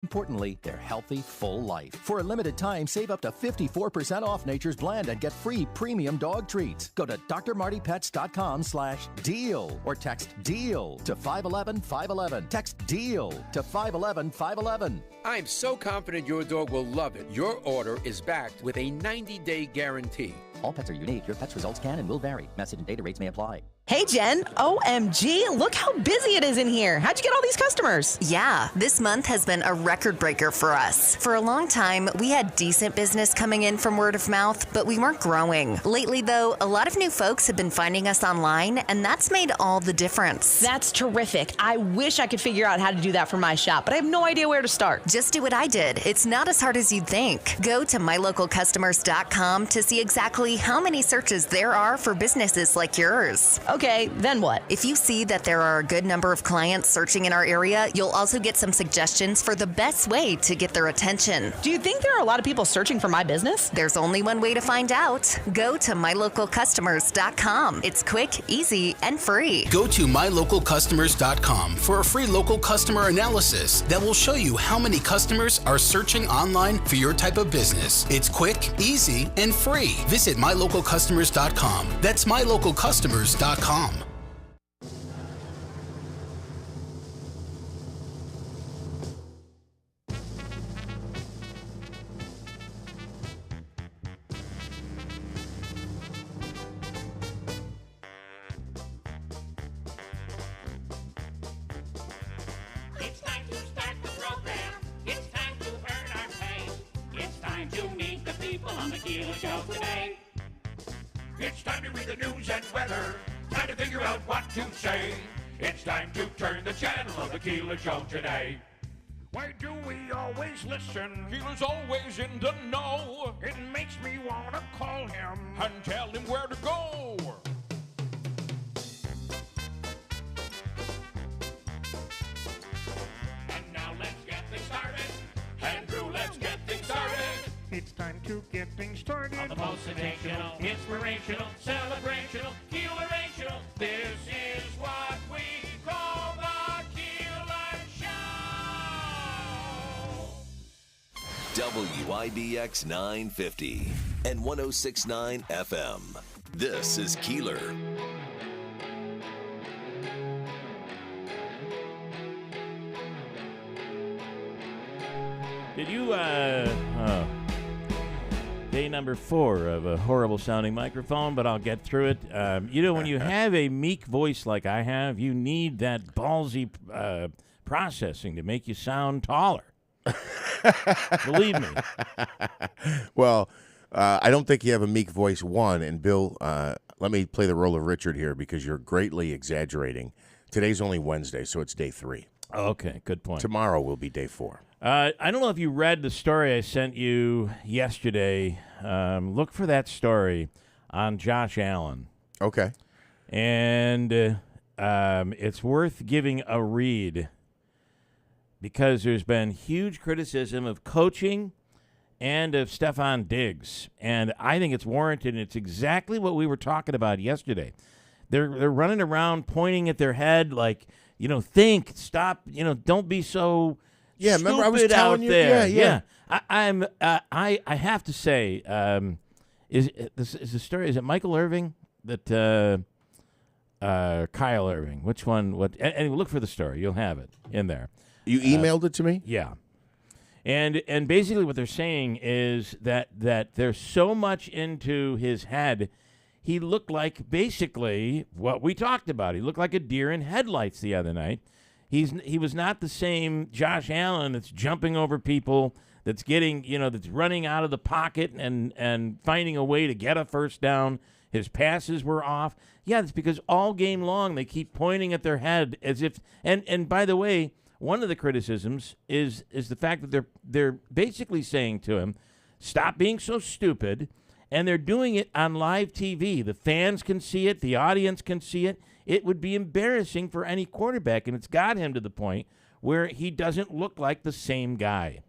Importantly, their healthy, full life. For a limited time, save up to 54% off Nature's Blend and get free premium dog treats. Go to drmartypets.com/deal or text DEAL to 511-511. Text DEAL to 511-511. I'm so confident your dog will love it. Your order is backed with a 90-day guarantee. All pets are unique. Your pet's results can and will vary. Message and data rates may apply. Hey, Jen. OMG, look how busy it is in here. How'd you get all these customers? Yeah, this month has been a record breaker for us. For a long time, we had decent business coming in from word of mouth, but we weren't growing. Lately, though, a lot of new folks have been finding us online, and that's made all the difference. That's terrific. I wish I could figure out how to do that for my shop, but I have no idea where to start. Just do what I did. It's not as hard as you'd think. Go to mylocalcustomers.com to see exactly how many searches there are for businesses like yours. Okay, then what? If you see that there are a good number of clients searching in our area, you'll also get some suggestions for the best way to get their attention. Do you think there are a lot of people searching for my business? There's only one way to find out. Go to mylocalcustomers.com. It's quick, easy, and free. Go to mylocalcustomers.com for a free local customer analysis that will show you how many customers are searching online for your type of business. It's quick, easy, and free. Visit mylocalcustomers.com. That's mylocalcustomers.com. It's time to start the program. It's time to earn our pay. It's time to meet the people on the Keeler Show today. It's time to read the news and weather. Time to figure out what to say. It's time to turn the channel of the Keeler Show today. Why do we always listen? Keeler's always in the know. It makes me want to call him and tell him where to go. And now let's get things started. Andrew, let's get things started. It's time to get things started. On the most sensational, inspirational, celebrational, Keelerational. This is what we call the Keeler Show. WIBX 950 and 106.9 FM. This is Keeler. Did you, day number 4 of a horrible sounding microphone, but I'll get through it. When you have a meek voice like I have, you need that ballsy processing to make you sound taller. Believe me. Well, I don't think you have a meek voice, one. And Bill, let me play the role of Richard here because you're greatly exaggerating. Today's only Wednesday, so it's day 3. Okay, good point. Tomorrow will be day 4. I don't know if you read the story I sent you yesterday. Look for that story on Josh Allen. Okay. And it's worth giving a read because there's been huge criticism of coaching and of Stephon Diggs. And I think it's warranted, and it's exactly what we were talking about yesterday. They're running around pointing at their head like, think, stop, don't be so... Yeah, remember I was telling you. There. Yeah. I have to say, is the story? Is it Michael Irving that Kyle Irving? Which one? What? Anyway, look for the story. You'll have it in there. You emailed it to me. Yeah, and basically what they're saying is that there's so much into his head. He looked like basically what we talked about. He looked like a deer in headlights the other night. He was not the same Josh Allen that's jumping over people, that's getting, that's running out of the pocket and finding a way to get a first down. His passes were off. Yeah, it's because all game long they keep pointing at their head as if and by the way, one of the criticisms is the fact that they're basically saying to him, stop being so stupid, and they're doing it on live TV. The fans can see it, the audience can see it. It would be embarrassing for any quarterback, and it's got him to the point where he doesn't look like the same guy.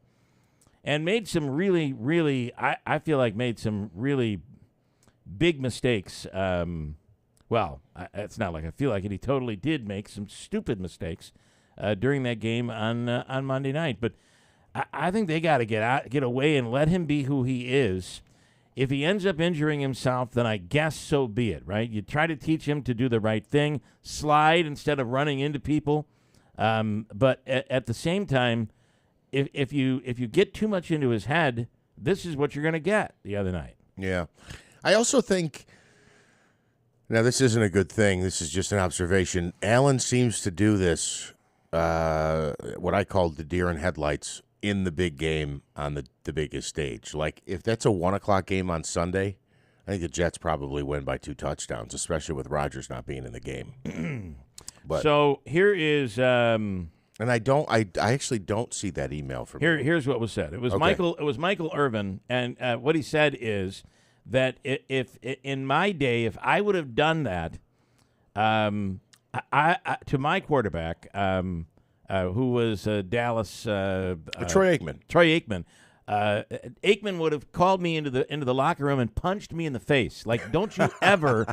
And made some really, really, I feel like made some really big mistakes. It's not like I feel like it. He totally did make some stupid mistakes during that game on Monday night. But I think they got to get away and let him be who he is. If he ends up injuring himself, then I guess so be it, right? You try to teach him to do the right thing, slide instead of running into people. But at the same time, if you get too much into his head, this is what you're going to get the other night. Yeah. I also think, now this isn't a good thing, this is just an observation. Allen seems to do this, what I call the deer in headlights, in the big game on the biggest stage. Like, if that's a 1 o'clock game on Sunday, I think the Jets probably win by 2 touchdowns, especially with Rodgers not being in the game. But, so here is... and I actually don't see that email from you. Here's what was said. It was Michael Irvin, and what he said is that if in my day, if I would have done that, I to my quarterback, who was Dallas, Troy Aikman. Aikman would have called me into the locker room and punched me in the face. Like, don't you ever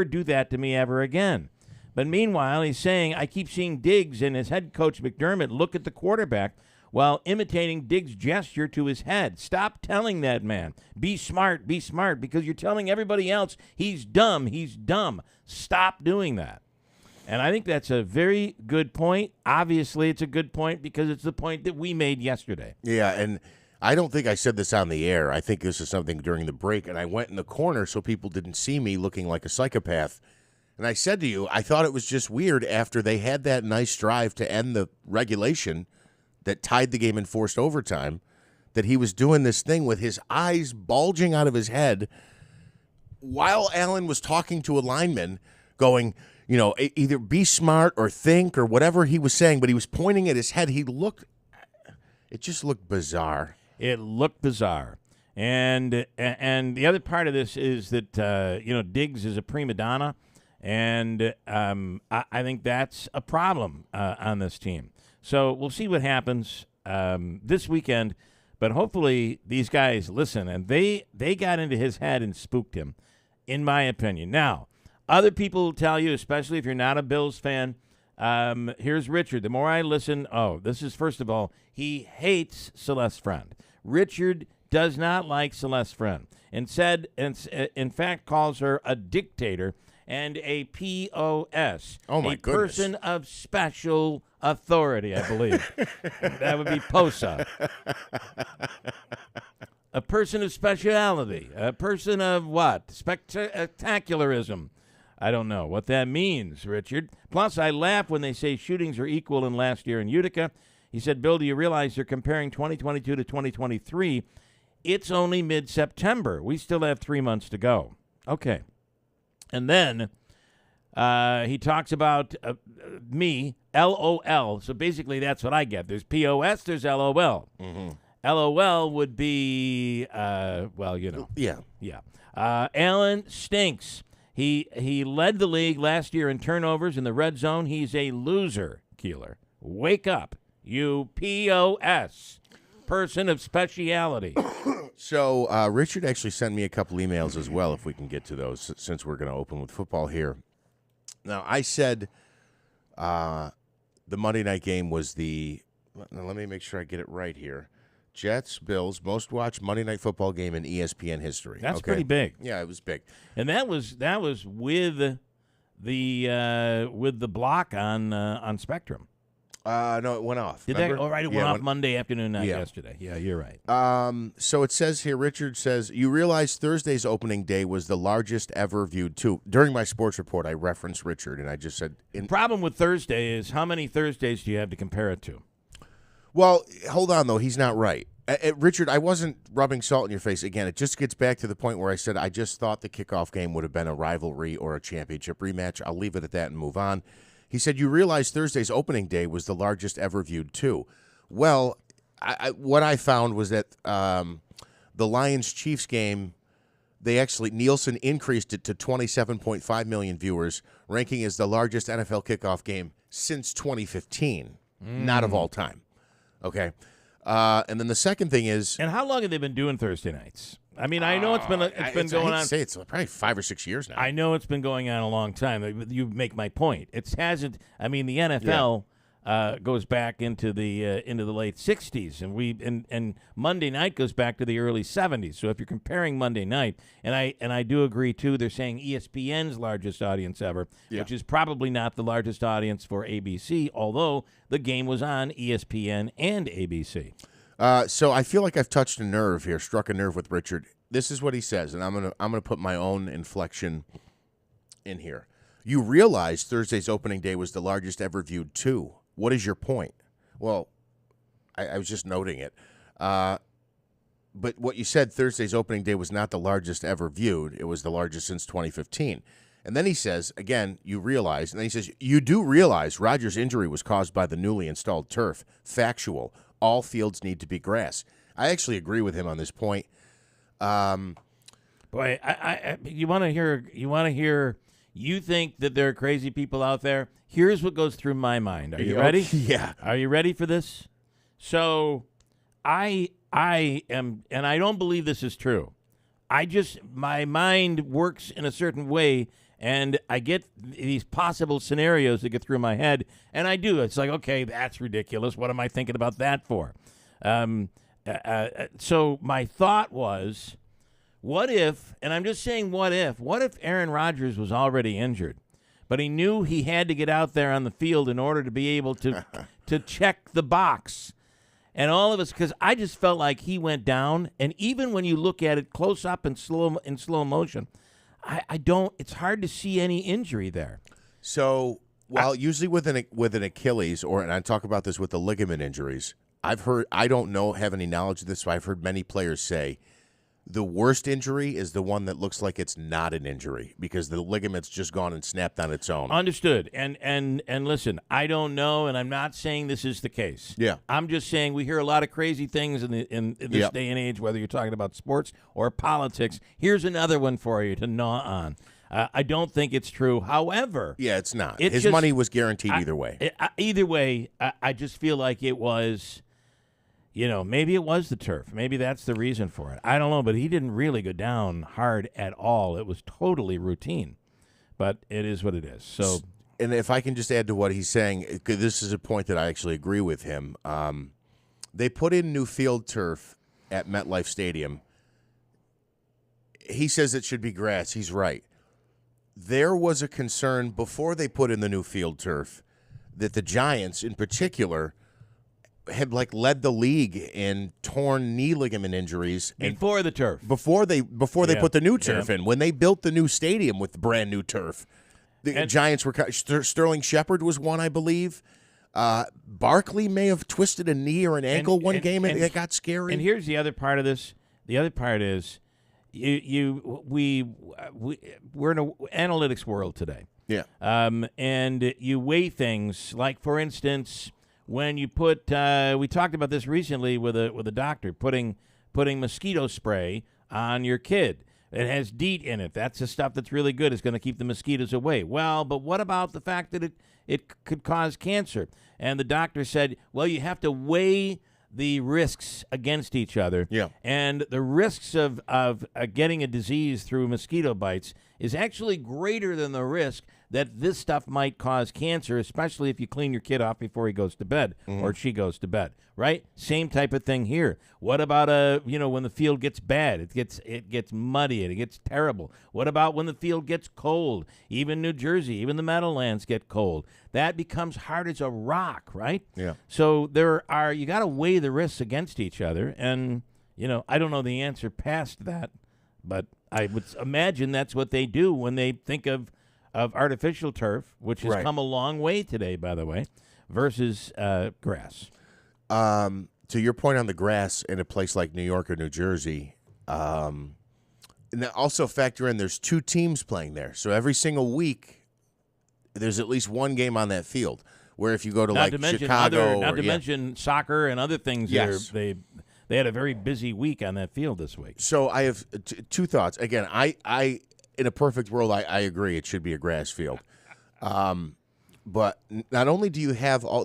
do that to me ever again. But meanwhile, he's saying, I keep seeing Diggs and his head coach McDermott look at the quarterback while imitating Diggs' gesture to his head. Stop telling that man. Be smart, because you're telling everybody else he's dumb. Stop doing that. And I think that's a very good point. Obviously, it's a good point because it's the point that we made yesterday. Yeah, and I don't think I said this on the air. I think this is something during the break, and I went in the corner so people didn't see me looking like a psychopath. And I said to you, I thought it was just weird after they had that nice drive to end the regulation that tied the game in forced overtime, that he was doing this thing with his eyes bulging out of his head while Allen was talking to a lineman going, you know, either be smart or think or whatever he was saying, but he was pointing at his head. It just looked bizarre. It looked bizarre. And the other part of this is that, Diggs is a prima donna. And I think that's a problem on this team. So we'll see what happens this weekend. But hopefully these guys listen. And they got into his head and spooked him, in my opinion. Now, other people will tell you, especially if you're not a Bills fan, here's Richard. The more I listen, this is, first of all, he hates Celeste Friend. Richard does not like Celeste Friend. And in fact, calls her a dictator and a POS. Oh, my goodness. Person of special authority, I believe. That would be POSA. A person of speciality. A person of what? Spectacularism. I don't know what that means, Richard. Plus, I laugh when they say shootings are equal in last year in Utica. He said, Bill, do you realize they're comparing 2022 to 2023? It's only mid-September. We still have 3 months to go. Okay. And then he talks about me, LOL. So basically that's what I get. There's POS, there's LOL. Mm-hmm. LOL would be, Yeah. Allen stinks. He led the league last year in turnovers in the red zone. He's a loser, Keeler. Wake up, you POS, person of speciality. So Richard actually sent me a couple emails as well, if we can get to those, since we're going to open with football here. Now, I said the Monday night game was let me make sure I get it right here. Jets, Bills, most watched Monday Night Football game in ESPN history. That's pretty big. Yeah, it was big. And that was with the block on Spectrum. No, it went off. Did remember? that? Oh, right, it went off Monday afternoon, not yesterday. Yeah, you're right. So it says here, Richard says, you realize Thursday's opening day was the largest ever viewed, too. During my sports report, I referenced Richard, and I just said... The problem with Thursday is how many Thursdays do you have to compare it to? Well, hold on, though. He's not right. Richard, I wasn't rubbing salt in your face. Again, it just gets back to the point where I said I just thought the kickoff game would have been a rivalry or a championship rematch. I'll leave it at that and move on. He said, you realize Thursday's opening day was the largest ever viewed, too. Well, what I found was that the Lions-Chiefs game, Nielsen increased it to 27.5 million viewers, ranking as the largest NFL kickoff game since 2015, not of all time. Okay. And then the second thing is... And how long have they been doing Thursday nights? I mean, I know it's been going on. It's probably 5 or 6 years now. I know it's been going on a long time. You make my point. It hasn't. I mean, the NFL goes back into the late 60s, and Monday night goes back to the early 70s. So if you're comparing Monday night, and I do agree too, they're saying ESPN's largest audience ever, which is probably not the largest audience for ABC, although the game was on ESPN and ABC. So I feel like I've touched a nerve here, struck a nerve with Richard. This is what he says, and I'm gonna put my own inflection in here. You realize Thursday's opening day was the largest ever viewed too. What is your point? Well, I was just noting it. But what you said, Thursday's opening day was not the largest ever viewed. It was the largest since 2015. And then he says, again, you realize, and then he says, you do realize Rodgers' injury was caused by the newly installed turf. Factual. All fields need to be grass. I actually agree with him on this point. Boy, you want to hear, you think that there are crazy people out there? Here's what goes through my mind. Are you ready? Yeah. Are you ready for this? So I am, and I don't believe this is true. My mind works in a certain way, and I get these possible scenarios that get through my head, and I do. It's like, okay, that's ridiculous. What am I thinking about that for? So my thought was, what if, and I'm just saying what if Aaron Rodgers was already injured, but he knew he had to get out there on the field in order to be able to check the box. And all of us, because I just felt like he went down, and even when you look at it close up in slow motion, I don't. It's hard to see any injury there. So, usually with an Achilles, and I talk about this with the ligament injuries, I've heard. I don't have any knowledge of this, so I've heard many players say the worst injury is the one that looks like it's not an injury because the ligament's just gone and snapped on its own. Understood. And listen, I don't know, and I'm not saying this is the case. Yeah. I'm just saying we hear a lot of crazy things in this day and age, whether you're talking about sports or politics. Here's another one for you to gnaw on. I don't think it's true. However, yeah, it's not. His money was guaranteed either way. Either way, I just feel like it was. Maybe it was the turf. Maybe that's the reason for it. I don't know, but he didn't really go down hard at all. It was totally routine. But it is what it is. So, and if I can just add to what he's saying, this is a point that I actually agree with him. They put in new field turf at MetLife Stadium. He says it should be grass. He's right. There was a concern before they put in the new field turf that the Giants, in particular, had led the league in torn knee ligament injuries before the turf. Before they put the new turf in. When they built the new stadium with brand new turf, the Giants were Sterling Shepard was one, I believe. Barkley may have twisted a knee or an ankle one game, and it got scary. And here's the other part of this. The other part is we're in an analytics world today. Yeah. And you weigh things like, for instance, when you put, we talked about this recently with a doctor, putting mosquito spray on your kid. It has DEET in it. That's the stuff that's really good. It's going to keep the mosquitoes away. Well, but what about the fact that it could cause cancer? And the doctor said, well, you have to weigh the risks against each other. Yeah. And the risks of getting a disease through mosquito bites is actually greater than the risk that this stuff might cause cancer, especially if you clean your kid off before he goes to bed or she goes to bed, right? Same type of thing here. What about when the field gets bad, it gets muddy and it gets terrible? What about when the field gets cold? Even New Jersey, even the Meadowlands get cold. That becomes hard as a rock, right? Yeah. So you got to weigh the risks against each other, and I don't know the answer past that, but I would imagine that's what they do when they think of artificial turf, which has come a long way today, by the way, versus grass. To your point on the grass in a place like New York or New Jersey, and also factor in there's two teams playing there. So every single week, there's at least one game on that field. Where if you go to Chicago, not to mention soccer and other things, yes. They had a very busy week on that field this week. So I have two thoughts. Again, I in a perfect world, I agree it should be a grass field. But not only do you have all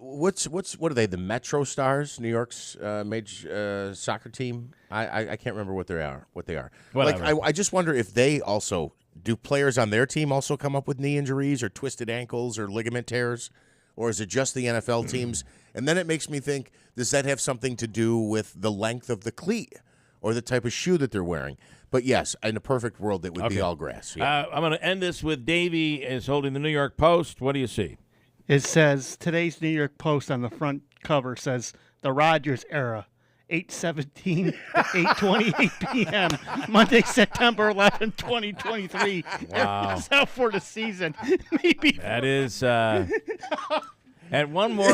what are they? The Metro Stars, New York's major soccer team. I can't remember what they are. Whatever. I just wonder if they also do players on their team also come up with knee injuries or twisted ankles or ligament tears, or is it just the NFL teams? And then it makes me think, does that have something to do with the length of the cleat or the type of shoe that they're wearing? But yes, in a perfect world, it would be all grass. Yeah. I'm going to end this with Davey is holding the New York Post. What do you see? It says, today's New York Post on the front cover says, the Rodgers era, 8:17 to 8:28 p.m., Monday, September 11, 2023. Wow. It's out for the season. Maybe. That is, and one more,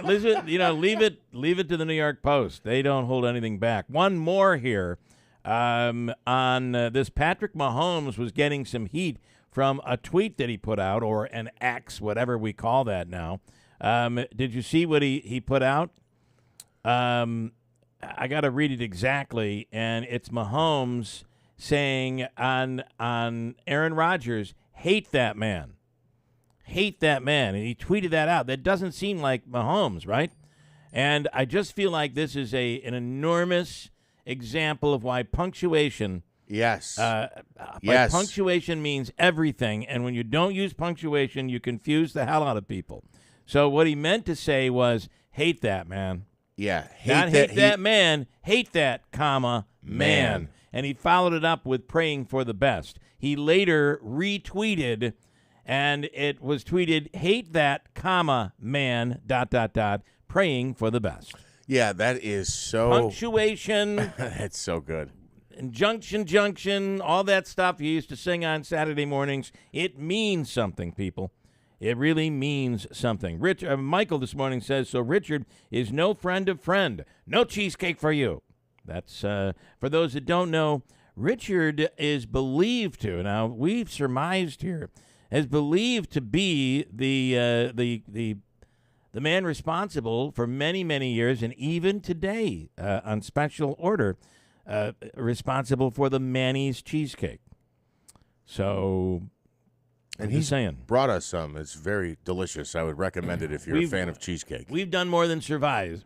listen, leave it to the New York Post. They don't hold anything back. One more here on this. Patrick Mahomes was getting some heat from a tweet that he put out, or an X, whatever we call that now. Did you see what he put out? I got to read it exactly, and it's Mahomes saying on Aaron Rodgers, hate that man. Hate that man. And he tweeted that out. That doesn't seem like Mahomes, right? And I just feel like this is an enormous example of why punctuation Yes. Yes. Punctuation means everything, and when you don't use punctuation, you confuse the hell out of people. So what he meant to say was, hate that man. Yeah. Hate that man. Hate that, comma, man. And he followed it up with praying for the best. He later retweeted, and it was tweeted, hate that, comma, man, ... praying for the best. Yeah, that is so... Punctuation. That's so good. Junction, all that stuff you used to sing on Saturday mornings. It means something, people. It really means something. Michael this morning says, so Richard is no friend of friend. No cheesecake for you. That's, for those that don't know, Richard is believed to, now we've surmised here, is believed to be the man responsible for many, many years, and even today on special order, responsible for the Manny's cheesecake. So, and he's saying, brought us some. It's very delicious. I would recommend it if you're a fan of cheesecake. We've done more than surmise.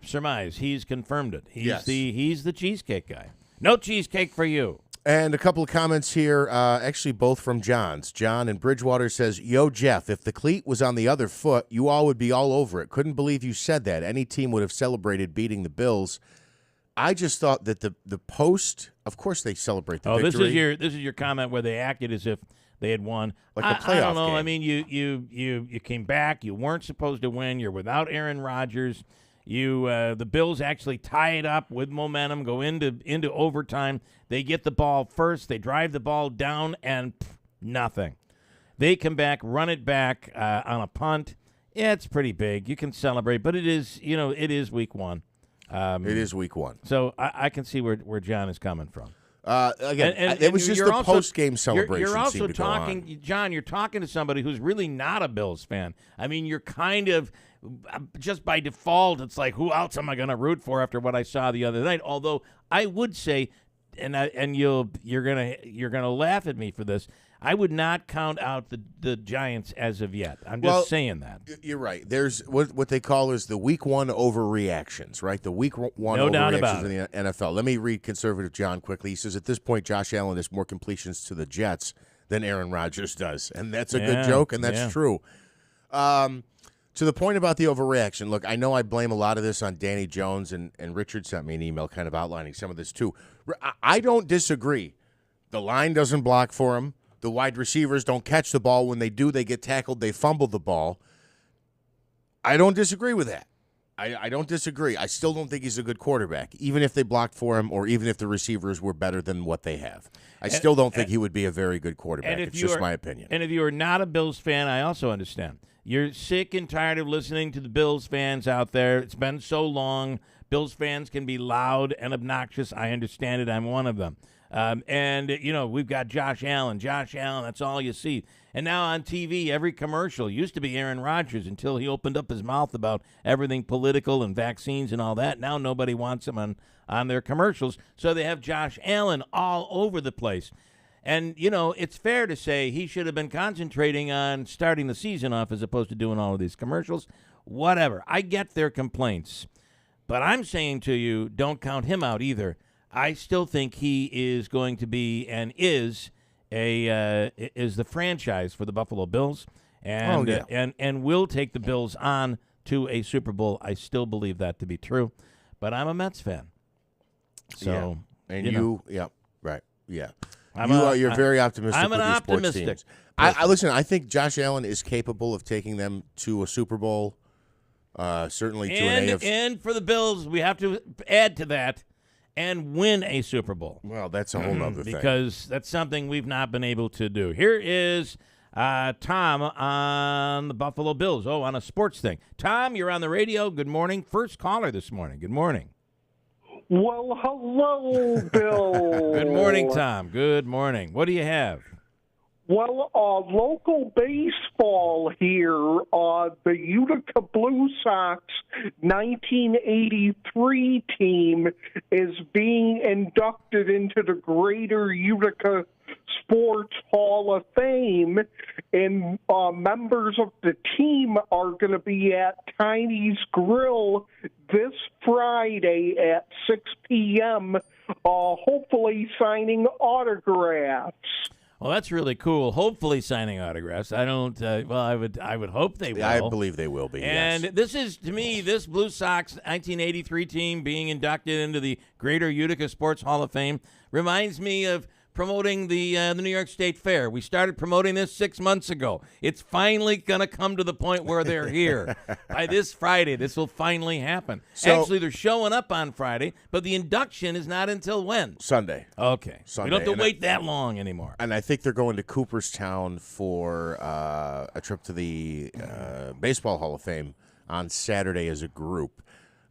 He's confirmed it. He's Yes. he's the cheesecake guy. No cheesecake for you. And a couple of comments here, actually both from John's. John in Bridgewater says, yo, Jeff, if the cleat was on the other foot, you all would be all over it. Couldn't believe you said that. Any team would have celebrated beating the Bills. I just thought that the Post, of course they celebrate the victory. This is your comment where they acted as if they had won. Like a playoff I don't know. game. I mean, you came back. You weren't supposed to win. You're without Aaron Rodgers. The Bills actually tie it up with momentum, go into overtime. They get the ball first. They drive the ball down, and nothing. They come back, run it back on a punt. Yeah, it's pretty big. You can celebrate, but it is week one. It is week one. So I can see where John is coming from. It was just the post-game celebration. You're also seemed to go talking, on. John, you're talking to somebody who's really not a Bills fan. I mean, you're kind of, just by default, it's like, who else am I going to root for after what I saw the other night? Although I would say, and you're gonna laugh at me for this, I would not count out the Giants as of yet. I'm just saying that. You're right. There's what they call is the week one overreactions, right? The week one No doubt overreactions about in the NFL. Let me read Conservative John quickly. He says, at this point, Josh Allen has more completions to the Jets than Aaron Rodgers does. And that's a good joke, and that's true. To the point about the overreaction, look, I know I blame a lot of this on Danny Jones, and Richard sent me an email kind of outlining some of this too. I don't disagree. The line doesn't block for him. The wide receivers don't catch the ball. When they do, they get tackled. They fumble the ball. I don't disagree with that. I don't disagree. I still don't think he's a good quarterback, even if they blocked for him or even if the receivers were better than what they have. I still don't think he would be a very good quarterback. It's just my opinion. And if you are not a Bills fan, I also understand. You're sick and tired of listening to the Bills fans out there. It's been so long. Bills fans can be loud and obnoxious. I understand it. I'm one of them. And, we've got Josh Allen. That's all you see. And now on TV, every commercial used to be Aaron Rodgers until he opened up his mouth about everything political and vaccines and all that. Now nobody wants him on their commercials. So they have Josh Allen all over the place. And, it's fair to say he should have been concentrating on starting the season off as opposed to doing all of these commercials. Whatever. I get their complaints. But I'm saying to you, don't count him out either. I still think he is going to be and is the franchise for the Buffalo Bills. and and will take the Bills on to a Super Bowl. I still believe that to be true, but I'm a Mets fan. So and right, yeah. You're very optimistic. I'm with an your optimistic. Sports teams. I listen. I think Josh Allen is capable of taking them to a Super Bowl. Certainly to an AFC. And for the Bills, we have to add to that and win a Super Bowl. Well, that's a whole other thing. Because that's something we've not been able to do. Here is Tom on the Buffalo Bills. Oh, on a sports thing. Tom, you're on the radio. Good morning. First caller this morning. Good morning. Well, hello, Bill. Good morning, Tom. Good morning. What do you have? Well, local baseball here, the Utica Blue Sox 1983 team is being inducted into the Greater Utica Sports Hall of Fame, and members of the team are going to be at Tiny's Grill this Friday at 6 p.m., hopefully signing autographs. Well, that's really cool. Hopefully signing autographs. I don't. I would hope they will. I believe they will be. And yes. this is, to me, this Blue Sox 1983 team being inducted into the Greater Utica Sports Hall of Fame reminds me of promoting the New York State Fair. We started promoting this 6 months ago. It's finally going to come to the point where they're here. By this Friday, this will finally happen. So, actually, they're showing up on Friday, but the induction is not until when? Sunday. Okay. Sunday. We don't have to wait that long anymore. And I think they're going to Cooperstown for a trip to the Baseball Hall of Fame on Saturday as a group.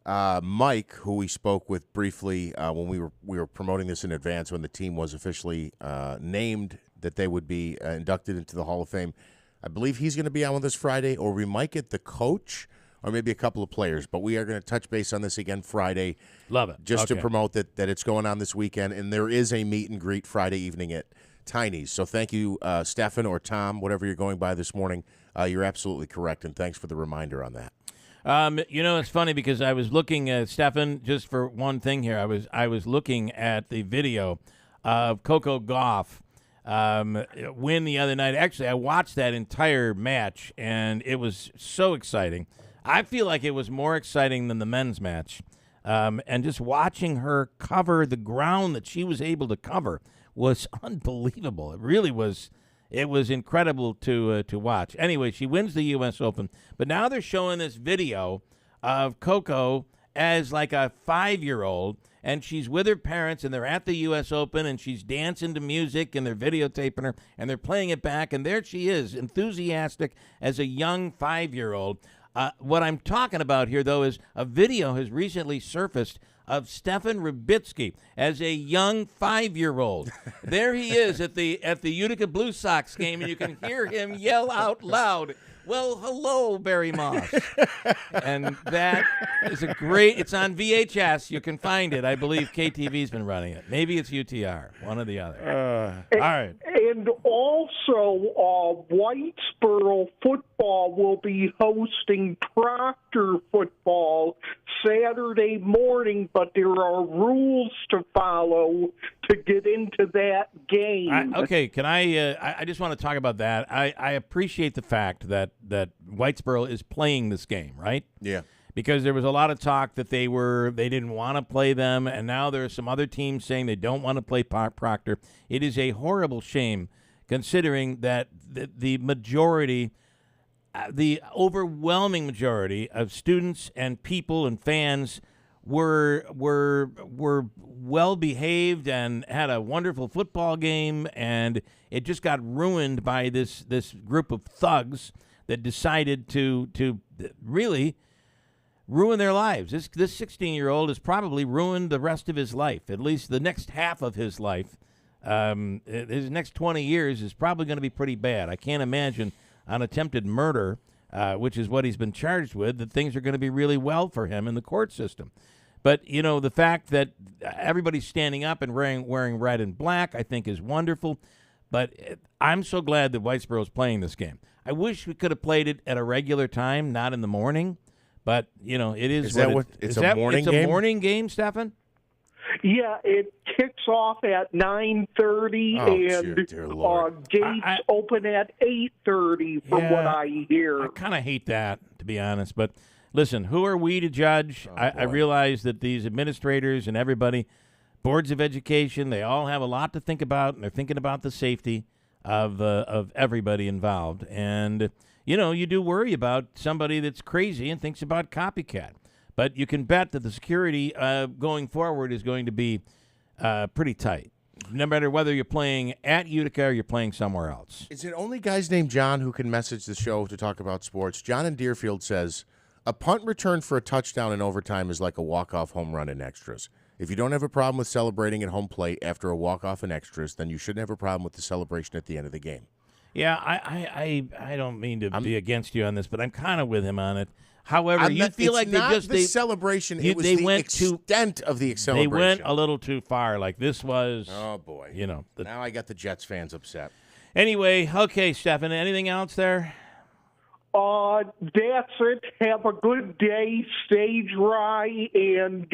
Mike, who we spoke with briefly when we were promoting this in advance, when the team was officially named that they would be inducted into the Hall of Fame, I believe he's going to be on with us Friday, or we might get the coach or maybe a couple of players. But we are going to touch base on this again Friday. Love it. Just to promote that it's going on this weekend, and there is a meet and greet Friday evening at Tiny's. So thank you, Stefan or Tom, whatever you're going by this morning. You're absolutely correct, and thanks for the reminder on that. It's funny because I was looking at Stefan, just for one thing here. I was looking at the video of Coco Gauff win the other night. Actually, I watched that entire match, and it was so exciting. I feel like it was more exciting than the men's match. And just watching her cover the ground that she was able to cover was unbelievable. It really was. It was incredible to watch. Anyway, she wins the U.S. Open, but now they're showing this video of Coco as like a 5-year-old, and she's with her parents, and they're at the U.S. Open, and she's dancing to music, and they're videotaping her, and they're playing it back, and there she is, enthusiastic as a young 5-year-old. What I'm talking about here, though, is a video has recently surfaced of Stefan Rybicki as a young 5-year-old. There he is at the Utica Blue Sox game, and you can hear him yell out loud, "Well, hello, Barry Moss." And that is it's on VHS. You can find it. I believe KTV's been running it. Maybe it's UTR, one or the other. All right. And also, Whitesboro football will be hosting Proctor football Saturday morning, but there are rules to follow to get into that game. Okay, can I just want to talk about that. I appreciate the fact that Whitesboro is playing this game, right? Yeah. Because there was a lot of talk that they didn't want to play them, and now there are some other teams saying they don't want to play Proctor. It is a horrible shame, considering that the majority, the overwhelming majority of students and people and fans were well behaved and had a wonderful football game, and it just got ruined by this group of thugs that decided to really ruin their lives. This 16-year-old has probably ruined the rest of his life, at least the next half of his life. His next 20 years is probably going to be pretty bad. I can't imagine on attempted murder, which is what he's been charged with, that things are going to be really well for him in the court system. But, the fact that everybody's standing up and wearing red and black, I think, is wonderful. But I'm so glad that Whitesboro is playing this game. I wish we could have played it at a regular time, not in the morning. But, it is Is that what it's a morning game? It's a morning game, Stefan? Yeah, it kicks off at 9:30, and dear Lord. gates open at 8:30, from what I hear. I kind of hate that, to be honest. But listen, who are we to judge? I realize that these administrators and everybody, boards of education, they all have a lot to think about, and they're thinking about the safety of everybody involved. And, you do worry about somebody that's crazy and thinks about copycat. But you can bet that the security going forward is going to be pretty tight, no matter whether you're playing at Utica or you're playing somewhere else. Is it only guys named John who can message the show to talk about sports? John in Deerfield says, a punt return for a touchdown in overtime is like a walk-off home run in extras. If you don't have a problem with celebrating at home plate after a walk-off in extras, then you shouldn't have a problem with the celebration at the end of the game. Yeah, I don't mean to be against you on this, but I'm kind of with him on it. However, you feel like they just the celebration. It was they the went extent of the celebration. They went a little too far. Like this was. Oh boy! Now I got the Jets fans upset. Anyway, okay, Stefan. Anything else there? That's it. Have a good day. Stay dry, and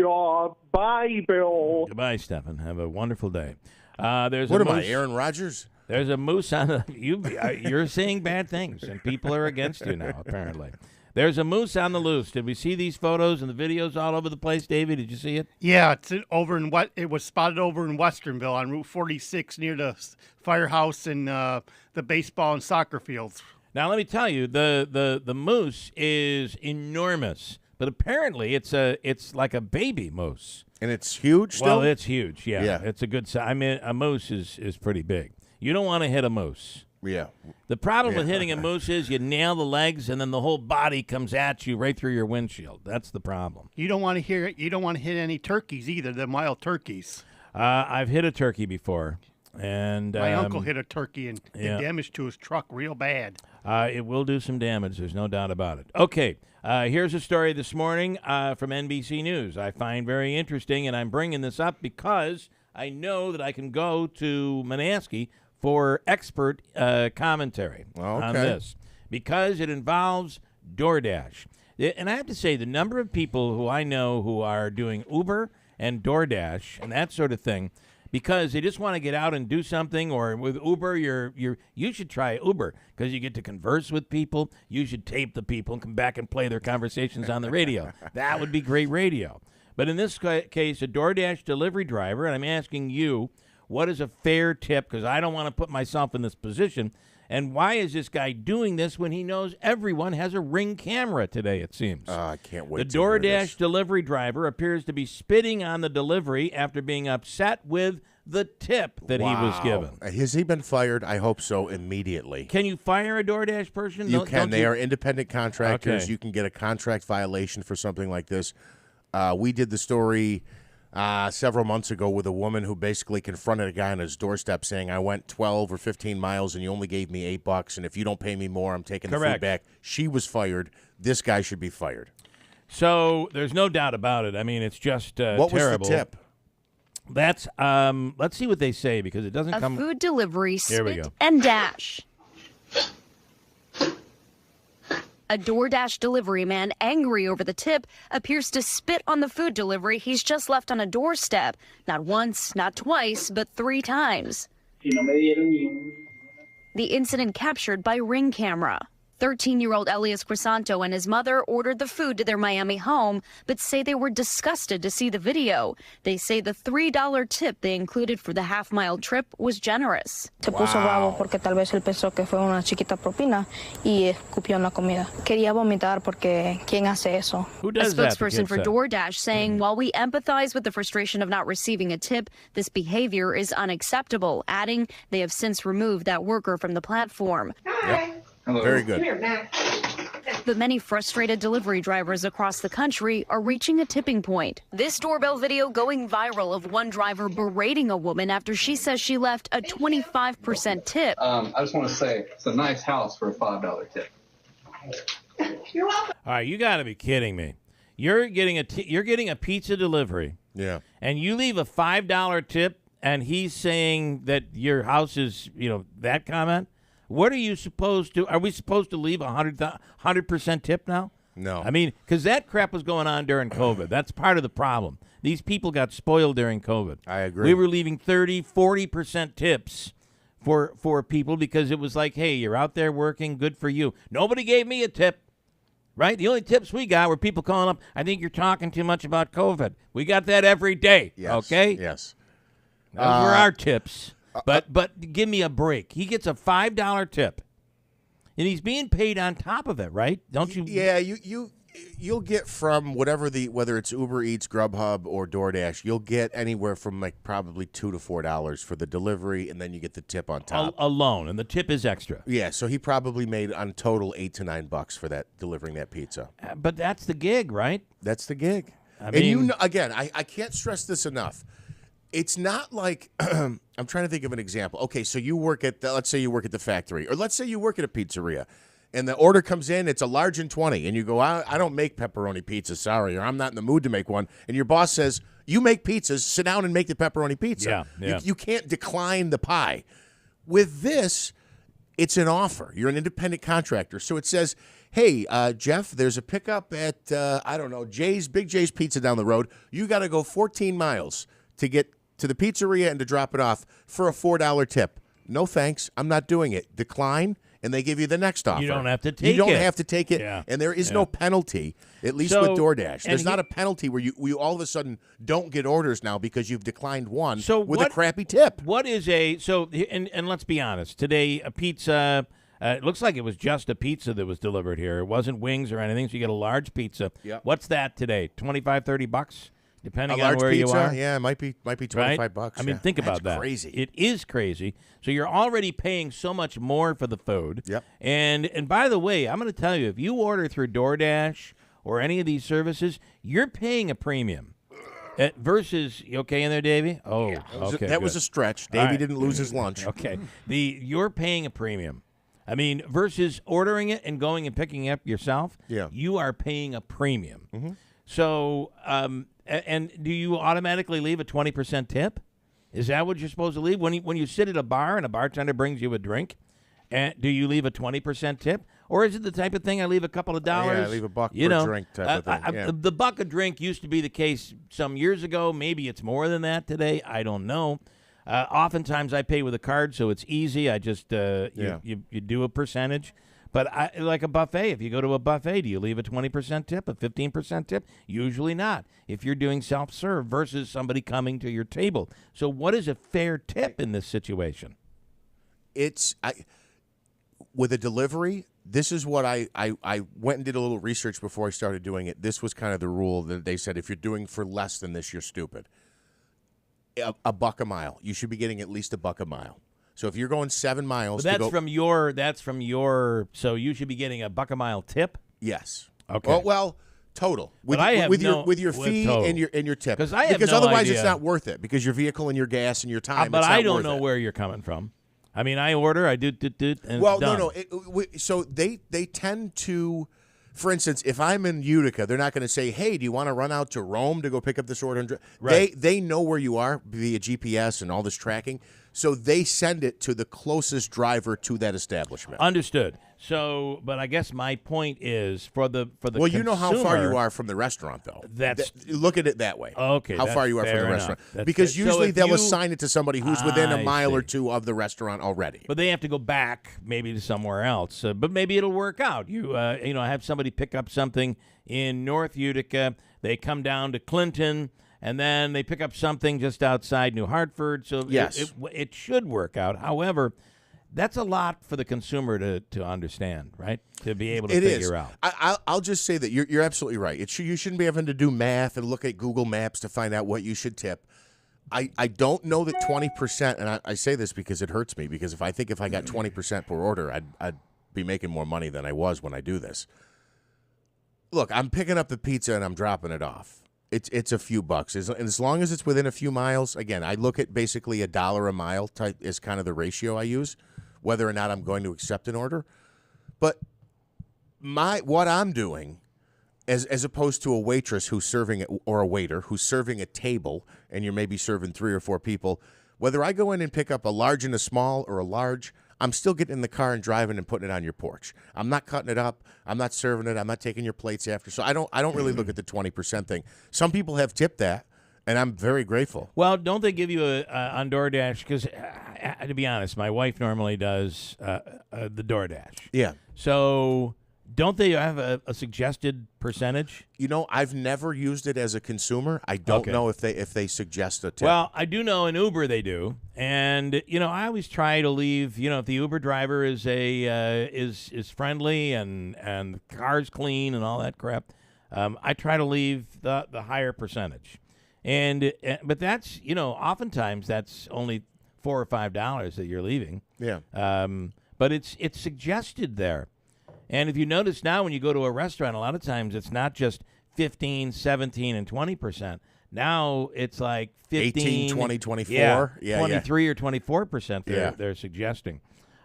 bye, Bill. Goodbye, Stefan. Have a wonderful day. There's what a am I, moose. Aaron Rodgers? There's a moose on the. You're saying bad things, and people are against you now. Apparently. There's a moose on the loose. Did we see these photos and the videos all over the place, Davey? Did you see it? Yeah, it's over in what it was spotted over in Westernville on Route 46 near the firehouse and the baseball and soccer fields. Now let me tell you, the moose is enormous, but apparently it's like a baby moose. And it's huge still? Well, it's huge. Yeah. It's a good size. I mean, a moose is pretty big. You don't want to hit a moose. Yeah. The problem with hitting a moose is you nail the legs, and then the whole body comes at you right through your windshield. That's the problem. You don't want to hear it. You don't want to hit any turkeys either. The wild turkeys. I've hit a turkey before, and my uncle hit a turkey and did damage to his truck real bad. It will do some damage. There's no doubt about it. Okay. Here's a story this morning from NBC News I find very interesting, and I'm bringing this up because I know that I can go to Manaski for expert commentary on this because it involves DoorDash. And I have to say, the number of people who I know who are doing Uber and DoorDash and that sort of thing because they just want to get out and do something, or with Uber, you should try Uber because you get to converse with people. You should tape the people and come back and play their conversations on the radio. That would be great radio. But in this case, a DoorDash delivery driver, and I'm asking you, what is a fair tip? Because I don't want to put myself in this position. And why is this guy doing this when he knows everyone has a Ring camera today, it seems? I can't wait The DoorDash delivery driver appears to be spitting on the delivery after being upset with the tip that he was given. Has he been fired? I hope so immediately. Can you fire a DoorDash person? You can. They are independent contractors. Okay. You can get a contract violation for something like this. We did the story several months ago with a woman who basically confronted a guy on his doorstep saying, I went 12 or 15 miles and you only gave me $8, and if you don't pay me more, I'm taking the food back. She was fired. This guy should be fired. So there's no doubt about it. I mean, it's just what terrible. Was the tip? That's let's see what they say because it doesn't come. A food delivery Here we spit go. and dash. A DoorDash delivery man, angry over the tip, appears to spit on the food delivery he's just left on a doorstep. Not once, not twice, but 3 times. The incident captured by Ring camera. 13-year-old Elias Crisanto and his mother ordered the food to their Miami home, but say they were disgusted to see the video. They say the $3 tip they included for the half-mile trip was generous. Se puso bravo porque tal vez él pensó que fue una chiquita propina y escupió en la comida. Quería vomitar porque ¿quién hace eso? Who does a spokesperson for DoorDash saying, while we empathize with the frustration of not receiving a tip, this behavior is unacceptable, adding they have since removed that worker from the platform. Yep. Hello. Very good. Come here, Max. But many frustrated delivery drivers across the country are reaching a tipping point. This doorbell video going viral of one driver berating a woman after she says she left a 25% tip. I just want to say it's a nice house for a $5 tip. You're welcome. All right, you got to be kidding me. You're getting a pizza delivery. Yeah. And you leave a $5 tip, and he's saying that your house is, that comment? What are you supposed to? Are we supposed to leave 100% tip now? No. I mean, because that crap was going on during COVID. That's part of the problem. These people got spoiled during COVID. I agree. We were leaving 30, 40% tips for people because it was like, hey, you're out there working, good for you. Nobody gave me a tip, right? The only tips we got were people calling up, I think you're talking too much about COVID. We got that every day, okay? Yes. Those were our tips. But give me a break. He gets a $5 tip, and he's being paid on top of it, right? Don't you? Yeah, you'll get from whether it's Uber Eats, Grubhub, or DoorDash, you'll get anywhere from like probably $2 to $4 for the delivery, and then you get the tip on top alone, and the tip is extra. Yeah, so he probably made on total $8 to $9 for that delivering that pizza. But that's the gig, right? That's the gig. I mean, again, I can't stress this enough. It's not like I'm trying to think of an example. Okay, so you work at let's say you work at the factory, or let's say you work at a pizzeria, and the order comes in, it's a large and 20, and you go, I don't make pepperoni pizza, sorry, or I'm not in the mood to make one, and your boss says, you make pizzas, sit down and make the pepperoni pizza. Yeah. You can't decline the pie. With this, it's an offer. You're an independent contractor, so it says, hey, Jeff, there's a pickup at, Big J's Pizza down the road. You got to go 14 miles to get to the pizzeria and to drop it off for a $4 tip. No thanks, I'm not doing it. Decline, and they give you the next offer. You don't have to take it. You don't have to take it, Yeah. and there is no penalty, at least with DoorDash. There's not a penalty where you all of a sudden don't get orders now because you've declined one with a crappy tip. What is and let's be honest, today a pizza, it looks like it was just a pizza that was delivered here. It wasn't wings or anything, so you get a large pizza. Yep. What's that today, $25, $30? Depending a large on where pizza, you are. Yeah, it might be $25. Right? I mean, yeah. think about That's that. Crazy. It is crazy. So you're already paying so much more for the food. Yep. And by the way, I'm going to tell you, if you order through DoorDash or any of these services, you're paying a premium. Versus, you okay in there, Davey? Oh, okay. That was a stretch. Davey didn't lose his lunch. Okay. You're paying a premium. I mean, versus ordering it and going and picking it up yourself, you are paying a premium. Mm-hmm. So, and do you automatically leave a 20% tip? Is that what you're supposed to leave? When you sit at a bar and a bartender brings you a drink, do you leave a 20% tip? Or is it the type of thing I leave a couple of dollars? Yeah, I leave a buck per drink type of thing. The buck a drink used to be the case some years ago. Maybe it's more than that today. I don't know. Oftentimes I pay with a card, so it's easy. I just you do a percentage. But like a buffet, if you go to a buffet, do you leave a 20% tip, a 15% tip? Usually not. If you're doing self-serve versus somebody coming to your table. So what is a fair tip in this situation? With a delivery, this is what I went and did a little research before I started doing it. This was kind of the rule that they said, if you're doing for less than this, you're stupid. A buck a mile. You should be getting at least a buck a mile. So if you're going 7 miles, that's from your. So you should be getting a buck a mile tip. Yes. Okay. Well, total with your fee and your tip. Because otherwise it's not worth it because your vehicle and your gas and your time. But I don't know where you're coming from. I mean, I order, I do, and well, it's done. no. So they tend to. For instance, if I'm in Utica, they're not going to say, hey, do you want to run out to Rome to go pick up this order? Right. They know where you are via GPS and all this tracking, so they send it to the closest driver to that establishment. Understood. So, but I guess my point is for the well, you know how far consumer, you are from the restaurant, though. Look at it that way. Okay, how far you are from the restaurant? Because usually they'll assign it to somebody who's within a mile or two of the restaurant already. But they have to go back maybe to somewhere else. But maybe it'll work out. You have somebody pick up something in North Utica. They come down to Clinton. And then they pick up something just outside New Hartford. So yes. it should work out. However, that's a lot for the consumer to understand, right? To be able to figure out. I'll just say that you're absolutely right. You shouldn't be having to do math and look at Google Maps to find out what you should tip. I don't know that 20%, and I say this because it hurts me, because if I got 20% per order, I'd be making more money than I was when I do this. Look, I'm picking up the pizza and I'm dropping it off. It's a few bucks. As long as it's within a few miles, again, I look at basically $1 a mile type is kind of the ratio I use, whether or not I'm going to accept an order. But what I'm doing, as opposed to a waitress who's serving or a waiter who's serving a table, and you're maybe serving 3 or 4 people, whether I go in and pick up a large and a small or a large, I'm still getting in the car and driving and putting it on your porch. I'm not cutting it up. I'm not serving it. I'm not taking your plates after. So I don't really look at the 20% thing. Some people have tipped that, and I'm very grateful. Well, don't they give you on DoorDash? Because to be honest, my wife normally does the DoorDash. Yeah. So don't they have a suggested percentage? You know, I've never used it as a consumer. I don't know if they suggest a tip. Well, I do know in Uber they do, and I always try to leave. If the Uber driver is is friendly and the car's clean and all that crap, I try to leave the higher percentage. But that's oftentimes that's only $4 or $5 that you're leaving. Yeah. But it's suggested there. And if you notice now when you go to a restaurant, a lot of times it's not just 15, 17, and 20%. Now it's like 15, 18, 20, 24. Yeah, 23 or 24% they're suggesting.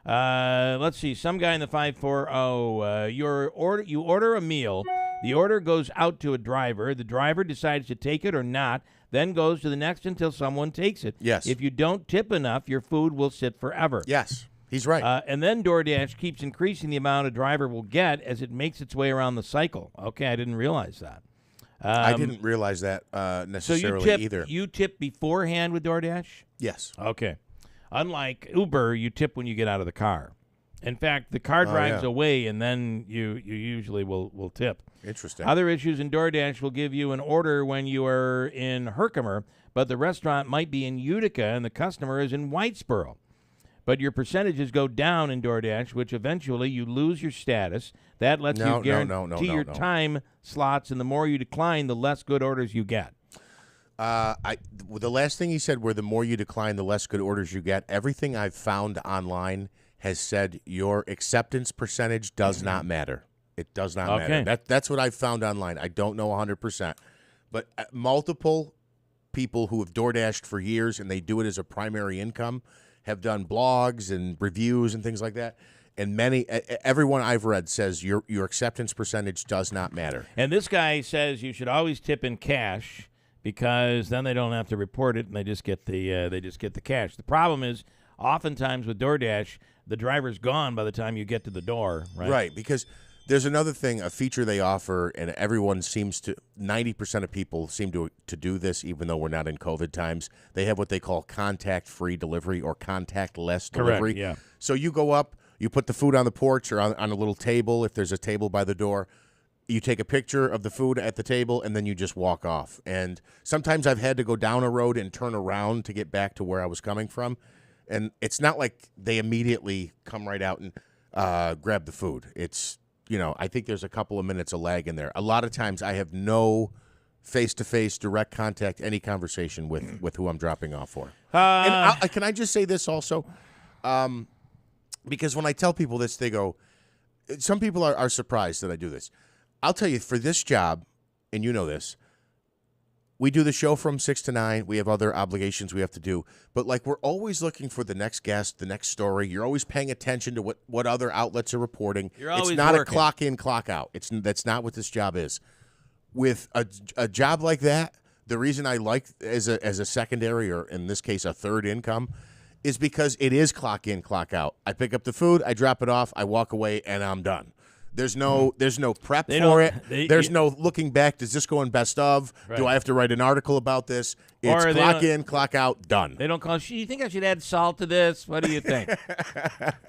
Let's see. Some guy in the 540, you order a meal. The order goes out to a driver. The driver decides to take it or not, then goes to the next until someone takes it. Yes. If you don't tip enough, your food will sit forever. Yes. He's right. And then DoorDash keeps increasing the amount a driver will get as it makes its way around the cycle. Okay, I didn't realize that. I didn't realize that necessarily either. You tip beforehand with DoorDash? Yes. Okay. Unlike Uber, you tip when you get out of the car. In fact, the car drives away, and then you usually will tip. Interesting. Other issues in DoorDash will give you an order when you are in Herkimer, but the restaurant might be in Utica, and the customer is in Whitesboro. But your percentages go down in DoorDash, which eventually you lose your status. That lets you guarantee your time slots, and the more you decline, the less good orders you get. The last thing he said were the more you decline, the less good orders you get. Everything I've found online has said your acceptance percentage does not matter. It does not matter. That's what I've found online. I don't know 100%. But multiple people who have DoorDashed for years, and they do it as a primary income, have done blogs and reviews and things like that, and everyone I've read says your acceptance percentage does not matter. And this guy says you should always tip in cash because then they don't have to report it and they just get the cash. The problem is oftentimes with DoorDash, the driver's gone by the time you get to the door, right? Right, because there's another thing, a feature they offer, and everyone seems to, 90% of people seem to do this, even though we're not in COVID times. They have what they call contact-free delivery or contactless delivery. Correct, yeah. So you go up, you put the food on the porch or on a little table, if there's a table by the door. You take a picture of the food at the table, and then you just walk off. And sometimes I've had to go down a road and turn around to get back to where I was coming from. And it's not like they immediately come right out and grab the food. It's... I think there's a couple of minutes of lag in there. A lot of times I have no face-to-face direct contact, any conversation with who I'm dropping off for. And can I just say this also? Because when I tell people this, they go, some people are surprised that I do this. I'll tell you, for this job, and you know this, we do the show from 6 to 9. We have other obligations we have to do. But, we're always looking for the next guest, the next story. You're always paying attention to what other outlets are reporting. It's not working. a clock in, clock out. That's not what this job is. With a job like that, the reason I like as a secondary, or in this case a third income, is because it is clock in, clock out. I pick up the food, I drop it off, I walk away, and I'm done. There's no prep for it. There's no looking back. Does this go in best of? Right. Do I have to write an article about this? It's clock in, clock out, done. They don't call. You think I should add salt to this? What do you think?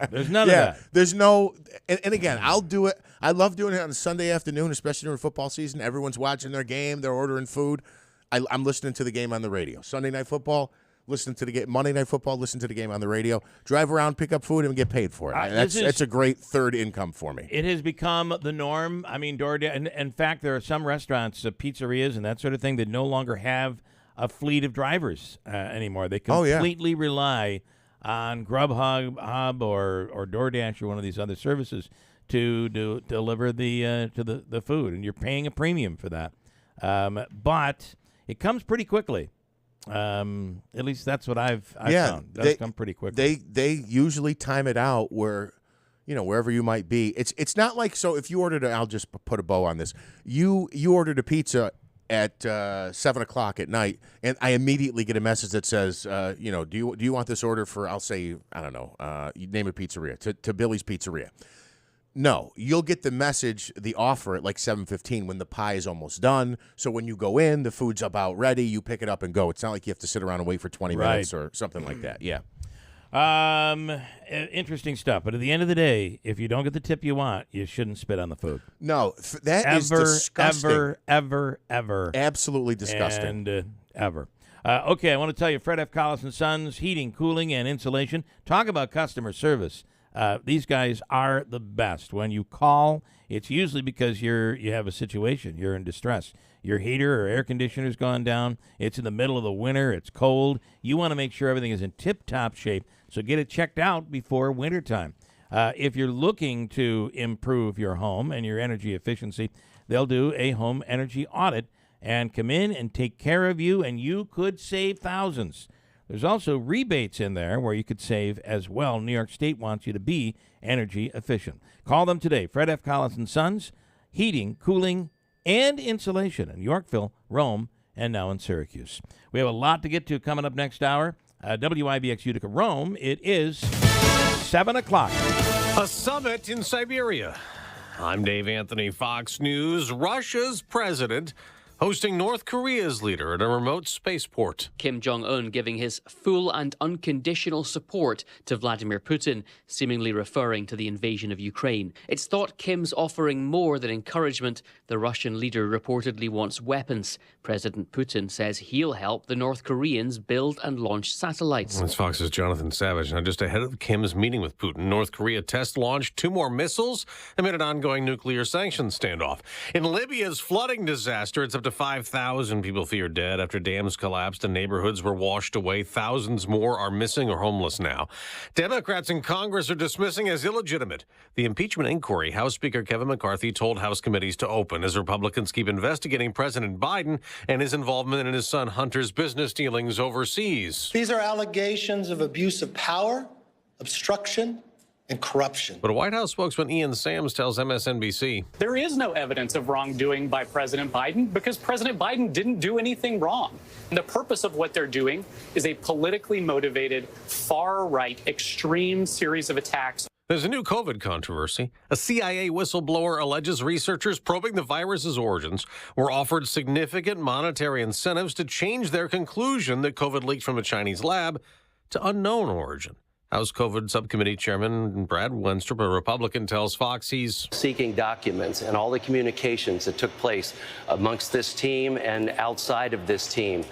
There's none of that. There's no. And again, I'll do it. I love doing it on a Sunday afternoon, especially during football season. Everyone's watching their game. They're ordering food. I'm listening to the game on the radio. Sunday Night Football. Listen to the game. Monday Night Football, listen to the game on the radio. Drive around, pick up food, and get paid for it. That's a great third income for me. It has become the norm. I mean, DoorDash. And in fact, there are some restaurants, pizzerias, and that sort of thing that no longer have a fleet of drivers anymore. They completely rely on Grubhub or DoorDash or one of these other services to deliver the food, and you're paying a premium for that. But it comes pretty quickly. At least that's what I've found. That's come pretty quickly. They usually time it out where, wherever you might be. It's not like, so if you ordered, I'll just put a bow on this. You ordered a pizza at 7 o'clock at night, and I immediately get a message that says, do you want this order for, I'll say, I don't know, you name a pizzeria, to Billy's Pizzeria. No, you'll get the message, the offer at like 7:15 when the pie is almost done. So when you go in, the food's about ready. You pick it up and go. It's not like you have to sit around and wait for 20 minutes or something like that. Yeah. Interesting stuff. But at the end of the day, if you don't get the tip you want, you shouldn't spit on the food. No, that is disgusting. Ever. Absolutely disgusting. And ever. Okay, I want to tell you, Fred F. Collis & Sons, heating, cooling, and insulation. Talk about customer service. These guys are the best. When you call, it's usually because you have a situation. You're in distress. Your heater or air conditioner's gone down. It's in the middle of the winter. It's cold. You want to make sure everything is in tip-top shape, so get it checked out before wintertime. If you're looking to improve your home and your energy efficiency, they'll do a home energy audit and come in and take care of you, and you could save thousands. There's also rebates in there where you could save as well. New York State wants you to be energy efficient. Call them today. Fred F. Collis & Sons, heating, cooling, and insulation in Yorkville, Rome, and now in Syracuse. We have a lot to get to coming up next hour. WIBX Utica, Rome. It is 7 o'clock. A summit in Siberia. I'm Dave Anthony, Fox News. Russia's president hosting North Korea's leader at a remote spaceport. Kim Jong-un giving his full and unconditional support to Vladimir Putin, seemingly referring to the invasion of Ukraine. It's thought Kim's offering more than encouragement. The Russian leader reportedly wants weapons. President Putin says he'll help the North Koreans build and launch satellites. That's Fox's Jonathan Savage. Now, just ahead of Kim's meeting with Putin, North Korea test-launched 2 more missiles amid an ongoing nuclear sanctions standoff. In Libya's flooding disaster, it's up to 5,000 people feared dead after dams collapsed and neighborhoods were washed away. Thousands more are missing or homeless now. Democrats in Congress are dismissing as illegitimate the impeachment inquiry House Speaker Kevin McCarthy told House committees to open as Republicans keep investigating President Biden and his involvement in his son Hunter's business dealings overseas. These are allegations of abuse of power, obstruction, and corruption. But a White House spokesman Ian Sams tells MSNBC there is no evidence of wrongdoing by President Biden because President Biden didn't do anything wrong. And the purpose of what they're doing is a politically motivated, far-right, extreme series of attacks. There's a new COVID controversy. A CIA whistleblower alleges researchers probing the virus's origins were offered significant monetary incentives to change their conclusion that COVID leaked from a Chinese lab to unknown origin. House COVID Subcommittee Chairman Brad Wenstrup, a Republican, tells Fox he's seeking documents and all the communications that took place amongst this team and outside of this team.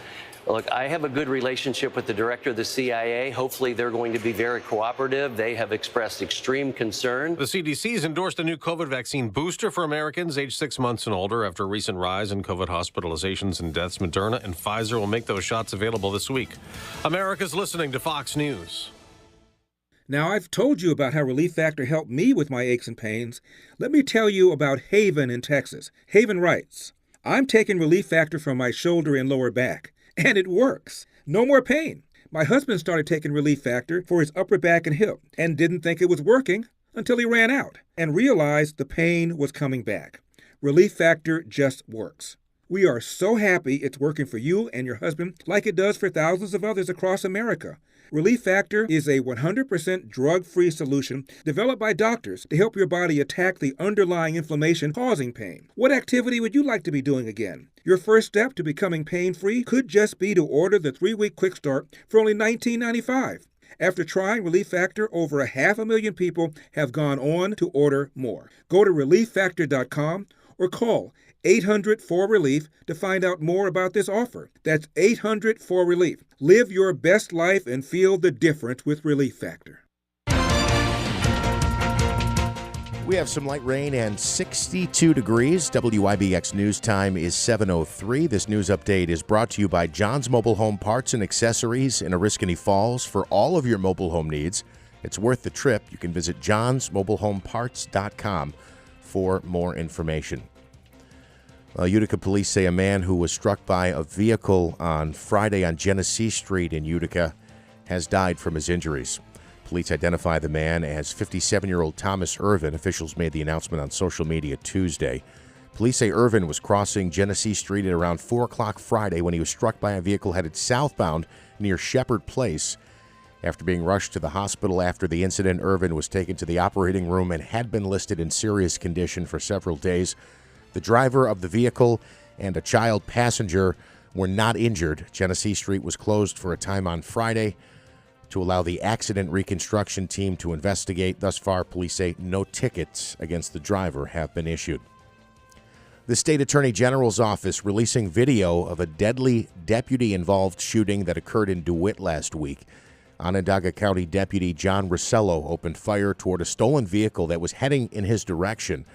Look, I have a good relationship with the director of the CIA. Hopefully, they're going to be very cooperative. They have expressed extreme concern. The CDC's endorsed a new COVID vaccine booster for Americans aged 6 months and older after a recent rise in COVID hospitalizations and deaths. Moderna and Pfizer will make those shots available this week. America's listening to Fox News. Now, I've told you about how Relief Factor helped me with my aches and pains. Let me tell you about Haven in Texas. Haven writes, I'm taking Relief Factor from my shoulder and lower back, and it works. No more pain. My husband started taking Relief Factor for his upper back and hip and didn't think it was working until he ran out and realized the pain was coming back. Relief Factor just works. We are so happy it's working for you and your husband like it does for thousands of others across America. Relief Factor is a 100% drug-free solution developed by doctors to help your body attack the underlying inflammation causing pain. What activity would you like to be doing again? Your first step to becoming pain-free could just be to order the 3-week Quick Start for only $19.95. After trying Relief Factor, over 500,000 people have gone on to order more. Go to ReliefFactor.com or call 800-4RELIEF to find out more about this offer. That's 800-4RELIEF. Live your best life and feel the difference with Relief Factor. We have some light rain and 62 degrees. WIBX News Time is 7:03. This news update is brought to you by John's Mobile Home Parts and Accessories in Oriskany Falls. For all of your mobile home needs, it's worth the trip. You can visit johnsmobilehomeparts.com for more information. Utica police say a man who was struck by a vehicle on Friday on Genesee Street in Utica has died from his injuries. Police identify the man as 57-year-old Thomas Irvin. Officials made the announcement on social media Tuesday. Police say Irvin was crossing Genesee Street at around 4 o'clock Friday when he was struck by a vehicle headed southbound near Shepherd Place. After being rushed to the hospital after the incident, Irvin was taken to the operating room and had been listed in serious condition for several days. The driver of the vehicle and a child passenger were not injured. Genesee Street was closed for a time on Friday to allow the accident reconstruction team to investigate. Thus far, police say no tickets against the driver have been issued. The state attorney general's office releasing video of a deadly deputy-involved shooting that occurred in DeWitt last week. Onondaga County Deputy John Rosello opened fire toward a stolen vehicle that was heading in his direction.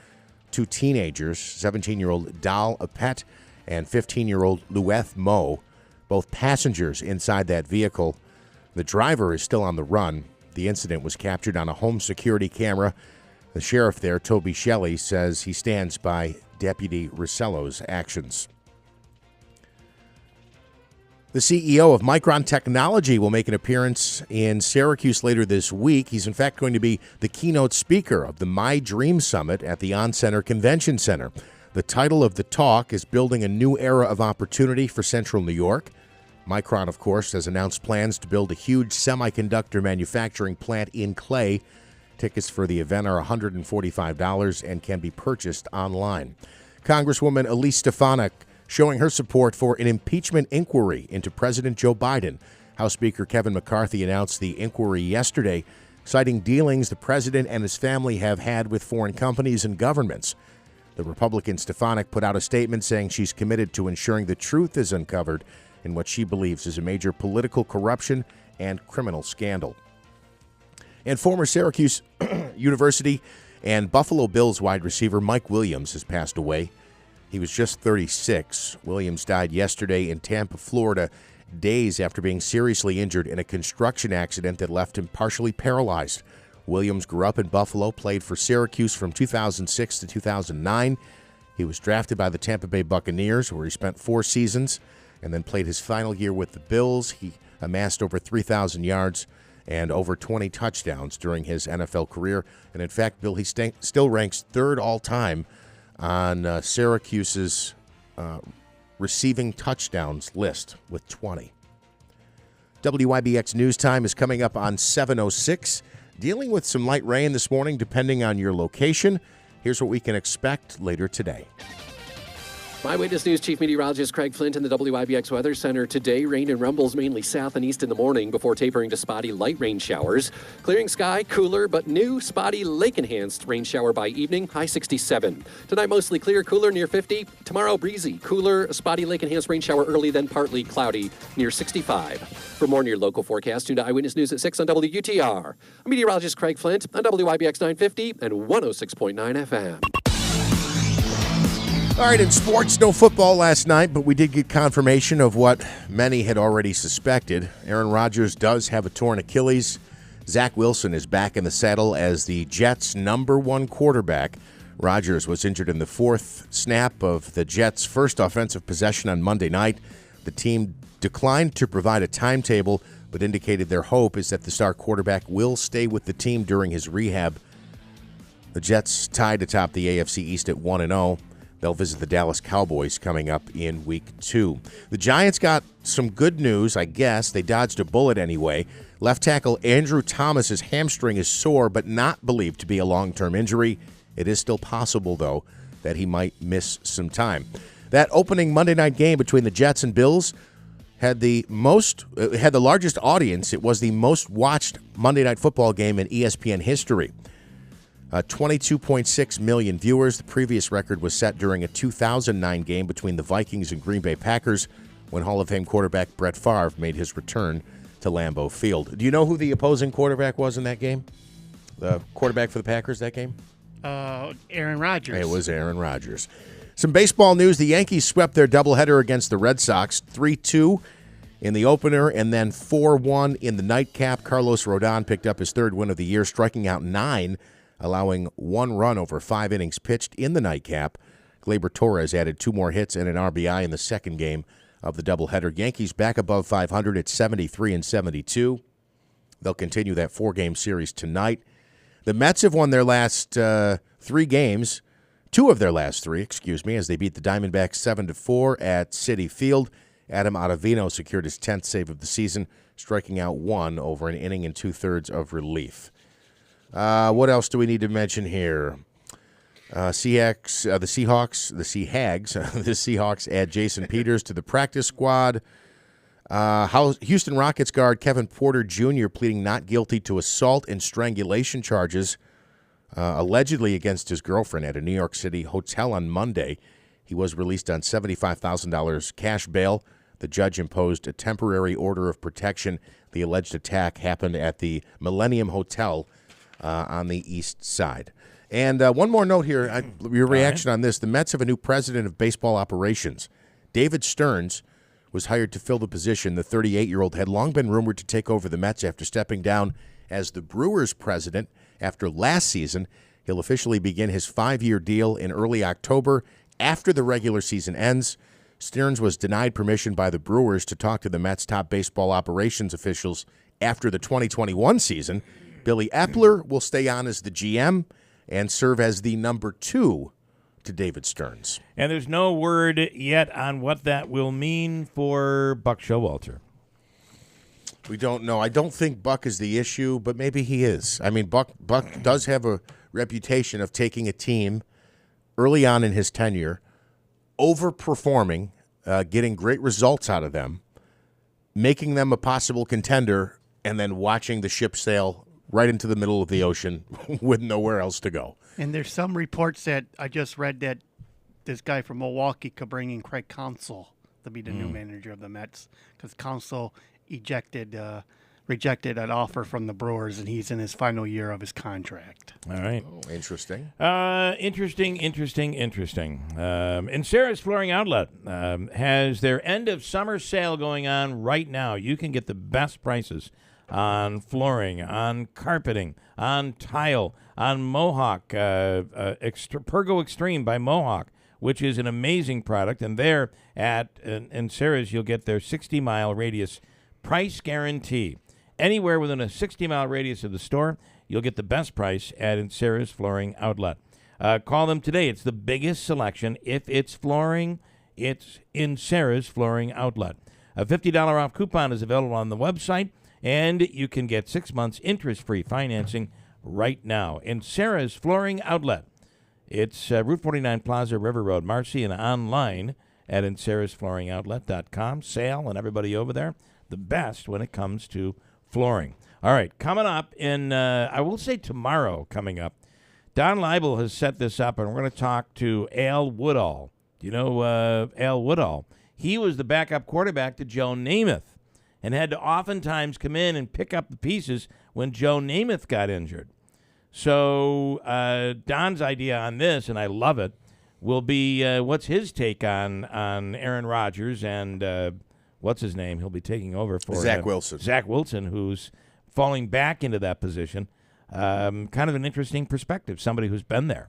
2 teenagers, 17-year-old Dal Apet and 15-year-old Lueth Mo, both passengers inside that vehicle. The driver is still on the run. The incident was captured on a home security camera. The sheriff there, Toby Shelley, says he stands by Deputy Rosello's actions. The CEO of Micron Technology will make an appearance in Syracuse later this week. He's in fact going to be the keynote speaker of the My Dream Summit at the On Center Convention Center. The title of the talk is Building a New Era of Opportunity for Central New York. Micron, of course, has announced plans to build a huge semiconductor manufacturing plant in Clay. Tickets for the event are $145 and can be purchased online. Congresswoman Elise Stefanik showing her support for an impeachment inquiry into President Joe Biden. House Speaker Kevin McCarthy announced the inquiry yesterday, citing dealings the president and his family have had with foreign companies and governments. The Republican Stefanik put out a statement saying she's committed to ensuring the truth is uncovered in what she believes is a major political corruption and criminal scandal. And former Syracuse University and Buffalo Bills wide receiver Mike Williams has passed away. He was just 36. Williams died yesterday in Tampa, Florida, days after being seriously injured in a construction accident that left him partially paralyzed. Williams grew up in Buffalo, played for Syracuse from 2006 to 2009. He was drafted by the Tampa Bay Buccaneers, where he spent 4 seasons, and then played his final year with the Bills. He amassed over 3,000 yards and over 20 touchdowns during his NFL career. And in fact, Bill, he still ranks 3rd all-time on Syracuse's receiving touchdowns list with 20. WYBX News Time is coming up on 7:06. Dealing with some light rain this morning, depending on your location. Here's what we can expect later today. My Witness News Chief Meteorologist Craig Flint in the WIBX Weather Center. Today, rain and rumbles mainly south and east in the morning before tapering to spotty light rain showers. Clearing sky, cooler, but new spotty lake-enhanced rain shower by evening, high 67. Tonight, mostly clear, cooler, near 50. Tomorrow, breezy, cooler, spotty lake-enhanced rain shower early, then partly cloudy, near 65. For more near local forecast, tune to Eyewitness News at 6 on WUTR. I'm meteorologist Craig Flint on WIBX 950 and 106.9 FM. All right, in sports, no football last night, but we did get confirmation of what many had already suspected. Aaron Rodgers does have a torn Achilles. Zach Wilson is back in the saddle as the Jets' #1 quarterback. Rodgers was injured in the 4th snap of the Jets' first offensive possession on Monday night. The team declined to provide a timetable, but indicated their hope is that the star quarterback will stay with the team during his rehab. The Jets tied atop the AFC East at 1-0. They'll visit the Dallas Cowboys coming up in Week 2. The Giants got some good news, I guess. They dodged a bullet anyway. Left tackle Andrew Thomas's hamstring is sore, but not believed to be a long-term injury. It is still possible, though, that he might miss some time. That opening Monday night game between the Jets and Bills had the largest audience. It was the most watched Monday Night Football game in ESPN history. 22.6 million viewers. The previous record was set during a 2009 game between the Vikings and Green Bay Packers when Hall of Fame quarterback Brett Favre made his return to Lambeau Field. Do you know who the opposing quarterback was in that game? The quarterback for the Packers that game? Aaron Rodgers. It was Aaron Rodgers. Some baseball news. The Yankees swept their doubleheader against the Red Sox, 3-2 in the opener and then 4-1 in the nightcap. Carlos Rodon picked up his 3rd win of the year, striking out 9, allowing 1 run over 5 innings pitched in the nightcap. Gleyber Torres added 2 more hits and an RBI in the second game of the doubleheader. Yankees back above 500 at 73-72. They'll continue that 4-game series tonight. The Mets have won their last 3 games. 2 of their last 3, as they beat the Diamondbacks 7-4 at Citi Field. Adam Ottavino secured his 10th save of the season, striking out 1 over an inning and 2/3 of relief. What else do we need to mention here? The Seahawks add Jason Peters to the practice squad. Houston Rockets guard Kevin Porter Jr. pleading not guilty to assault and strangulation charges, allegedly against his girlfriend at a New York City hotel on Monday. He was released on $75,000 cash bail. The judge imposed a temporary order of protection. The alleged attack happened at the Millennium Hotel on the east side. And one more note here, your reaction on this. The Mets have a new president of baseball operations. David Stearns was hired to fill the position. The 38-year-old had long been rumored to take over the Mets after stepping down as the Brewers president after last season. He'll officially begin his 5-year deal in early October after the regular season ends. Stearns was denied permission by the Brewers to talk to the Mets' top baseball operations officials after the 2021 season. Billy Epler will stay on as the GM and serve as the number 2 to David Stearns. And there's no word yet on what that will mean for Buck Showalter. We don't know. I don't think Buck is the issue, but maybe he is. I mean, Buck does have a reputation of taking a team early on in his tenure, overperforming, getting great results out of them, making them a possible contender, and then watching the ship sail right into the middle of the ocean with nowhere else to go. And there's some reports that I just read that this guy from Milwaukee could bring in Craig Counsell to be the new manager of the Mets, because Counsell rejected an offer from the Brewers, and he's in his final year of his contract. All right. Oh, interesting. Interesting. And Sarah's Flooring Outlet has their end of summer sale going on right now. You can get the best prices on flooring, on carpeting, on tile, on Mohawk, Pergo Extreme by Mohawk, which is an amazing product. And there in Sarah's, you'll get their 60-mile radius price guarantee. Anywhere within a 60-mile radius of the store, you'll get the best price at Sarah's Flooring Outlet. Call them today. It's the biggest selection. If it's flooring, it's in Sarah's Flooring Outlet. A $50 off coupon is available on the website, and you can get 6 months interest-free financing right now in Sarah's Flooring Outlet. It's Route 49 Plaza, River Road, Marcy, and online at sarahsflooringoutlet.com. Sale and everybody over there, the best when it comes to flooring. All right, coming up I will say tomorrow coming up, Don Leibel has set this up, and we're going to talk to Al Woodall. Do you know Al Woodall? He was the backup quarterback to Joe Namath and had to oftentimes come in and pick up the pieces when Joe Namath got injured. So Don's idea on this, and I love it, will be what's his take on Aaron Rodgers and what's his name? He'll be taking over for Zach Wilson. Zach Wilson, who's falling back into that position. Kind of an interesting perspective, somebody who's been there.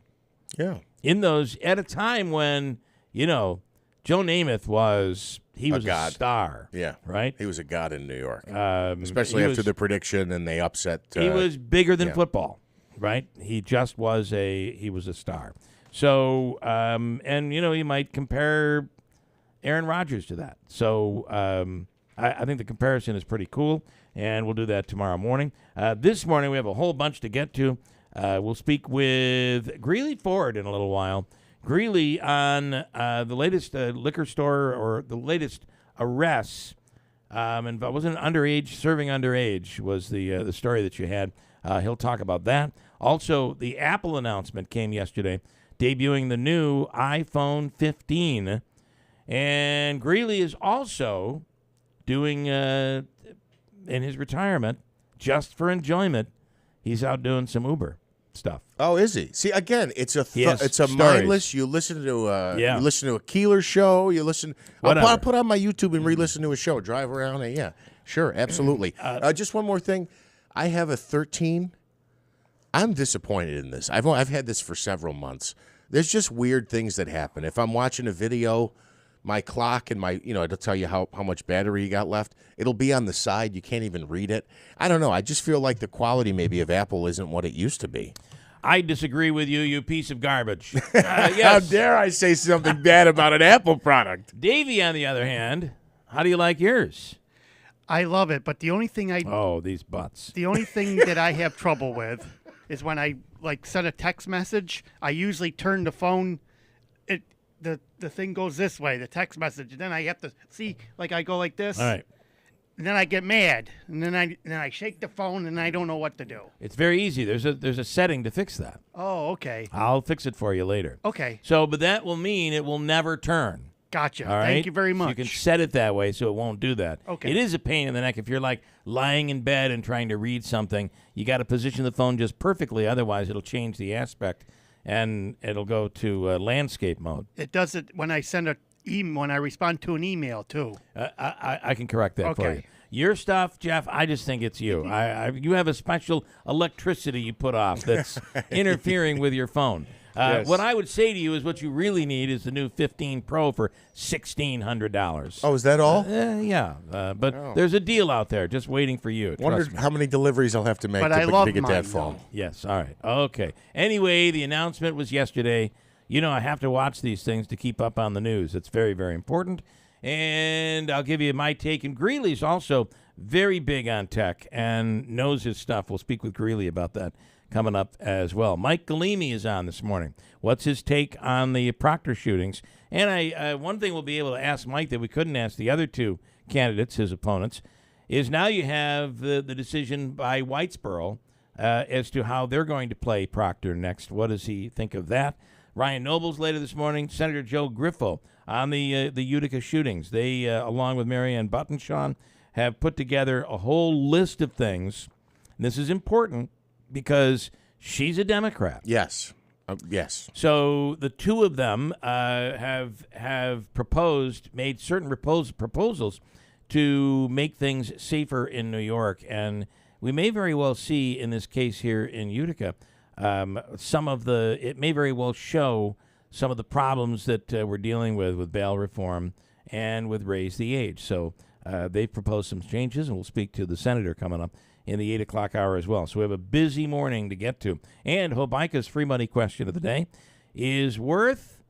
Yeah. At a time when, Joe Namath was a star. Yeah. Right? He was a god in New York. Especially after the prediction and they upset. He was bigger than football, right? He just was a star. So, you might compare Aaron Rodgers to that. So I think the comparison is pretty cool, and we'll do that tomorrow morning. This morning we have a whole bunch to get to. We'll speak with Greeley Ford in a little while. Greeley on the latest liquor store or the latest arrests. And wasn't serving underage was the story that you had. He'll talk about that. Also, the Apple announcement came yesterday, debuting the new iPhone 15. And Greeley is also doing, in his retirement, just for enjoyment, he's out doing some Uber stuff. Oh, is he? See, again, it's a stories. mindless. You listen to a Keeler show. You listen. I'll put on my YouTube and re-listen to a show. Drive around. Yeah, sure, absolutely. Just one more thing. I have a 13. I'm disappointed in this. I've had this for several months. There's just weird things that happen. If I'm watching a video, my clock and it'll tell you how much battery you got left. It'll be on the side. You can't even read it. I don't know. I just feel like the quality maybe of Apple isn't what it used to be. I disagree with you, you piece of garbage. How Yes. dare I say something bad about an Apple product? Davey, on the other hand, how do you like yours? I love it, but the only thing these butts. The only thing that I have trouble with is when I send a text message. I usually turn the phone. The thing goes this way, the text message, and then I have to see, I go like this. All right. And then I get mad, and then I shake the phone, and I don't know what to do. It's very easy. There's a setting to fix that. Oh, okay. I'll fix it for you later. Okay. So, but that will mean it will never turn. Gotcha. All right? Thank you very So much. you can set it that way so it won't do that. Okay. It is a pain in the neck if you're lying in bed and trying to read something. You got to position the phone just perfectly, otherwise it'll change the aspect and it'll go to landscape mode. It does it when I send when I respond to an email too. I can correct that for you. Okay. Your stuff, Jeff, I just think it's you. You have a special electricity you put off that's interfering with your phone. Yes. What I would say to you is what you really need is the new 15 Pro for $1,600. Oh, is that all? Yeah, but there's a deal out there just waiting for you. Wonder Trust me. how many deliveries I'll have to make to get that phone. Yes, all right. Okay. Anyway, the announcement was yesterday. You know, I have to watch these things to keep up on the news. It's very, very important. And I'll give you my take. And Greeley's also very big on tech and knows his stuff. We'll speak with Greeley about that coming up as well. Mike Galimi is on this morning. What's his take on the Proctor shootings? And one thing we'll be able to ask Mike that we couldn't ask the other two candidates, his opponents, is now you have the decision by Whitesboro as to how they're going to play Proctor next. What does he think of that? Ryan Noble's later this morning. Senator Joe Griffo on the Utica shootings. They, along with Marianne Buttonshaw, have put together a whole list of things. And this is important because she's a Democrat. Yes. Yes. So the two of them have made certain proposals to make things safer in New York. And we may very well see in this case here in Utica, it may very well show some of the problems that we're dealing with bail reform and with raise the age. So they've proposed some changes, and we'll speak to the senator coming up in the 8 o'clock hour as well. So we have a busy morning to get to. And Hobica's free money question of the day is worth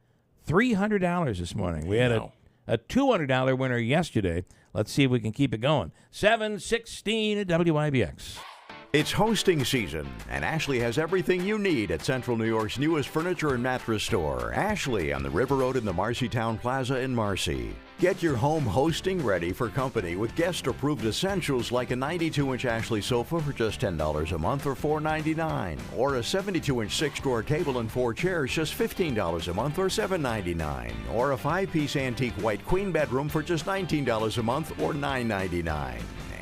$300 this morning. We had a $200 winner yesterday. Let's see if we can keep it going. 7:16 at WIBX. It's hosting season, and Ashley has everything you need at Central New York's newest furniture and mattress store, Ashley, on the River Road in the Marcy Town Plaza in Marcy. Get your home hosting ready for company with guest-approved essentials like a 92-inch Ashley sofa for just $10 a month or $4.99, or a 72-inch 6-drawer table and 4 chairs just $15 a month or $7.99, or a 5-piece antique white queen bedroom for just $19 a month or $9.99.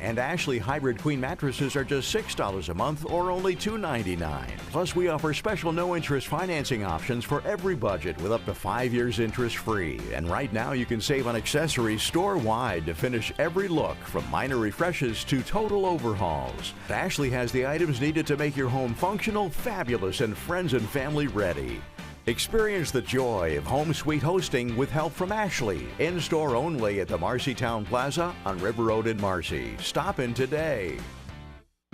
And Ashley Hybrid Queen mattresses are just $6 a month or only $2.99. Plus, we offer special no-interest financing options for every budget with up to 5 years interest-free. And right now, you can save on accessories store-wide to finish every look, from minor refreshes to total overhauls. Ashley has the items needed to make your home functional, fabulous, and friends and family ready. Experience the joy of home suite hosting with help from Ashley. In-store only at the Marcy Town Plaza on River Road in Marcy. Stop in today.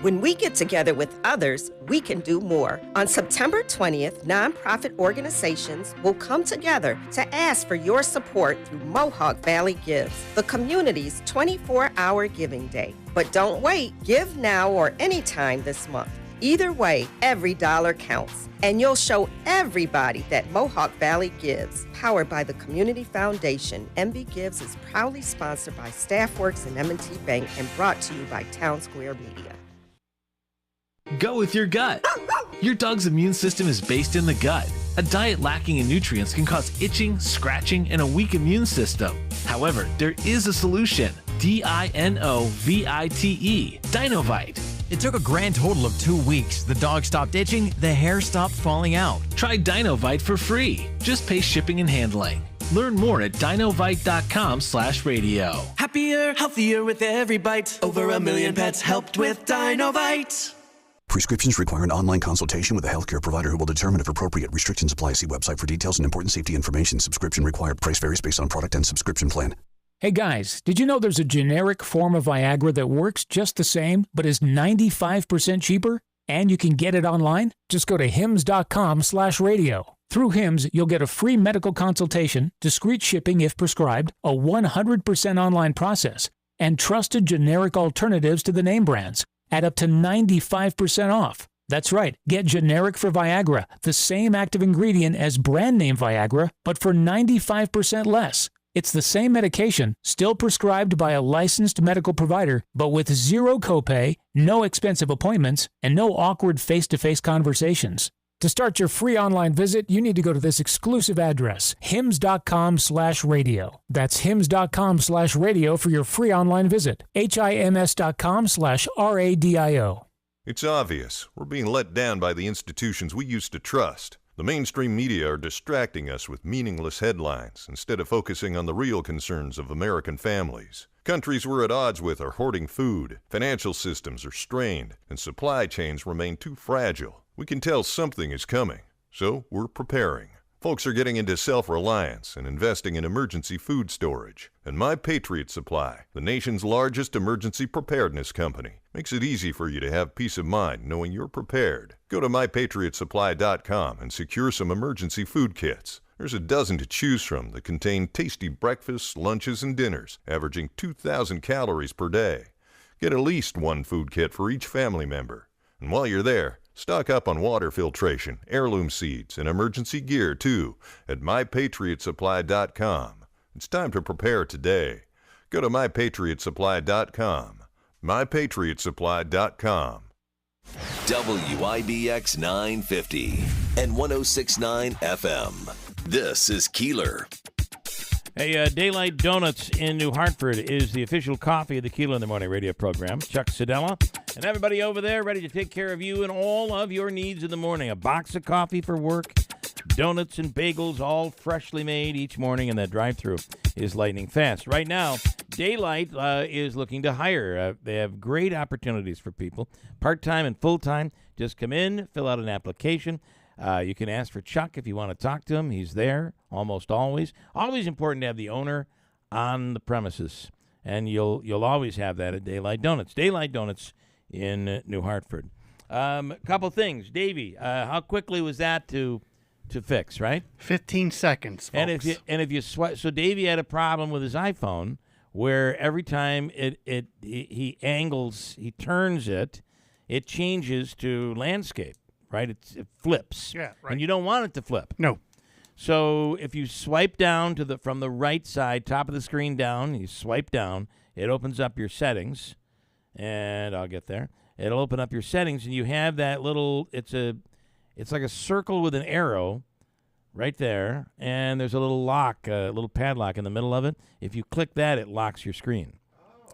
When we get together with others, we can do more. On September 20th, nonprofit organizations will come together to ask for your support through Mohawk Valley Gives, the community's 24-hour giving day. But don't wait. Give now or anytime this month. Either way, every dollar counts. And you'll show everybody that Mohawk Valley Gives. Powered by the Community Foundation, MB Gives is proudly sponsored by Staffworks and M&T Bank and brought to you by Town Square Media. Go with your gut. Your dog's immune system is based in the gut. A diet lacking in nutrients can cause itching, scratching, and a weak immune system. However, there is a solution. DINOVITE, Dinovite. It took a grand total of 2 weeks. The dog stopped itching, the hair stopped falling out. Try Dinovite for free. Just pay shipping and handling. Learn more at dinovite.com/radio. Happier, healthier with every bite. Over 1 million pets helped with Dinovite. Prescriptions require an online consultation with a healthcare provider who will determine if appropriate. Restrictions apply. See website for details and important safety information. Subscription required. Price varies based on product and subscription plan. Hey guys, did you know there's a generic form of Viagra that works just the same, but is 95% cheaper? And you can get it online. Just go to hims.com/radio. Through Hims, you'll get a free medical consultation, discreet shipping if prescribed, a 100% online process, and trusted generic alternatives to the name brands at up to 95% off. That's right, get generic for Viagra, the same active ingredient as brand name Viagra, but for 95% less. It's the same medication, still prescribed by a licensed medical provider, but with zero copay, no expensive appointments, and no awkward face-to-face conversations. To start your free online visit, you need to go to this exclusive address, hims.com/radio. That's hims.com/radio for your free online visit. HIMS.com/RADIO. It's obvious. We're being let down by the institutions we used to trust. The mainstream media are distracting us with meaningless headlines instead of focusing on the real concerns of American families. Countries we're at odds with are hoarding food, financial systems are strained, and supply chains remain too fragile. We can tell something is coming, so we're preparing. Folks are getting into self-reliance and investing in emergency food storage. And My Patriot Supply, the nation's largest emergency preparedness company, makes it easy for you to have peace of mind knowing you're prepared. Go to MyPatriotSupply.com and secure some emergency food kits. There's a dozen to choose from that contain tasty breakfasts, lunches, and dinners, averaging 2,000 calories per day. Get at least one food kit for each family member. And while you're there, stock up on water filtration, heirloom seeds, and emergency gear, too, at MyPatriotSupply.com. It's time to prepare today. Go to MyPatriotSupply.com. MyPatriotSupply.com. WIBX 950 and 106.9 FM. This is Keeler. Hey, Daylight Donuts in New Hartford is the official coffee of the Keeler in the Morning radio program. Chuck Sedella and everybody over there ready to take care of you and all of your needs in the morning. A box of coffee for work, donuts and bagels, all freshly made each morning, and that drive-thru is lightning fast. Right now, Daylight is looking to hire. They have great opportunities for people, part-time and full-time. Just come in, fill out an application. You can ask for Chuck if you want to talk to him. He's there almost always. Always important to have the owner on the premises, and you'll always have that at Daylight Donuts. Daylight Donuts in New Hartford. Couple things, Davey. How quickly was that to fix? Right, 15 seconds. Folks. And if you swipe, so Davey had a problem with his iPhone where every time he turns it, it changes to landscape. Right, it flips. Yeah, right. And you don't want it to flip. No. So if you swipe down from the right side, top of the screen down, you swipe down, it opens up your settings, and I'll get there. It'll open up your settings, and you have that little. It's like a circle with an arrow, right there, and there's a little lock, a little padlock in the middle of it. If you click that, it locks your screen.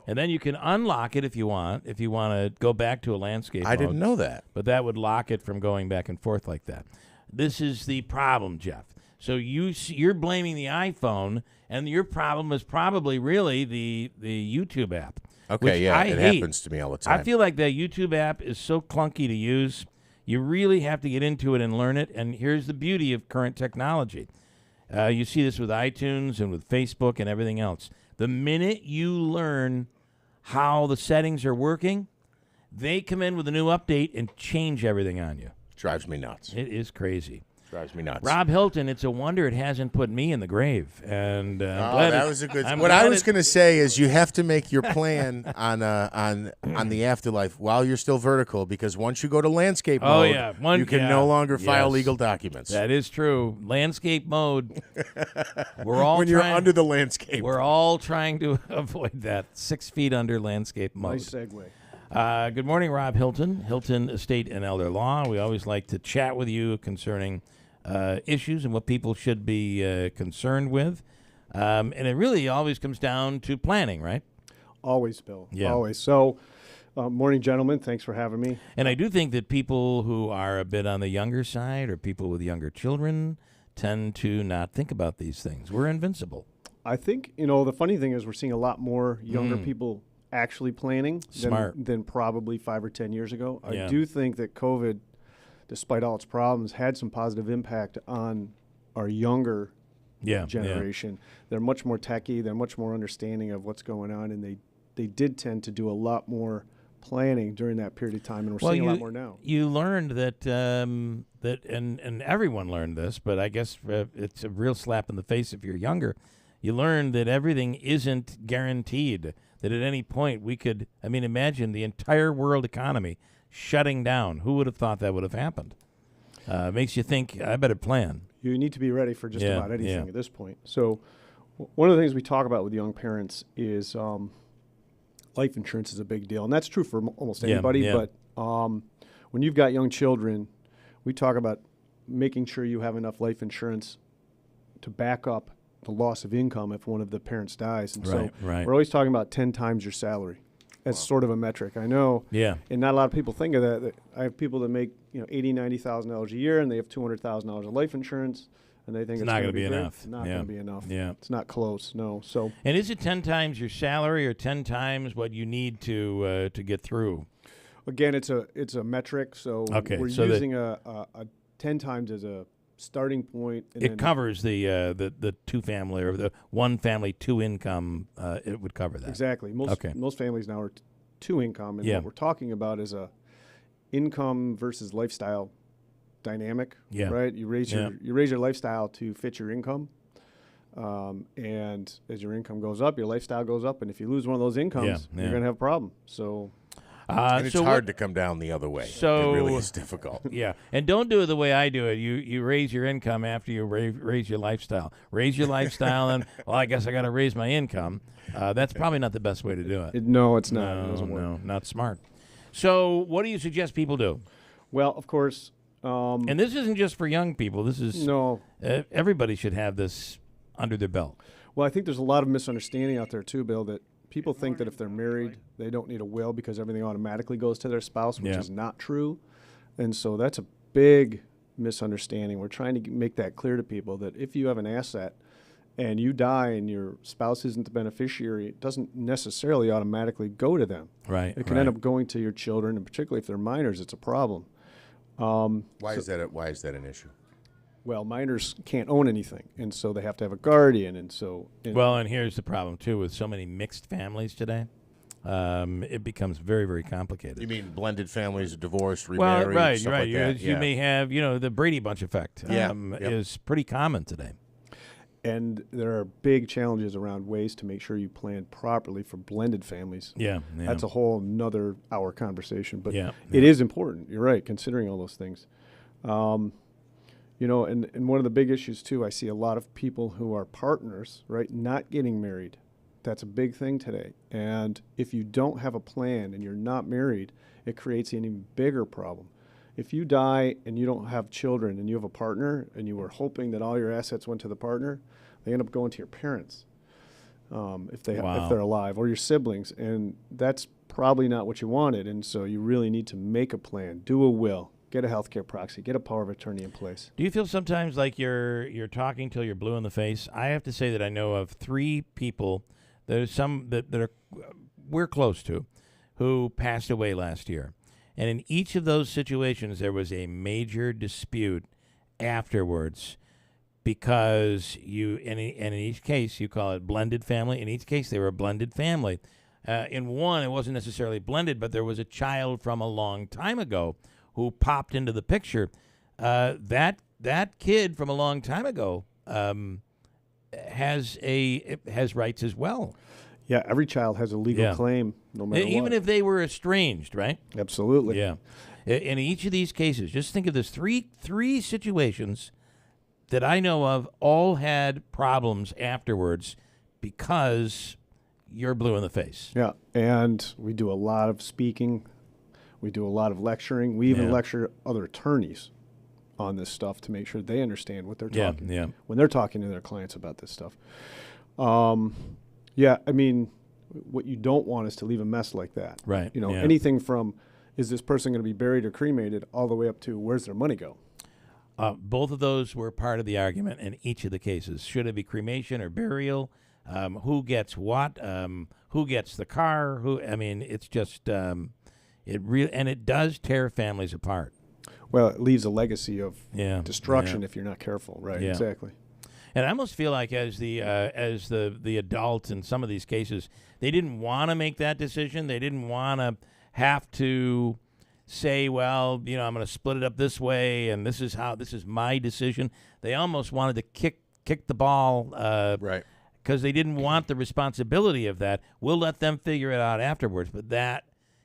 And then you can unlock it if you want to go back to a landscape I mode. didn't know that. But that would lock it from going back and forth like that. This is the problem, Jeff. So you're blaming the iPhone, and your problem is probably really the YouTube app. Okay, yeah, it happens to me all the time. I feel like that YouTube app is so clunky to use. You really have to get into it and learn it. And here's the beauty of current technology. You see this with iTunes and with Facebook and everything else. The minute you learn how the settings are working, they come in with a new update and change everything on you. Drives me nuts. It is crazy. Drives me nuts. Rob Hilton, it's a wonder it hasn't put me in the grave. And that was a good. What I was going to say is you have to make your plan on the afterlife while you're still vertical, because once you go to landscape mode, you can no longer file legal documents. That is true. Landscape mode. We're all when you're under the landscape. We're all trying to avoid that. 6 feet under landscape mode. Nice segue. Good morning, Rob Hilton, Hilton Estate and Elder Law. We always like to chat with you concerning issues and what people should be concerned with. And it really always comes down to planning, right? Always, Bill. Yeah. Always. So, morning, gentlemen. Thanks for having me. And I do think that people who are a bit on the younger side or people with younger children tend to not think about these things. We're invincible. I think, the funny thing is we're seeing a lot more younger people actually planning than probably 5 or 10 years ago. I do think that COVID, despite all its problems, had some positive impact on our younger generation. They're much more techie. They're much more understanding of what's going on, and they did tend to do a lot more planning during that period of time, and we're seeing a lot more now. You learned that and everyone learned this, but I guess it's a real slap in the face if you're younger. You learned that everything isn't guaranteed, that at any point we could, imagine the entire world economy shutting down. Who would have thought that would have happened? Makes you think, I better plan. You need to be ready for just about anything at this point. So one of the things we talk about with young parents is life insurance is a big deal. And that's true for almost anybody. But when you've got young children, we talk about making sure you have enough life insurance to back up the loss of income if one of the parents dies. And so we're always talking about 10 times your salary as sort of a metric. I know. Yeah. And not a lot of people think of that. I have people that make $80,000, $90,000 a year, and they have $200,000 of life insurance, and they think it's not going to be great. enough. It's not going to be enough. Yeah. It's not close. No. So. And is it 10 times your salary or 10 times what you need to get through? Again, it's a metric. So we're using a 10 times as a starting point. And it covers the two family or the one family, two income. It would cover that. Exactly. Most families now are two income, and what we're talking about is a income versus lifestyle dynamic. Yeah. Right. You raise your lifestyle to fit your income, and as your income goes up, your lifestyle goes up, and if you lose one of those incomes, you're going to have a problem. So. And it's hard to come down the other way. So, it really is difficult. Yeah, and don't do it the way I do it. You raise your income after you raise your lifestyle. Raise your lifestyle, and I guess I got to raise my income. That's probably not the best way to do it. No, it's not. It doesn't work. No, not smart. So, what do you suggest people do? Well, of course. And this isn't just for young people. This is everybody should have this under their belt. Well, I think there's a lot of misunderstanding out there too, Bill, that people think that if they're married, they don't need a will because everything automatically goes to their spouse, which is not true. And so that's a big misunderstanding. We're trying to make that clear to people that if you have an asset and you die and your spouse isn't the beneficiary, it doesn't necessarily automatically go to them. Right. It can end up going to your children, and particularly if they're minors, it's a problem. Why is that an issue? Well, minors can't own anything, and so they have to have a guardian, and so. And here's the problem too with so many mixed families today. It becomes very, very complicated. You mean blended families, divorced, remarried, well, right. Like that. You may have, the Brady Bunch effect is pretty common today. And there are big challenges around ways to make sure you plan properly for blended families. Yeah. That's a whole another hour conversation, but it is important. You're right, considering all those things. And one of the big issues, too, I see a lot of people who are partners, right, not getting married. That's a big thing today. And if you don't have a plan and you're not married, it creates an even bigger problem. If you die and you don't have children and you have a partner and you were hoping that all your assets went to the partner, they end up going to your parents if they're alive, or your siblings. And that's probably not what you wanted. And so you really need to make a plan, do a will. Get a healthcare proxy. Get a power of attorney in place. Do you feel sometimes like you're talking till you're blue in the face? I have to say that I know of 3 people. There's some that we're close to, who passed away last year, and in each of those situations there was a major dispute afterwards, because in each case you call it blended family. In each case they were a blended family. In one it wasn't necessarily blended, but there was a child from a long time ago who popped into the picture. That kid from a long time ago has rights as well. Yeah, every child has a legal claim, no matter what. Even if they were estranged, right? Absolutely. Yeah. In each of these cases, just think of this: three situations that I know of all had problems afterwards because you're blue in the face. Yeah, and we do a lot of speaking. We do a lot of lecturing. We even lecture other attorneys on this stuff to make sure they understand what they're talking when they're talking to their clients about this stuff. What you don't want is to leave a mess like that. Right. Anything from, is this person going to be buried or cremated, all the way up to, where's their money go? Both of those were part of the argument in each of the cases. Should it be cremation or burial? Who gets what? Who gets the car? It's just... it does tear families apart. Well, it leaves a legacy of destruction if you're not careful. Right. Yeah. Exactly. And I almost feel like as the adult in some of these cases, they didn't want to make that decision. They didn't want to have to say, well, I'm going to split it up this way, and this is my decision. They almost wanted to kick the ball, right? Because they didn't want the responsibility of that. We'll let them figure it out afterwards. But that,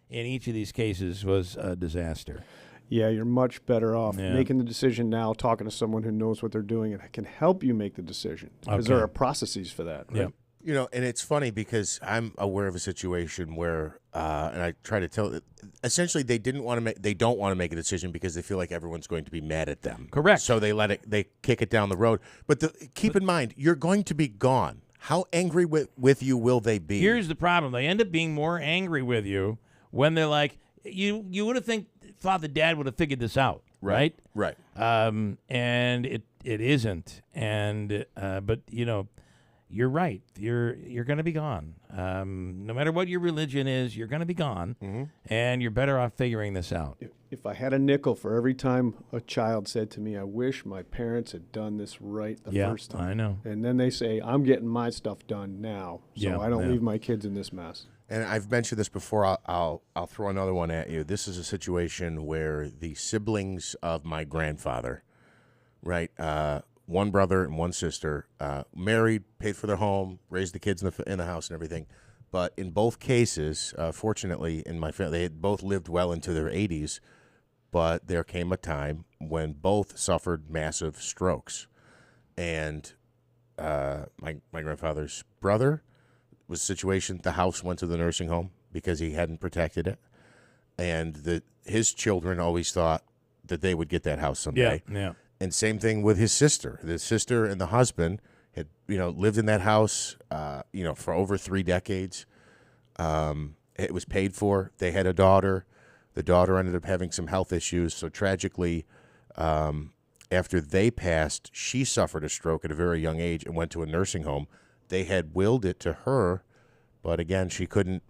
in each of these cases, was a disaster. Yeah, you're much better off making the decision now, talking to someone who knows what they're doing and can help you make the decision. Because there are processes for that, right? Yeah. And it's funny because I'm aware of a situation where, and I try to tell, essentially they don't want to make a decision because they feel like everyone's going to be mad at them. Correct. So they kick it down the road. But keep in mind, you're going to be gone. How angry with you will they be? Here's the problem: they end up being more angry with you when they're like, you would have thought the dad would have figured this out, right? Right. And it isn't. And but you're right. You're going to be gone. No matter what your religion is, you're going to be gone, and you're better off figuring this out. If I had a nickel for every time a child said to me, I wish my parents had done this right the first time. I know. And then they say, I'm getting my stuff done now, so I don't leave my kids in this mess. And I've mentioned this before. I'll throw another one at you. This is a situation where the siblings of my grandfather, right, one brother and one sister, married, paid for their home, raised the kids in the house and everything. But in both cases, fortunately, in my family, they had both lived well into their 80s. But there came a time when both suffered massive strokes. And my grandfather's brother was a situation, the house went to the nursing home because he hadn't protected it. And his children always thought that they would get that house someday. Yeah. And same thing with his sister. The sister and the husband had, lived in that house, for over 3 decades. It was paid for. They had a daughter. The daughter ended up having some health issues. So tragically, after they passed, she suffered a stroke at a very young age and went to a nursing home. They had willed it to her, but again, she couldn't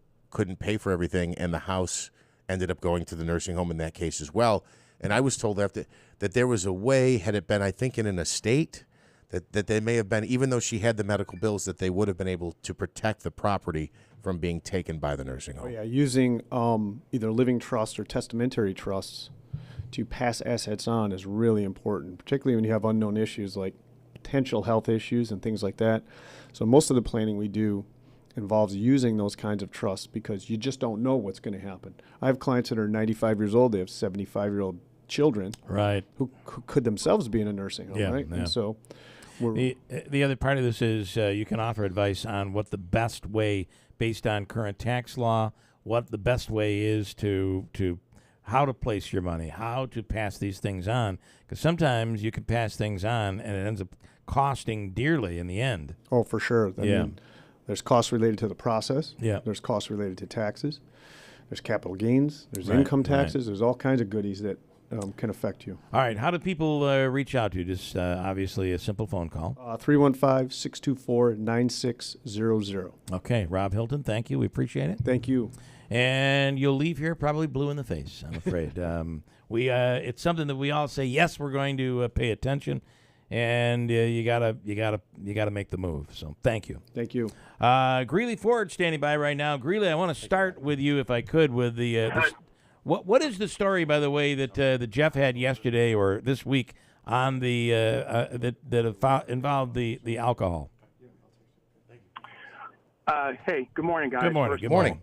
pay for everything, and the house ended up going to the nursing home in that case as well. And I was told that there was a way, had it been, I think, in an estate, that they may have been, even though she had the medical bills, that they would have been able to protect the property from being taken by the nursing home. Oh, yeah, using either living trusts or testamentary trusts to pass assets on is really important, particularly when you have unknown issues like potential health issues and things like that. So most of the planning we do involves using those kinds of trusts because you just don't know what's going to happen. I have clients that are 95 years old. They have 75-year-old children, right, who could themselves be in a nursing home, right? Yeah. And so the other part of this is you can offer advice on what the best way, based on current tax law, what the best way is to how to place your money, how to pass these things on, because sometimes you can pass things on and it ends up costing dearly in the end. Oh, for sure. I mean, there's costs related to the process. Yeah. There's costs related to taxes. There's capital gains. There's income taxes. There's all kinds of goodies that can affect you. All right. How do people reach out to you? Just obviously a simple phone call. 315-624-9600. Okay. Rob Hilton, thank you. We appreciate it. Thank you. And you'll leave here probably blue in the face, I'm afraid. It's something that we all say, yes, we're going to pay attention. And you gotta make the move. So thank you. Thank you. Greeley Ford standing by right now. Greeley, I want to start with you, if I could, with the what is the story, by the way, that Jeff had yesterday or this week on the that involved the alcohol? Hey, good morning, guys. Good morning. Good morning.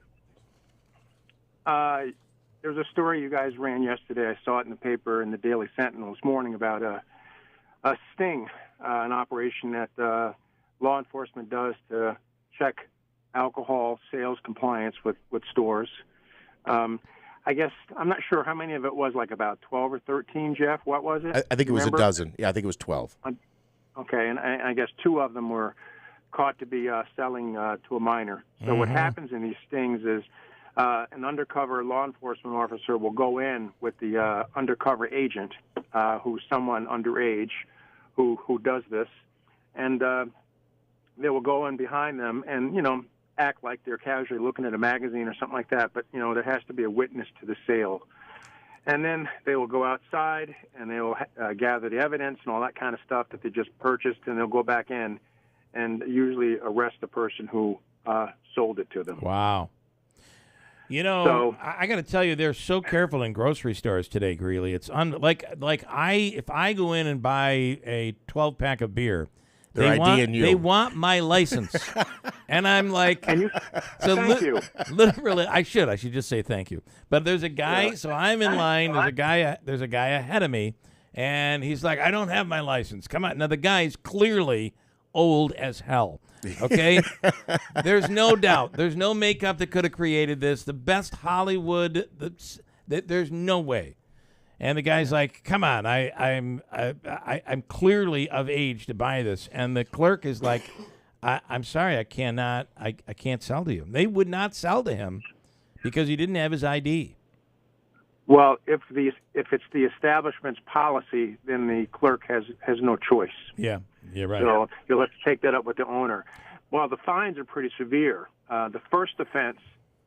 There's a story you guys ran yesterday. I saw it in the paper in the Daily Sentinel this morning about a sting, an operation that law enforcement does to check alcohol sales compliance with stores. I guess I'm not sure how many of it was, like about 12 or 13, Jeff. What was it? I think it was a dozen. Yeah, I think it was 12. Okay, and I guess 2 of them were caught to be selling to a minor. So what happens in these stings is an undercover law enforcement officer will go in with the undercover agent, who's someone underage, who does this, and they will go in behind them and, act like they're casually looking at a magazine or something like that, but, there has to be a witness to the sale. And then they will go outside and they will gather the evidence and all that kind of stuff that they just purchased, and they'll go back in and usually arrest the person who sold it to them. Wow. You know, I got to tell you, they're so careful in grocery stores today, Greeley. It's if I go in and buy a 12-pack of beer, they want my license, and I'm like, thank you. Literally, I should just say thank you. But there's a guy, so I'm in line. There's a guy ahead of me, and he's like, I don't have my license. Come on, now the guy's clearly old as hell. Okay, there's no doubt. There's no makeup that could have created this. The best Hollywood. There's no way. And the guy's like, "Come on, I'm clearly of age to buy this." And the clerk is like, "I'm sorry, I can't sell to you." They would not sell to him because he didn't have his ID. Well, if it's the establishment's policy, then the clerk has no choice. Yeah, you're right. So you'll have to take that up with the owner. Well, the fines are pretty severe. The first offense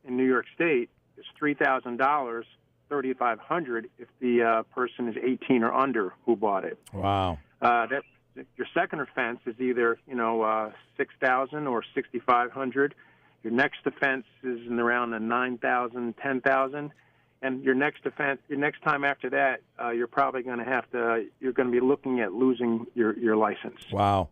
in New York State is $3,000, $3,500 if the person is 18 or under who bought it. Wow. Your second offense is either $6,000 or $6,500. Your next offense is in around the $9,000, $10,000. And your next time after that, you're probably going to be looking at losing your license. Wow.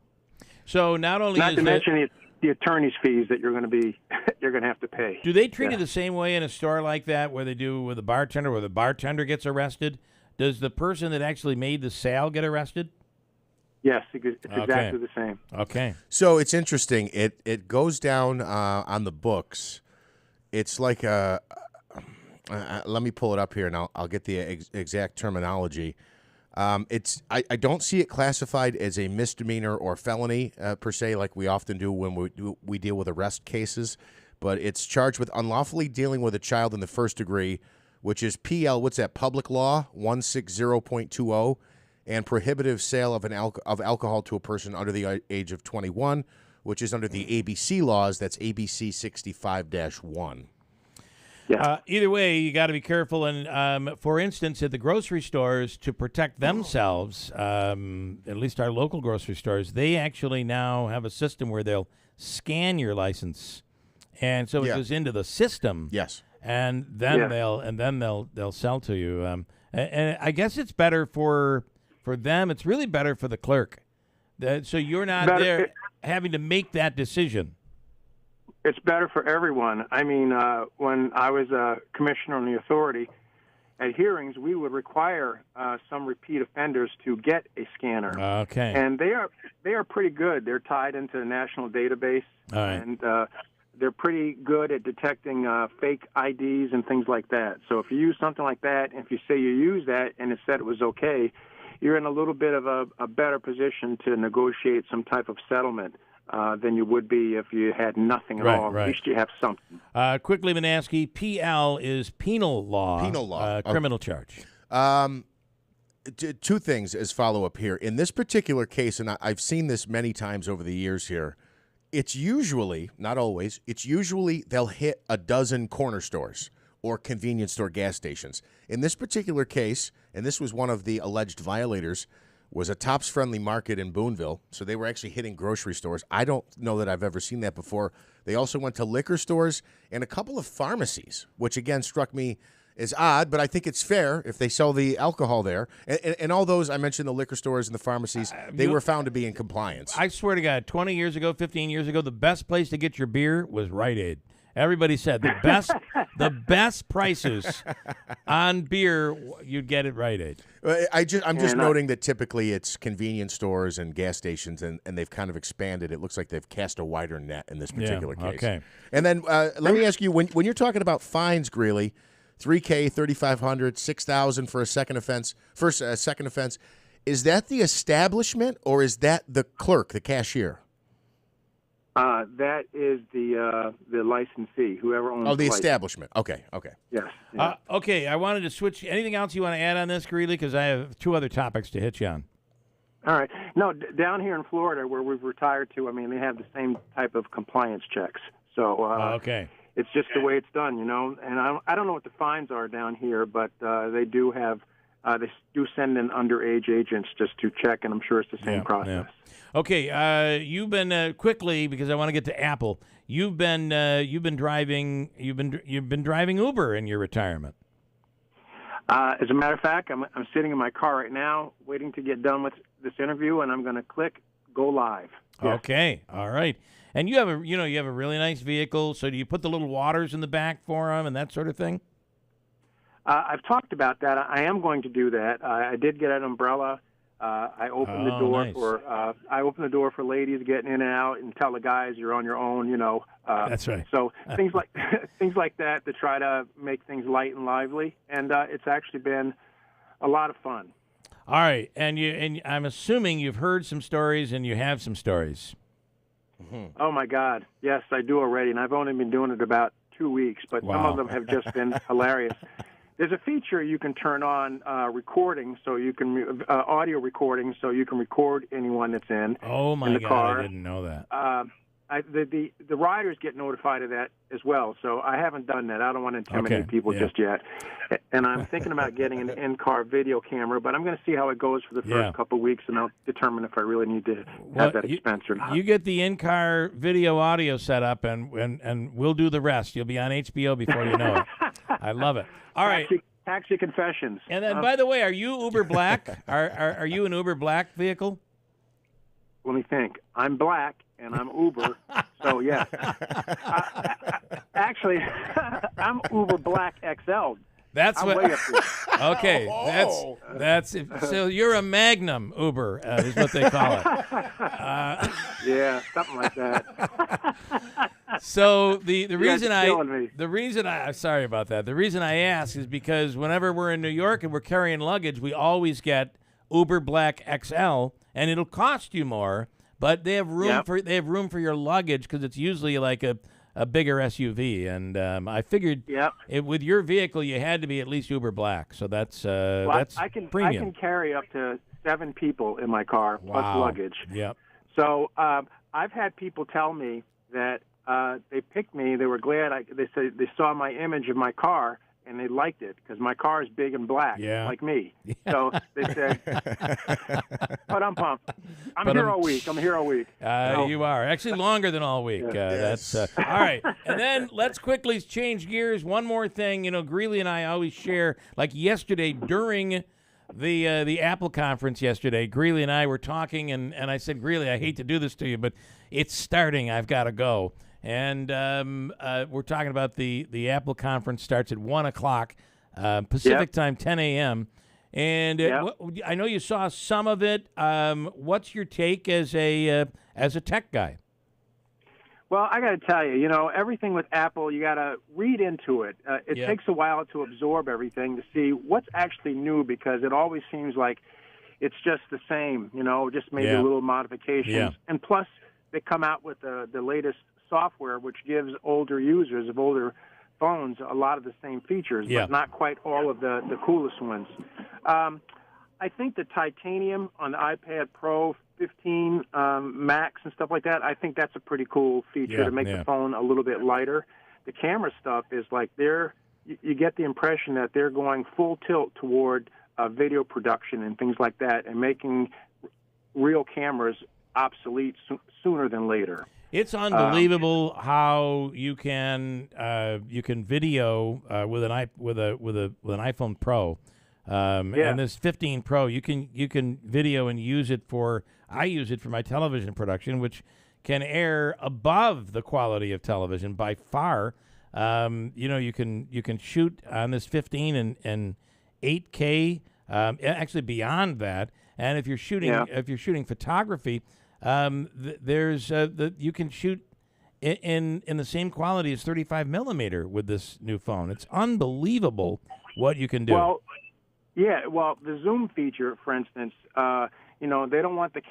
So not to mention the attorney's fees that you're going to have to pay. Do they treat it the same way in a store like that, where they do with a bartender, where the bartender gets arrested? Does the person that actually made the sale get arrested? Yes, it's exactly the same. Okay. So it's interesting. It goes down on the books. It's like a. Let me pull it up here, and I'll get the exact terminology. I don't see it classified as a misdemeanor or felony per se, like we often do when we deal with arrest cases. But it's charged with unlawfully dealing with a child in the first degree, which is PL. What's that? Public Law 160.20, and prohibitive sale of alcohol to a person under the age of 21, which is under the ABC laws. That's ABC 65-1. Yeah. Either way, you got to be careful. And for instance, at the grocery stores, to protect themselves, at least our local grocery stores, they actually now have a system where they'll scan your license, and so it goes into the system. Yes. And then they'll sell to you. And I guess it's better for them. It's really better for the clerk. So you're not there having to make that decision. It's better for everyone. I mean, when I was a commissioner on the authority, at hearings, we would require some repeat offenders to get a scanner. Okay. And they are pretty good. They're tied into the national database. All right. And they're pretty good at detecting fake IDs and things like that. So if you use something like that, and if you say you use that and it said it was okay, you're in a little bit of a better position to negotiate some type of settlement than you would be if you had nothing at all. At least you have something. Quickly, Manaski, PL is penal law. Penal law. Criminal charge. Two things as follow-up here. In this particular case, and I've seen this many times over the years here, it's usually, not always, they'll hit a dozen corner stores or convenience store gas stations. In this particular case, and this was one of the alleged violators, was a Tops Friendly Market in Boonville, so they were actually hitting grocery stores. I don't know that I've ever seen that before. They also went to liquor stores and a couple of pharmacies, which again struck me as odd, but I think it's fair if they sell the alcohol there. And all those, I mentioned the liquor stores and the pharmacies, they were found to be in compliance. I swear to God, 20 years ago, 15 years ago, the best place to get your beer was Rite Aid. Everybody said the best prices on beer, you'd get at Rite Aid. I'm just noting that typically it's convenience stores and gas stations, and they've kind of expanded. It looks like they've cast a wider net in this particular case. Okay. And then let me ask you, when you're talking about fines, Greeley, $3,000, $3,500, $6,000 for a second offense, second offense, is that the establishment or is that the clerk, the cashier? That is the licensee, whoever owns the license. Establishment. Okay. Yes. Okay, I wanted to switch. Anything else you want to add on this, Greeley? Because I have two other topics to hit you on. All right. No, down here in Florida, where we've retired to, I mean, they have the same type of compliance checks. So okay. It's just the way it's done, you know. And I don't know what the fines are down here, but they do have they do send in underage agents just to check, and I'm sure it's the same process. Yeah. Okay, you've been quickly, because I want to get to Apple. You've been driving Uber in your retirement. As a matter of fact, I'm sitting in my car right now, waiting to get done with this interview, and I'm going to click go live. Yeah. Okay, all right. And you have a really nice vehicle. So do you put the little waters in the back for them and that sort of thing? I've talked about that. I am going to do that. I did get an umbrella. I opened the door the door for ladies getting in and out, and tell the guys you're on your own. That's right. So things like that to try to make things light and lively, and it's actually been a lot of fun. All right, and I'm assuming you've heard some stories, and you have some stories. Mm-hmm. Oh my God, yes, I do already, and I've only been doing it about 2 weeks, but some of them have just been hilarious. There's a feature you can turn on recording, so you can audio recording, so you can record anyone that's in. Oh my in the God, car. I didn't know that. The riders get notified of that as well, so I haven't done that. I don't want to intimidate people just yet. And I'm thinking about getting an in-car video camera, but I'm going to see how it goes for the first couple of weeks, and I'll determine if I really need to have that expense or not. You get the in-car video audio set up, and we'll do the rest. You'll be on HBO before you know it. I love it. All right. Taxi confessions. And then, by the way, are you Uber Black? Are you an Uber Black vehicle? Let me think. I'm black, and I'm Uber, so yes. Actually, I'm Uber Black XL. That's I'm what. way up there. Okay, that's so you're a Magnum Uber, is what they call it. Yeah, something like that. So the reason I'm sorry about that. The reason I ask is because whenever we're in New York and we're carrying luggage, we always get Uber Black XL, and it'll cost you more, but they have room for your luggage because it's usually like a bigger SUV, and I figured with your vehicle you had to be at least Uber Black, so that's premium. I can carry up to 7 people in my car plus luggage. Yep. So I've had people tell me that they picked me. They were glad. They said they saw my image of my car and they liked it because my car is big and black, like me. So they said, "But I'm pumped. I'm here all week. You are actually longer than all week. That's all right. And then let's quickly change gears. One more thing. Greeley and I always share. Like yesterday during the Apple conference yesterday, Greeley and I were talking, and I said, Greeley, I hate to do this to you, but it's starting. I've got to go. And we're talking about the Apple conference starts at 1 o'clock Pacific time, 10 a.m. And I know you saw some of it. What's your take as a tech guy? Well, I got to tell you, everything with Apple, you got to read into it. It takes a while to absorb everything to see what's actually new because it always seems like it's just the same, just maybe a little modifications. Yeah. And plus, they come out with the latest software, which gives older users of older phones a lot of the same features, but not quite all of the coolest ones. I think the titanium on the iPad Pro 15 Max and stuff like that, I think that's a pretty cool feature to make the phone a little bit lighter. The camera stuff is like you get the impression that they're going full tilt toward video production and things like that and making real cameras obsolete sooner than later. It's unbelievable how you can video with an iPhone Pro, and this 15 Pro you can video and use it I use it for my television production, which can air above the quality of television by far. You can shoot on this 15 and 8K, actually beyond that. And if you're shooting photography. You can shoot in the same quality as 35 millimeter with this new phone. It's unbelievable what you can do. Well, the zoom feature, for instance, they don't want the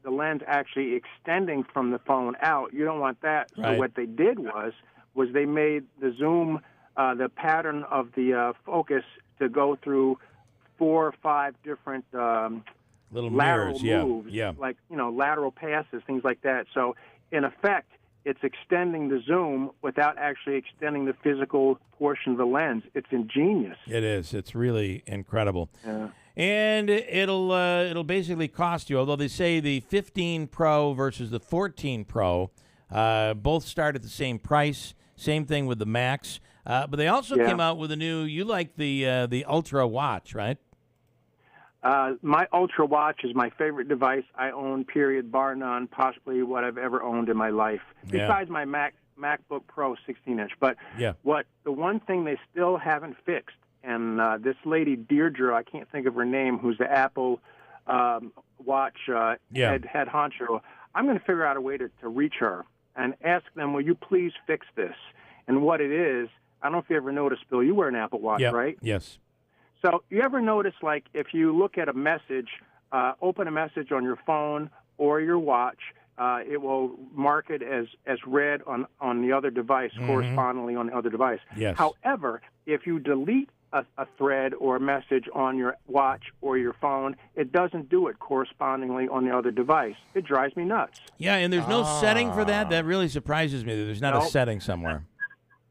lens actually extending from the phone out. You don't want that. Right. So what they did was they made the zoom, the pattern of the focus to go through 4 or 5 different little lateral mirrors, moves, like lateral passes, things like that. So in effect, it's extending the zoom without actually extending the physical portion of the lens. It's ingenious. It is. It's really incredible. Yeah. And it'll basically cost you, although they say the 15 Pro versus the 14 Pro both start at the same price. Same thing with the Max. But they also came out with a new, you like the Ultra watch, right? My Ultra watch is my favorite device I own, period, bar none, possibly what I've ever owned in my life, besides my MacBook Pro 16-inch. But the one thing they still haven't fixed, and this lady, Deirdre, I can't think of her name, who's the Apple watch head honcho, I'm going to figure out a way to reach her and ask them, will you please fix this? And what it is, I don't know if you ever noticed, Bill, you wear an Apple Watch, right? Yes. So you ever notice, like, if you look at a message, open a message on your phone or your watch, it will mark it as read on the other device, correspondingly on the other device. Yes. However, if you delete a thread or a message on your watch or your phone, it doesn't do it correspondingly on the other device. It drives me nuts. Yeah, and there's no setting for that? That really surprises me that there's not a setting somewhere.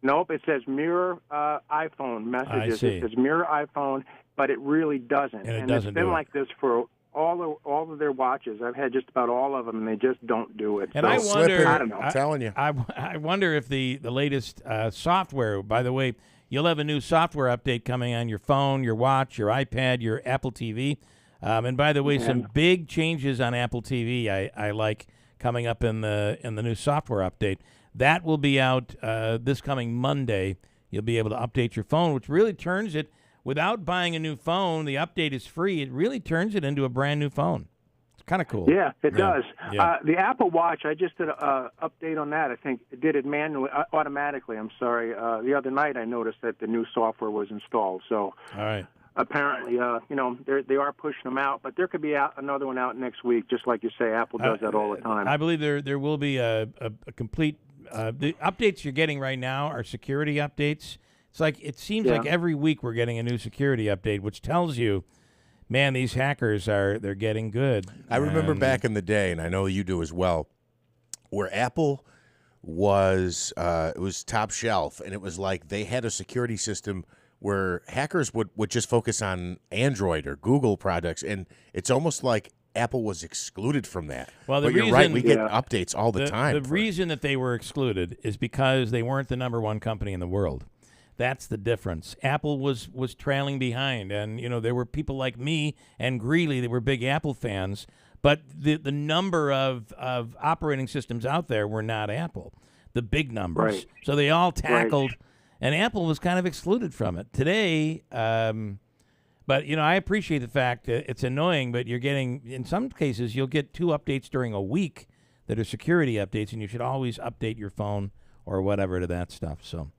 Nope, it says mirror iPhone messages. It says mirror iPhone, but it really doesn't. And it's been like this for all of their watches. I've had just about all of them, and they just don't do it. And so, I wonder, I don't know. I'm telling you. I wonder if the latest software, by the way, you'll have a new software update coming on your phone, your watch, your iPad, your Apple TV. And by the way, some big changes on Apple TV I like coming up in the new software update. That will be out this coming Monday. You'll be able to update your phone, which really turns it, without buying a new phone, the update is free. It really turns it into a brand new phone. It's kind of cool. Yeah, it does. Yeah. The Apple Watch, I just did an update on that. I think it did it manually, automatically. I'm sorry. The other night I noticed that the new software was installed. So all right. Apparently, they are pushing them out, but there could be another one out next week, just like you say. Apple does that all the time. I believe there will be a complete the updates you're getting right now are security updates. It's like it seems like every week we're getting a new security update, which tells you, man, these hackers they're getting good. I remember back in the day, and I know you do as well, where Apple was it was top shelf, and it was like they had a security system where hackers would just focus on Android or Google products, and it's almost like Apple was excluded from that. Well, but you're right, we get updates all the time. The reason that they were excluded is because they weren't the number one company in the world. That's the difference. Apple was trailing behind, and there were people like me and Greeley that were big Apple fans, but the number of operating systems out there were not Apple, the big numbers. Right. So they all tackled, and Apple was kind of excluded from it. Today, but I appreciate the fact that it's annoying, but you're getting, in some cases, you'll get 2 updates during a week that are security updates, and you should always update your phone or whatever to that stuff. So.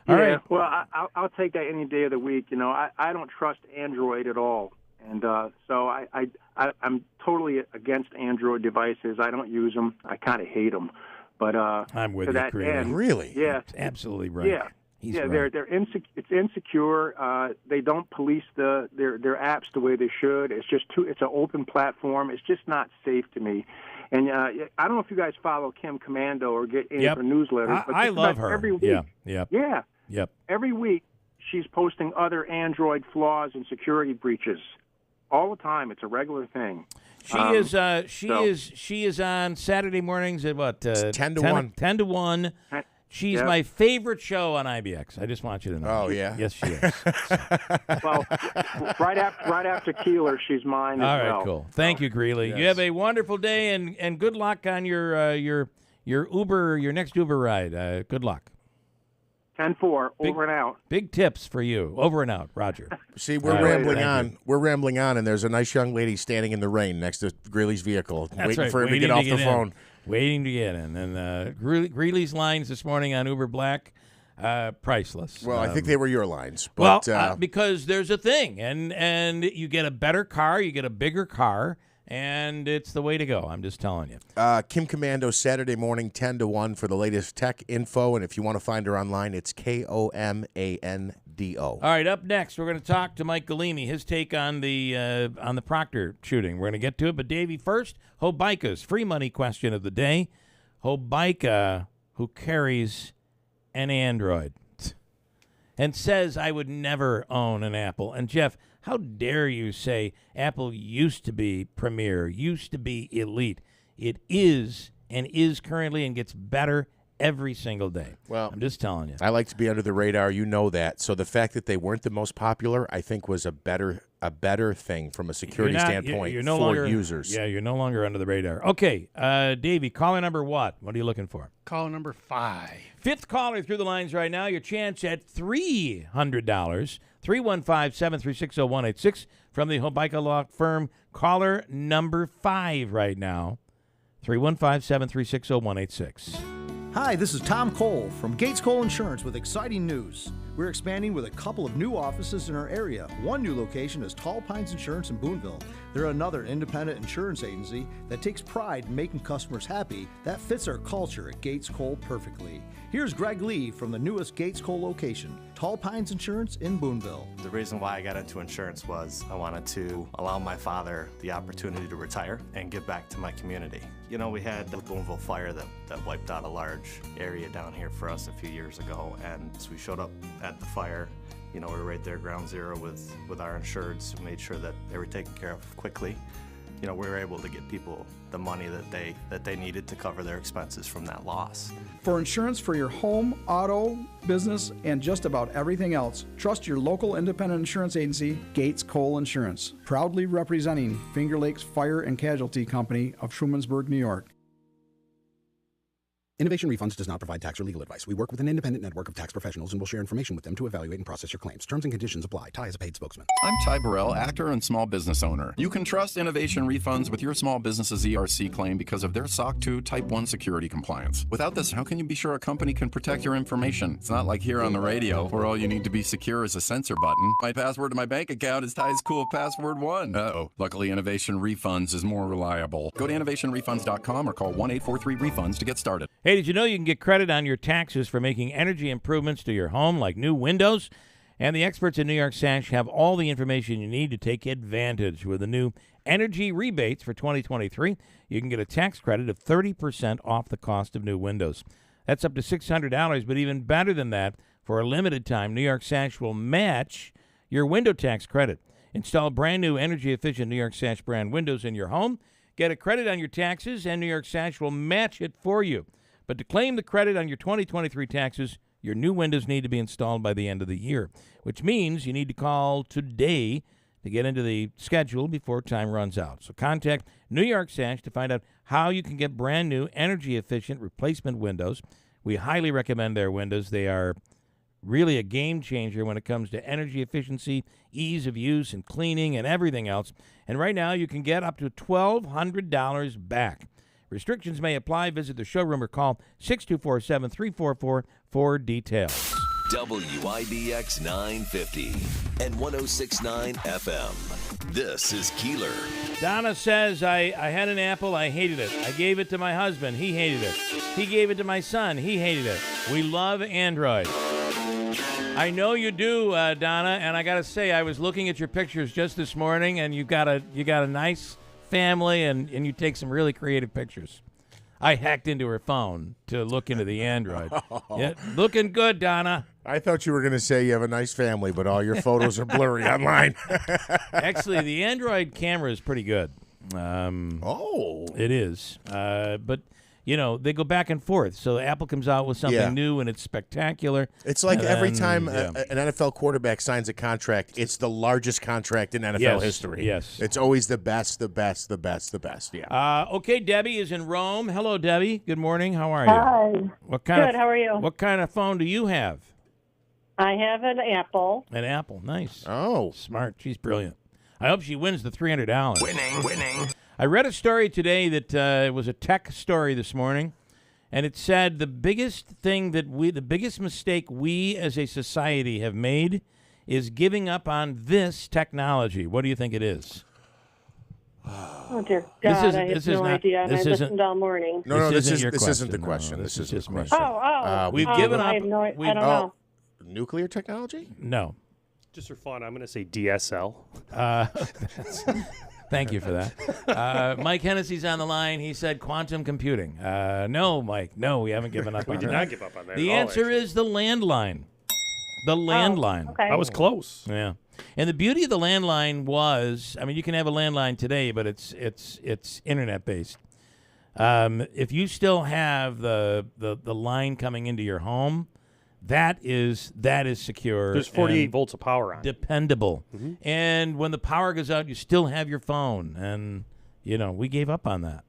All right. Well, I'll take that any day of the week. I don't trust Android at all, and so I'm totally against Android devices. I don't use them. I kind of hate them. But I'm with to you, that Greeley. end, really? Yeah, that's absolutely right. Yeah. He's right. It's insecure. They don't police their apps the way they should. It's just it's an open platform. It's just not safe to me. And I don't know if you guys follow Kim Commando or get any of her newsletters. But I love her. Every week, Yeah. Every week she's posting other Android flaws and security breaches. All the time. It's a regular thing. She is on Saturday mornings at what? 10 to 1. 10 to 1. She's my favorite show on IBX. I just want you to know. Oh, yeah? Yes, she is. Well, right after Keeler, she's mine as well. All right, cool. Thank you, Greeley. Yes. You have a wonderful day, and good luck on your Uber, your next Uber ride. Good luck. 10-4, over and out. Big tips for you. Over and out, Roger. See, we're rambling on. We're rambling on, and there's a nice young lady standing in the rain next to Greeley's vehicle, waiting for him to get off the phone. Waiting to get in. And Greeley's lines this morning on Uber Black, priceless. Well, I think they were your lines. But, because there's a thing, and you get a better car, you get a bigger car, and it's the way to go. I'm just telling you. Kim Commando, Saturday morning, 10 to 1 for the latest tech info. And if you want to find her online, it's KOMANDO. All right, up next, we're going to talk to Mike Galimi, his take on the Proctor shooting. We're going to get to it. But, Davey, first, Hobica's free money question of the day. Hobica who carries an Android and says I would never own an Apple. And Jeff, how dare you say Apple used to be premier, used to be elite? It is and is currently and gets better every single day. Well, I'm just telling you. I like to be under the radar. You know that. So the fact that they weren't the most popular, I think, was a better thing from a security standpoint you're no for longer, users. Yeah, you're no longer under the radar. Okay, Davey, caller number what? What are you looking for? Caller number 5. Fifth caller through the lines right now. Your chance at $300. 315-736-0186 from the Hobica Law Firm. Caller number 5 right now. 315-736-0186. Hi, this is Tom Cole from Gates Cole Insurance with exciting news. We're expanding with a couple of new offices in our area. One new location is Tall Pines Insurance in Boonville. They're another independent insurance agency that takes pride in making customers happy. That fits our culture at Gates Cole perfectly. Here's Greg Lee from the newest Gates Cole location, Tall Pines Insurance in Boonville. The reason why I got into insurance was I wanted to allow my father the opportunity to retire and give back to my community. You know, we had the Boonville fire that wiped out a large area down here for us a few years ago, and so we showed up at the fire. You know, we were right there, ground zero, with our insureds, who made sure that they were taken care of quickly. You know, we were able to get people the money that they needed to cover their expenses from that loss. For insurance for your home, auto, business, and just about everything else, trust your local independent insurance agency, Gates Cole Insurance, proudly representing Finger Lakes Fire and Casualty Company of Trumansburg, New York. Innovation Refunds does not provide tax or legal advice. We work with an independent network of tax professionals and will share information with them to evaluate and process your claims. Terms and conditions apply. Ty is a paid spokesman. I'm Ty Burrell, actor and small business owner. You can trust Innovation Refunds with your small business's ERC claim because of their SOC 2 Type 1 security compliance. Without this, how can you be sure a company can protect your information? It's not like here on the radio, where all you need to be secure is a censor button. My password to my bank account is Ty's cool password 1. Uh-oh. Luckily, Innovation Refunds is more reliable. Go to innovationrefunds.com or call 1-843-REFUNDS to get started. Hey, did you know you can get credit on your taxes for making energy improvements to your home, like new windows? And the experts at New York Sash have all the information you need to take advantage. With the new energy rebates for 2023, you can get a tax credit of 30% off the cost of new windows. That's up to $600, but even better than that, for a limited time, New York Sash will match your window tax credit. Install brand new energy-efficient New York Sash brand windows in your home, get a credit on your taxes, and New York Sash will match it for you. But to claim the credit on your 2023 taxes, your new windows need to be installed by the end of the year, which means you need to call today to get into the schedule before time runs out. So contact New York Sash to find out how you can get brand new energy-efficient replacement windows. We highly recommend their windows. They are really a game changer when it comes to energy efficiency, ease of use, and cleaning and everything else. And right now you can get up to $1,200 back. Restrictions may apply. Visit the showroom or call 624-7344 for details. WIBX 950 and 106.9 FM. This is Keeler. Donna says, I had an Apple. I hated it. I gave it to my husband. He hated it. He gave it to my son. He hated it. We love Android. I know you do, Donna, and I got to say, I was looking at your pictures just this morning, and you got a nice family, and you take some really creative pictures. I hacked into her phone to look into the Android. Yeah, looking good, Donna. I thought you were going to say you have a nice family, but all your photos are blurry online. Actually, the Android camera is pretty good. It is. But, you know, they go back and forth. So Apple comes out with something new, and it's spectacular. It's like every time an NFL quarterback signs a contract, it's the largest contract in NFL history. Yes. It's always the best. Yeah. Okay, Debbie is in Rome. Hello, Debbie. Good morning. How are you? Hi. Good. How are you? What kind of phone do you have? I have an Apple. An Apple. Nice. Oh. Smart. She's brilliant. I hope she wins the $300. Winning. I read a story today that it was a tech story this morning, and it said the biggest mistake we as a society have made is giving up on this technology. What do you think it is? Oh, dear God, I have no idea, and I listened all morning. No, this isn't the question. No, this is just me. We've given up. I don't know. Nuclear technology? No. Just for fun, I'm going to say DSL. Thank you for that. Mike Hennessy's on the line. He said quantum computing. No, Mike. No, we haven't given up on that. We did not give up on that. The answer is the landline. The landline. Okay. I was close. Yeah. And the beauty of the landline was, I mean, you can have a landline today, but it's internet based. If you still have the line coming into your home, that is secure. There's 48 volts of power on it. Dependable. Mm-hmm. And when the power goes out, you still have your phone. And, we gave up on that.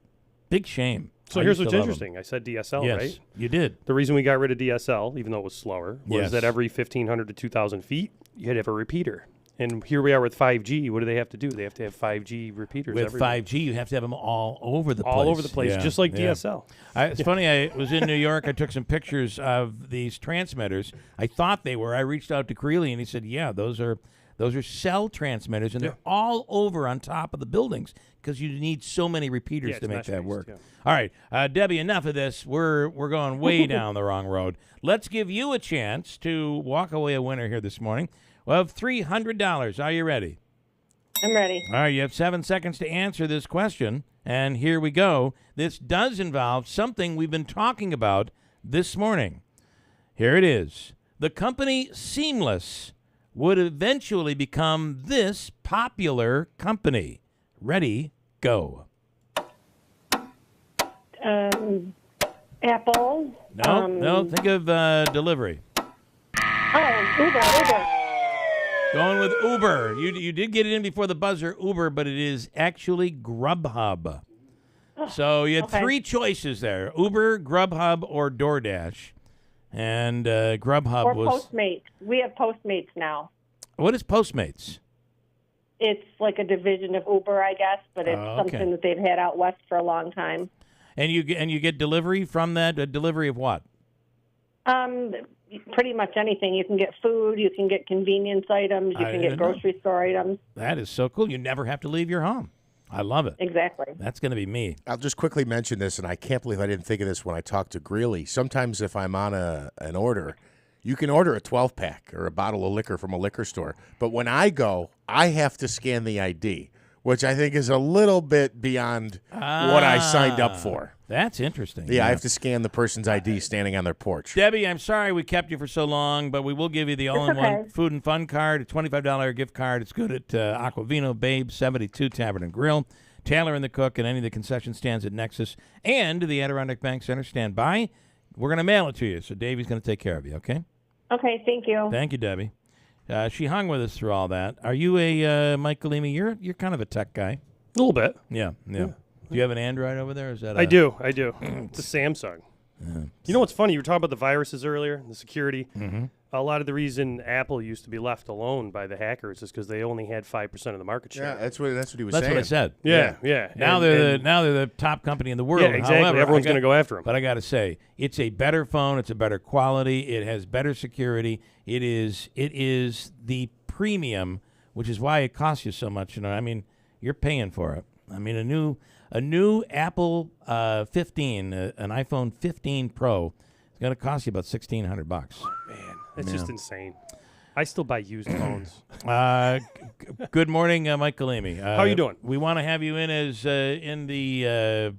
Big shame. So here's what's interesting. I said DSL, yes, right? You did. The reason we got rid of DSL, even though it was slower, was that every 1,500 to 2,000 feet, you had to have a repeater. And here we are with 5G. What do they have to do? They have to have 5G repeaters. With everywhere. 5G, you have to have them all over the place. All over the place, just like DSL. It's funny. I was in New York. I took some pictures of these transmitters. I thought they were. I reached out to Greeley, and he said, yeah, those are cell transmitters, and they're all over on top of the buildings because you need so many repeaters to make that work. All right, Debbie, enough of this. We're going way down the wrong road. Let's give you a chance to walk away a winner here this morning of $300. Are you ready? I'm ready. All right, you have 7 seconds to answer this question, and here we go. This does involve something we've been talking about this morning. Here it is. The company Seamless would eventually become this popular company. Ready, go. Apple. No, think of delivery. Oh, Uber. Going with Uber. You did get it in before the buzzer, Uber, but it is actually Grubhub. So you had three choices there: Uber, Grubhub, or DoorDash. And Grubhub was Postmates. We have Postmates now. What is Postmates? It's like a division of Uber, I guess, but it's something that they've had out west for a long time. And you get delivery from that? A delivery of what? Pretty much anything. You can get food, you can get convenience items, you can get grocery store items. That is so cool. You never have to leave your home. I love it. Exactly. That's going to be me. I'll just quickly mention this, and I can't believe I didn't think of this when I talked to Greeley. Sometimes if I'm on an order, you can order a 12-pack or a bottle of liquor from a liquor store. But when I go, I have to scan the ID, which I think is a little bit beyond what I signed up for. That's interesting. Yeah, I have to scan the person's ID standing on their porch. Debbie, I'm sorry we kept you for so long, but we will give you the all-in-one food and fun card, a $25 gift card. It's good at Aquavino, Babe, 72 Tavern and Grill, Taylor and the Cook, and any of the concession stands at Nexus, and the Adirondack Bank Center. Stand by. We're going to mail it to you, so Davey's going to take care of you, okay? Okay, thank you. Thank you, Debbie. She hung with us through all that. Are you a Mike Galimi? You're kind of a tech guy. A little bit. Yeah. Do you have an Android over there? Or is that I do. It's a Samsung. You know what's funny? You were talking about the viruses earlier, and the security. Mm-hmm. A lot of the reason Apple used to be left alone by the hackers is because they only had 5% of the market share. Yeah, that's what he was saying. That's what I said. Yeah. Now they're the top company in the world. Yeah, exactly. However, everyone's going to go after them. But I got to say, it's a better phone. It's a better quality. It has better security. It is the premium, which is why it costs you so much. I mean, you're paying for it. I mean, a new Apple 15, an iPhone 15 Pro, is going to cost you about $1,600. Man, that's just insane. I still buy used phones. Good morning, Mike Galimi. How are you doing? We want to have you in as in the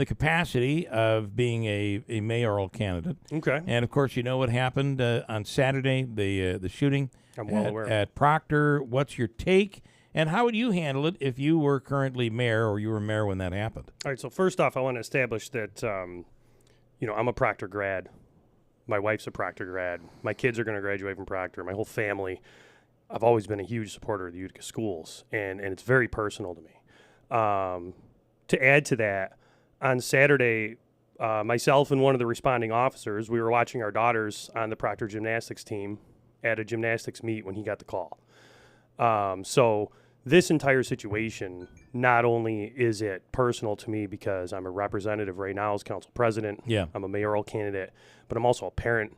capacity of being a mayoral candidate. Okay. And of course, you know what happened on Saturday, the shooting. I'm well aware. At Proctor. What's your take? And how would you handle it if you were currently mayor or you were mayor when that happened? All right, so first off, I want to establish that, I'm a Proctor grad. My wife's a Proctor grad. My kids are going to graduate from Proctor. My whole family. I've always been a huge supporter of the Utica schools, and it's very personal to me. To add to that, on Saturday, myself and one of the responding officers, we were watching our daughters on the Proctor gymnastics team at a gymnastics meet when he got the call. So this entire situation, not only is it personal to me because I'm a representative right now as council president, I'm a mayoral candidate, but I'm also a parent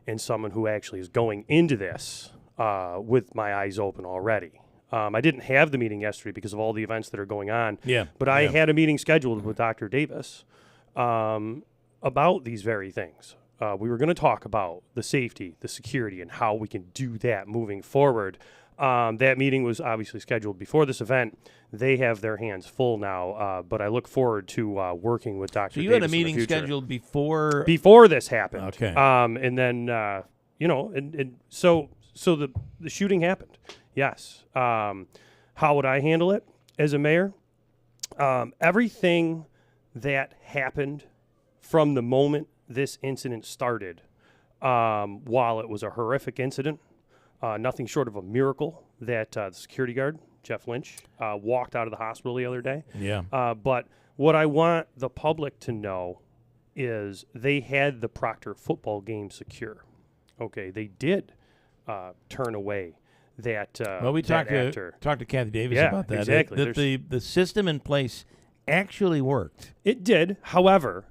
and someone who actually is going into this with my eyes open already. I didn't have the meeting yesterday because of all the events that are going on, but I had a meeting scheduled with Dr. Davis about these very things. We were going to talk about the safety, the security, and how we can do that moving forward. That meeting was obviously scheduled before this event. They have their hands full now, but I look forward to working with Dr. So you Davis had a meeting in the future. scheduled before this happened. Okay. And then so the shooting happened. Yes. How would I handle it as a mayor? Everything that happened from the moment this incident started, while it was a horrific incident, nothing short of a miracle that the security guard, Jeff Lynch, walked out of the hospital the other day. Yeah. But what I want the public to know is they had the Proctor football game secure. Okay, they did turn away that well, we that talked to Kathy Davis Yeah, about that. exactly. That the system in place actually worked. It did. However,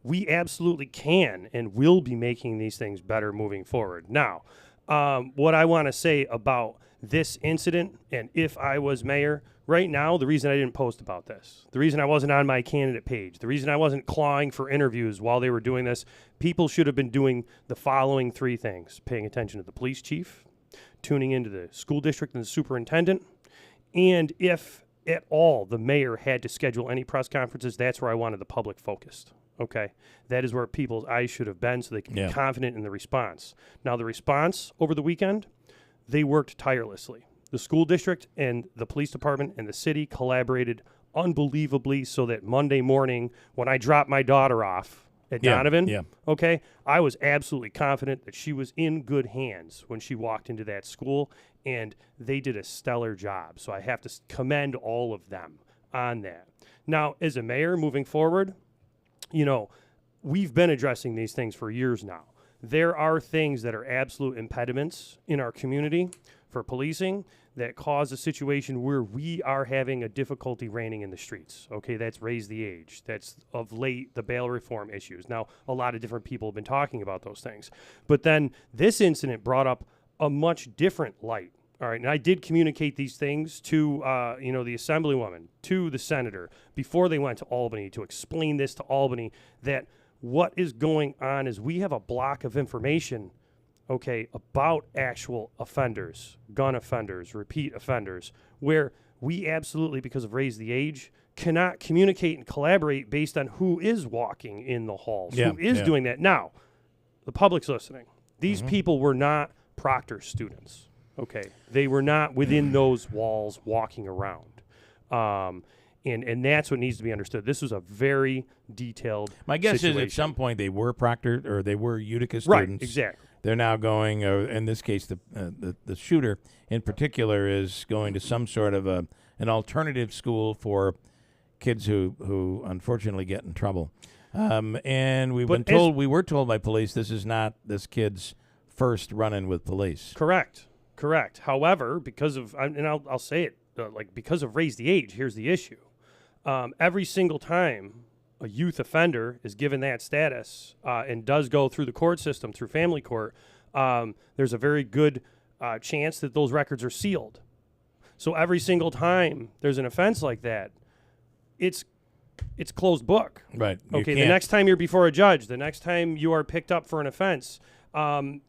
we absolutely can and will be making these things better moving forward. Now, what I want to say about this incident, and if I was mayor, right now, the reason I didn't post about this, the reason I wasn't on my candidate page, the reason I wasn't clawing for interviews while they were doing this, people should have been doing the following three things: paying attention to the police chief, tuning into the school district and the superintendent, and if at all the mayor had to schedule any press conferences, that's where I wanted the public focused. Okay, that is where people's eyes should have been so they can be confident in the response. Now, the response over the weekend, they worked tirelessly. The school district and the police department and the city collaborated unbelievably so that Monday morning when I dropped my daughter off at Donovan, okay, I was absolutely confident that she was in good hands when she walked into that school, and they did a stellar job. So I have to commend all of them on that. Now, as a mayor moving forward, we've been addressing these things for years now. There are things that are absolute impediments in our community for policing that cause a situation where we are having a difficulty reigning in the streets. Okay, that's raise the age. That's of late the bail reform issues. Now, a lot of different people have been talking about those things. But then this incident brought up a much different light. All right, and I did communicate these things to, the assemblywoman, to the senator, before they went to Albany, to explain this to Albany, that what is going on is we have a block of information, okay, about actual offenders, gun offenders, repeat offenders, where we absolutely, because of raise the age, cannot communicate and collaborate based on who is walking in the halls, who is doing that. Now, the public's listening. These people were not Proctor students. Okay, they were not within those walls walking around, and that's what needs to be understood. This was a very detailed. My guess situation. is at some point they were Proctor or they were Utica students. Right, exactly. They're now going. In this case, the shooter in particular is going to some sort of an alternative school for kids who unfortunately get in trouble. And we were told by police this is not this kid's first run-in with police. Correct. However, because of, and I'll say it, because of raise the age, here's the issue. Every single time a youth offender is given that status and does go through the court system, through family court, there's a very good chance that those records are sealed. So every single time there's an offense like that, it's closed book. Right. Okay, the next time you're before a judge, the next time you are picked up for an offense,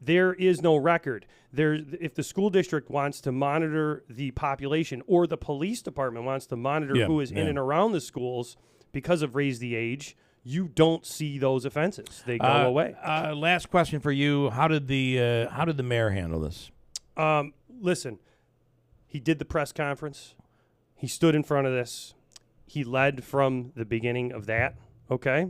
there is no record. If the school district wants to monitor the population or the police department wants to monitor who is in and around the schools because of raise the age, you don't see those offenses. They go away. Last question for you: How did the mayor handle this? Listen, he did the press conference. He stood in front of this. He led from the beginning of that. Okay,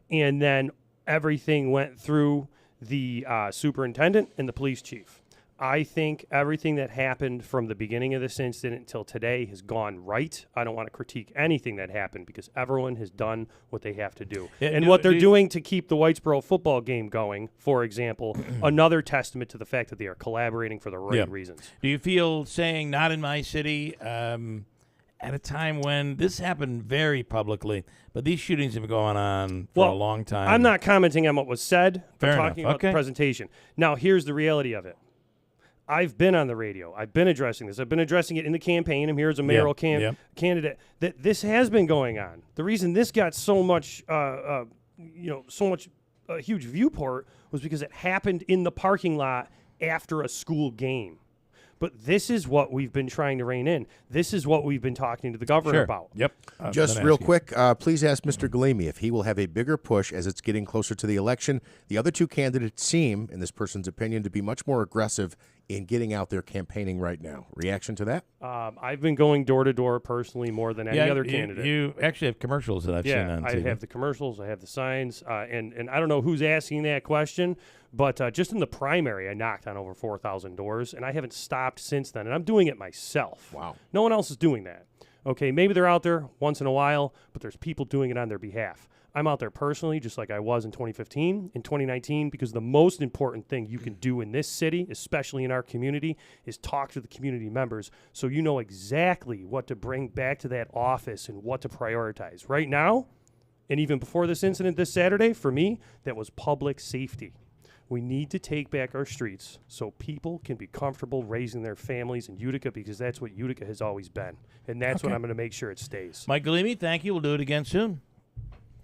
and then everything went through the superintendent and the police chief. I think everything that happened from the beginning of this incident until today has gone right. I don't want to critique anything that happened because everyone has done what they have to do. And what they're doing to keep the Whitesboro football game going, for example, another testament to the fact that they are collaborating for the right reasons. Do you feel saying not in my city at a time when this happened very publicly, but these shootings have been going on for a long time? I'm not commenting on what was said. Fair I'm enough. talking about the presentation. Now, here's the reality of it. I've been on the radio. I've been addressing this. I've been addressing it in the campaign. I'm here as a mayoral candidate. That this has been going on. The reason this got so much, huge viewport was because it happened in the parking lot after a school game. But this is what we've been trying to rein in. This is what we've been talking to the governor about. Yep. Just real quick, please ask Mr. Galimi if he will have a bigger push as it's getting closer to the election. The other two candidates seem, in this person's opinion, to be much more aggressive in getting out there campaigning right now. Reaction to that? I've been going door to door personally more than any other candidate. You actually have commercials that I've seen on TV. I have the commercials, I have the signs, and I don't know who's asking that question, but just in the primary, I knocked on over 4,000 doors, and I haven't stopped since then, and I'm doing it myself. Wow. No one else is doing that. Okay, maybe they're out there once in a while, but there's people doing it on their behalf. I'm out there personally, just like I was in 2015, in 2019, because the most important thing you can do in this city, especially in our community, is talk to the community members so you know exactly what to bring back to that office and what to prioritize. Right now, and even before this incident this Saturday, for me, that was public safety. We need to take back our streets so people can be comfortable raising their families in Utica, because that's what Utica has always been. And that's what I'm going to make sure it stays. Mike Galimi, thank you. We'll do it again soon.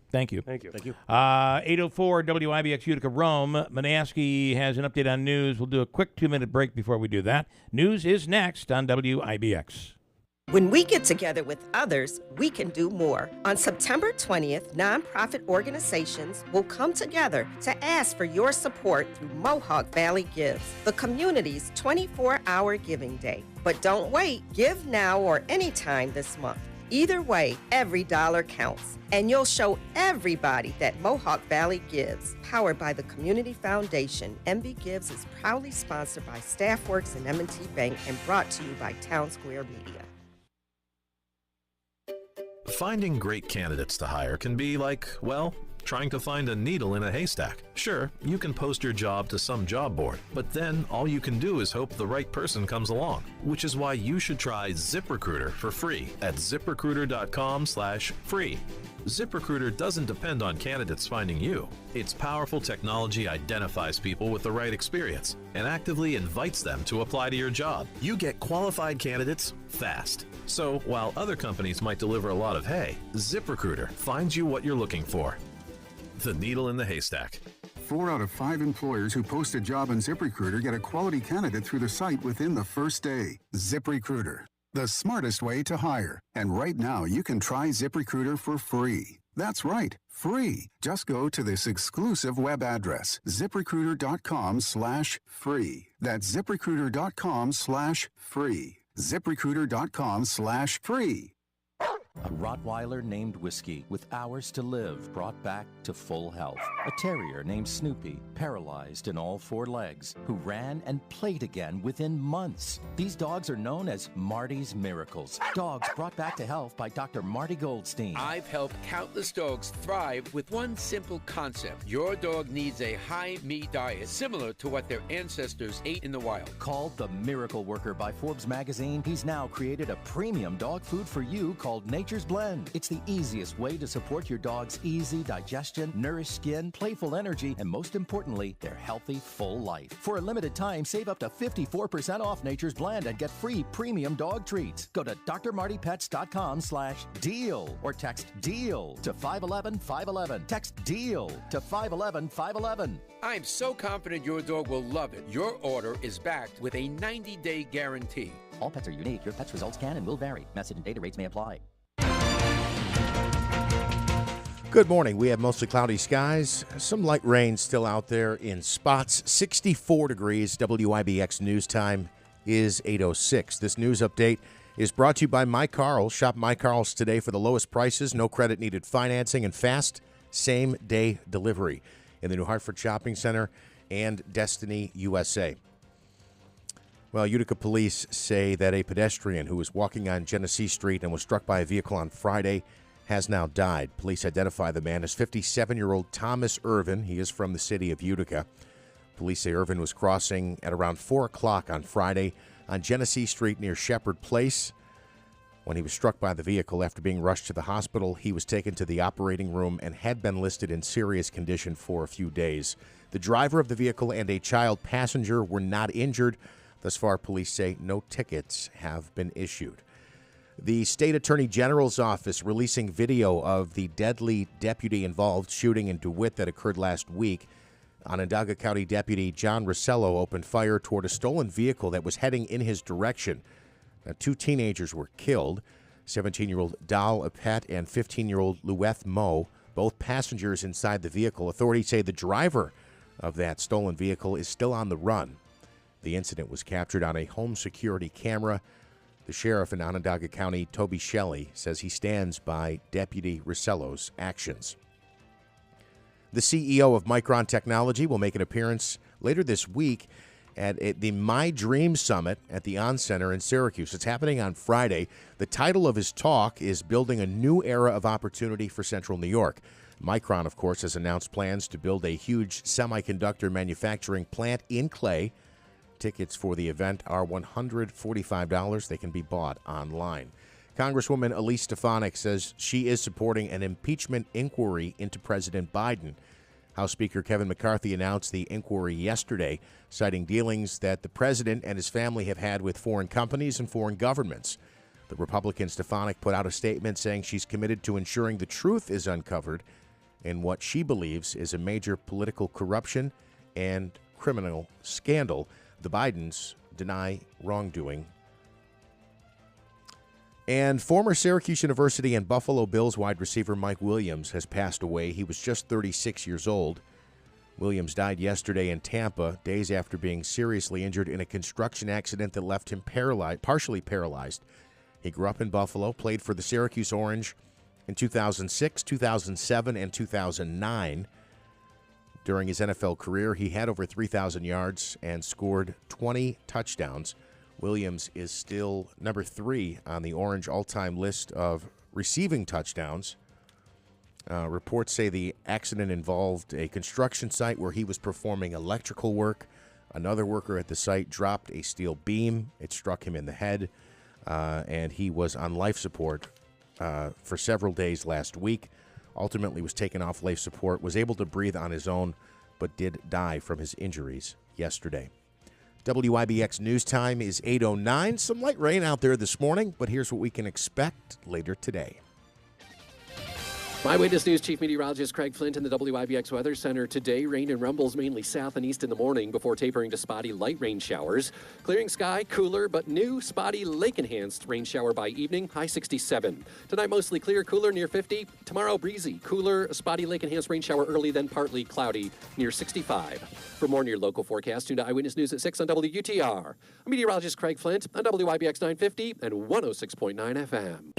Thank you. Thank you. Thank you. 804 WIBX Utica Rome. Manaski has an update on news. We'll do a quick 2-minute break before we do that. News is next on WIBX. When we get together with others, we can do more. On September 20th, nonprofit organizations will come together to ask for your support through Mohawk Valley Gives, the community's 24-hour giving day. But don't wait. Give now or anytime this month. Either way, every dollar counts. And you'll show everybody that Mohawk Valley Gives. Powered by the Community Foundation, MV Gives is proudly sponsored by Staffworks and M&T Bank and brought to you by Town Square Media. Finding great candidates to hire can be like, well, trying to find a needle in a haystack. Sure, you can post your job to some job board, but then all you can do is hope the right person comes along, which is why you should try ZipRecruiter for free at ZipRecruiter.com/free. ZipRecruiter doesn't depend on candidates finding you. Its powerful technology identifies people with the right experience and actively invites them to apply to your job. You get qualified candidates fast. So while other companies might deliver a lot of hay, ZipRecruiter finds you what you're looking for. The needle in the haystack. 4 out of 5 employers who post a job on ZipRecruiter get a quality candidate through the site within the first day. ZipRecruiter, the smartest way to hire. And right now, you can try ZipRecruiter for free. That's right, free. Just go to this exclusive web address, ZipRecruiter.com/free. That's ZipRecruiter.com/free. ZipRecruiter.com/free. A Rottweiler named Whiskey with hours to live brought back to full health. A terrier named Snoopy, paralyzed in all 4 legs, who ran and played again within months. These dogs are known as Marty's Miracles. Dogs brought back to health by Dr. Marty Goldstein. I've helped countless dogs thrive with one simple concept. Your dog needs a high-meat diet similar to what their ancestors ate in the wild. Called the Miracle Worker by Forbes magazine, he's now created a premium dog food for you called Nature's Blend. It's the easiest way to support your dog's easy digestion, nourished skin, playful energy, and most importantly, their healthy, full life. For a limited time, save up to 54% off Nature's Blend and get free premium dog treats. Go to drmartypets.com/deal or text DEAL to 511-511. Text DEAL to 511-511. I'm so confident your dog will love it. Your order is backed with a 90-day guarantee. All pets are unique. Your pet's results can and will vary. Message and data rates may apply. Good morning. We have mostly cloudy skies. Some light rain still out there in spots. 64 degrees. WIBX news time is 8:06. This news update is brought to you by My Carl. Shop My Carl's today for the lowest prices, no credit needed financing, and fast same-day delivery in the New Hartford Shopping Center and Destiny USA. Well, Utica police say that a pedestrian who was walking on Genesee Street and was struck by a vehicle on Friday has now died. Police identify the man as 57-year-old Thomas Irvin. He is from the city of Utica. Police say Irvin was crossing at around 4 o'clock on Friday on Genesee Street near Shepherd Place. When he was struck by the vehicle after being rushed to the hospital, he was taken to the operating room and had been listed in serious condition for a few days. The driver of the vehicle and a child passenger were not injured. Thus far, police say no tickets have been issued. The State Attorney General's office releasing video of the deadly deputy-involved shooting in DeWitt that occurred last week. Onondaga County Deputy John Rossello opened fire toward a stolen vehicle that was heading in his direction. Now, 2 teenagers were killed, 17-year-old Dal Apet and 15-year-old Lueth Mo, both passengers inside the vehicle. Authorities say the driver of that stolen vehicle is still on the run. The incident was captured on a home security camera. The sheriff in Onondaga County, Toby Shelley, says he stands by Deputy Rossello's actions. The CEO of Micron Technology will make an appearance later this week at the My Dream Summit at the On Center in Syracuse. It's happening on Friday. The title of his talk is Building a New Era of Opportunity for Central New York. Micron, of course, has announced plans to build a huge semiconductor manufacturing plant in Clay. Tickets for the event are $145. They can be bought online. Congresswoman Elise Stefanik says she is supporting an impeachment inquiry into President Biden. House Speaker Kevin McCarthy announced the inquiry yesterday, citing dealings that the president and his family have had with foreign companies and foreign governments. The Republican Stefanik put out a statement saying she's committed to ensuring the truth is uncovered in what she believes is a major political corruption and criminal scandal. The Bidens deny wrongdoing. And former Syracuse University and Buffalo Bills wide receiver Mike Williams has passed away. He was just 36 years old. Williams died yesterday in Tampa, days after being seriously injured in a construction accident that left him partially paralyzed. He grew up in Buffalo, played for the Syracuse Orange in 2006, 2007, and 2009. During his NFL career, he had over 3,000 yards and scored 20 touchdowns. Williams is still number 3 on the Orange all-time list of receiving touchdowns. Reports say the accident involved a construction site where he was performing electrical work. Another worker at the site dropped a steel beam. It struck him in the head, and he was on life support for several days last week. Ultimately was taken off life support, was able to breathe on his own, but did die from his injuries yesterday. WIBX News Time is 8:09. Some light rain out there this morning, but here's what we can expect later today. My Witness News Chief Meteorologist Craig Flint in the WIBX Weather Center. Today, rain and rumbles mainly south and east in the morning before tapering to spotty light rain showers. Clearing sky, cooler, but new spotty lake-enhanced rain shower by evening, high 67. Tonight, mostly clear, cooler, near 50. Tomorrow, breezy, cooler, spotty lake-enhanced rain shower early, then partly cloudy, near 65. For more near local forecast, tune to Eyewitness News at 6 on WUTR. I'm meteorologist Craig Flint on WIBX 950 and 106.9 FM.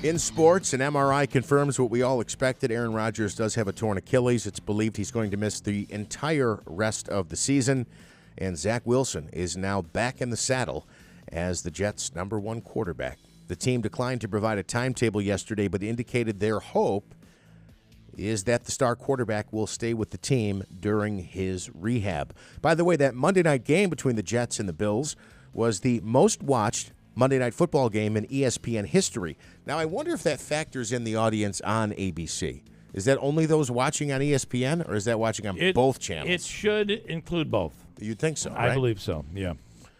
In sports, an MRI confirms what we all expected. Aaron Rodgers does have a torn Achilles. It's believed he's going to miss the entire rest of the season. And Zach Wilson is now back in the saddle as the Jets' #1 quarterback. The team declined to provide a timetable yesterday, but indicated their hope is that the star quarterback will stay with the team during his rehab. By the way, that Monday night game between the Jets and the Bills was the most watched Monday Night Football game in ESPN history. Now, I wonder if that factors in the audience on ABC. Is that only those watching on ESPN, or is that watching on both channels? It should include both. You'd think so, right? I believe so, yeah.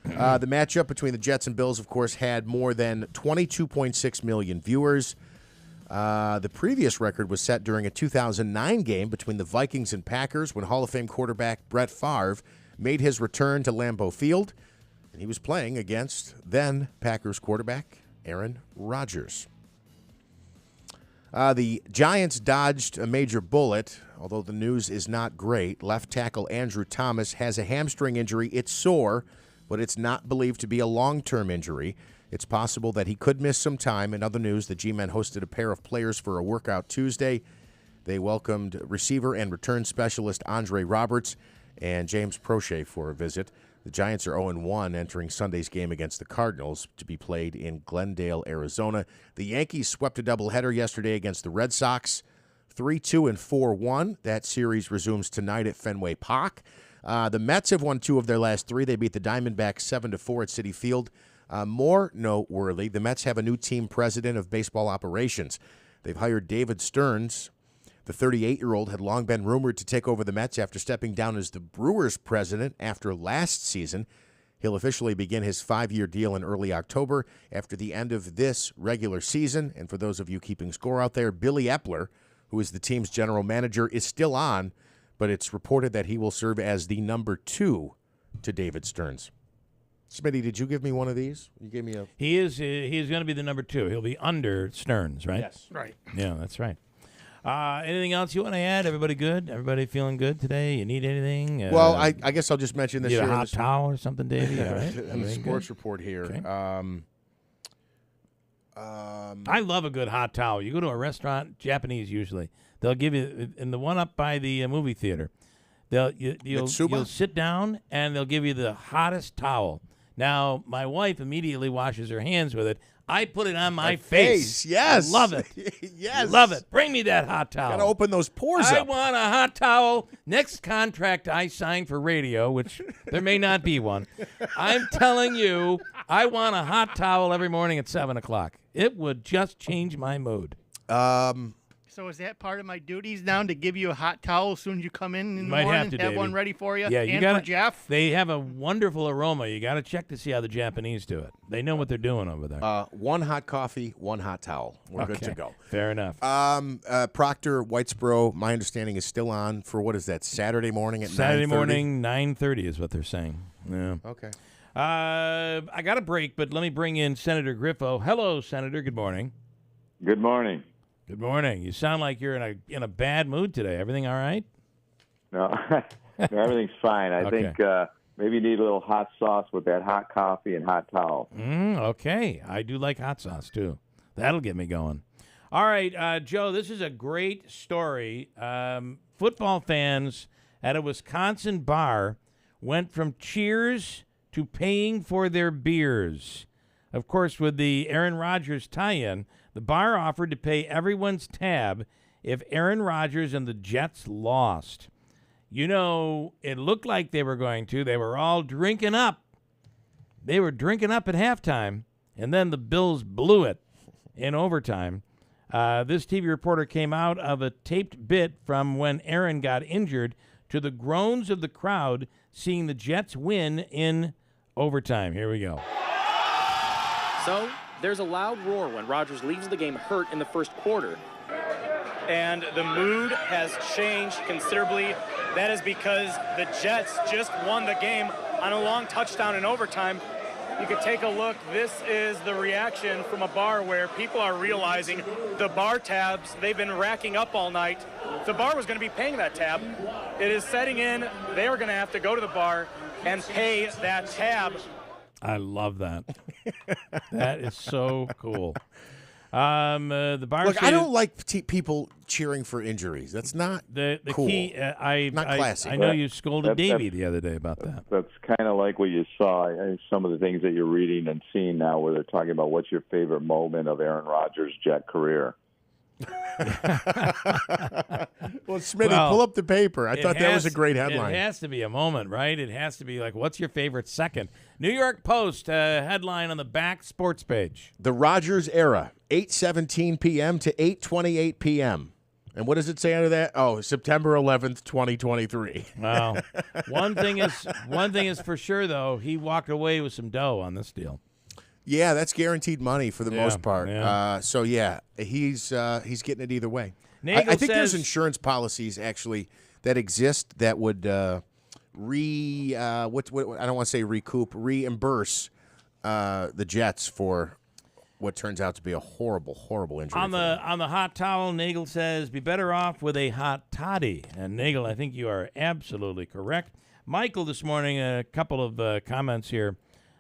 The matchup between the Jets and Bills, of course, had more than 22.6 million viewers. The previous record was set during a 2009 game between the Vikings and Packers when Hall of Fame quarterback Brett Favre made his return to Lambeau Field. And he was playing against then Packers quarterback Aaron Rodgers. The Giants dodged a major bullet, although the news is not great. Left tackle Andrew Thomas has a hamstring injury. It's sore, but it's not believed to be a long-term injury. It's possible that he could miss some time. In other news, the G-Men hosted a pair of players for a workout Tuesday. They welcomed receiver and return specialist Andre Roberts and James Prochet for a visit. The Giants are 0-1 entering Sunday's game against the Cardinals to be played in Glendale, Arizona. The Yankees swept a doubleheader yesterday against the Red Sox, 3-2 and 4-1. That series resumes tonight at Fenway Park. The Mets have won 2 of their last 3. They beat the Diamondbacks 7-4 at Citi Field. More noteworthy, the Mets have a new team president of baseball operations. They've hired David Stearns. The 38-year-old had long been rumored to take over the Mets after stepping down as the Brewers president after last season. He'll officially begin his 5-year deal in early October after the end of this regular season. And for those of you keeping score out there, Billy Epler, who is the team's general manager, is still on, but it's reported that he will serve as the number 2 to David Stearns. Smitty, did you give me one of these? You gave me a... He is going to be the number 2. He'll be under Stearns, right? Yes. Right. Yeah, that's right. Anything else you want to add? Everybody good? Everybody feeling good today? You need anything? Well, I guess I'll just mention this you here. Need a hot towel or something, Davey? All right. In the sports report here. Okay. I love a good hot towel. You go to a restaurant, Japanese usually, they'll give you, in the one up by the movie theater, you'll sit down and they'll give you the hottest towel. Now, my wife immediately washes her hands with it. I put it on my face. Yes. Love it. Yes. Love it. Bring me that hot towel. Got to open those pores I up. want a hot towel. Next contract I sign for radio, which there may not be one, I'm telling you, I want a hot towel every morning at 7 o'clock. It would just change my mood. So is that part of my duties now to give you a hot towel as soon as you come in the Might morning? have one ready for you? Yeah, you and gotta, for Jeff? They have a wonderful aroma. You got to check to see how the Japanese do it. They know what they're doing over there. 1 hot coffee, 1 hot towel. We're good to go. Fair enough. Proctor, Whitesboro, my understanding is still on for, what is that, Saturday morning at 9:30? Saturday morning, 9:30 is what they're saying. Yeah. Okay. I got a break, but let me bring in Senator Griffo. Hello, Senator. Good morning. Good morning. Good morning. You sound like you're in a bad mood today. Everything all right? No, everything's fine. I think maybe you need a little hot sauce with that hot coffee and hot towel. Okay. I do like hot sauce, too. That'll get me going. All right, Joe, this is a great story. Football fans at a Wisconsin bar went from cheers to paying for their beers. Of course, with the Aaron Rodgers tie-in, the bar offered to pay everyone's tab if Aaron Rodgers and the Jets lost. You know, it looked like they were going to. They were all drinking up. They were drinking up at halftime, and then the Bills blew it in overtime. This TV reporter came out of a taped bit from when Aaron got injured to the groans of the crowd seeing the Jets win in overtime. Here we go. So there's a loud roar when Rodgers leaves the game hurt in the first quarter. And the mood has changed considerably. That is because the Jets just won the game on a long touchdown in overtime. You could take a look. This is the reaction from a bar where people are realizing the bar tabs they've been racking up all night. The bar was going to be paying that tab. It is setting in. They are going to have to go to the bar and pay that tab. I love that. That is so cool. The bar. Look, I don't like people cheering for injuries. That's not the cool. key. Not classy. I know you scolded Davey the other day about that. That's kind of like what you saw. Some of the things that you're reading and seeing now, where they're talking about what's your favorite moment of Aaron Rodgers' Jet career. Well, Smitty, pull up the paper. I thought that was a great headline. It has to be a moment, right? It has to be like, what's your favorite second? New York Post headline on the back sports page. The Rodgers era, 8:17 p.m. to 8:28 p.m. And what does it say under that? Oh, September 11th, 2023. Wow. One thing is for sure, though, he walked away with some dough on this deal. Yeah, that's guaranteed money for the most part. Yeah. So he's getting it either way. Nagel I think there's says- insurance policies actually that exist that would I don't want to say reimburse the Jets for what turns out to be a horrible injury. On the hot towel, Nagel says, be better off with a hot toddy. And Nagel, I think you are absolutely correct. Michael, this morning, a couple of comments here.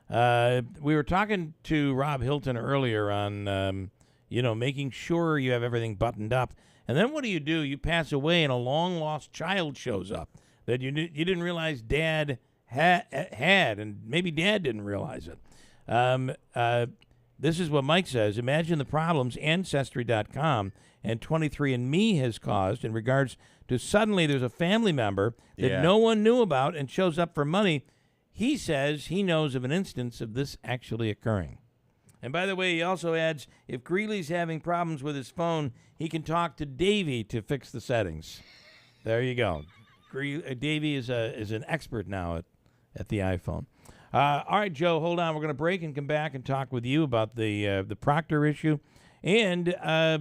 We were talking to Rob Hilton earlier on, making sure you have everything buttoned up. And then what do? You pass away and a long-lost child shows up that you didn't realize Dad had, and maybe Dad didn't realize it. This is what Mike says. Imagine the problems Ancestry.com and 23andMe has caused in regards to suddenly there's a family member that no one knew about and shows up for money. He says he knows of an instance of this actually occurring. And by the way, he also adds, if Greeley's having problems with his phone, he can talk to Davey to fix the settings. There you go. Davey is an expert now at the iPhone. All right, Joe, hold on. We're going to break and come back and talk with you about the Proctor issue and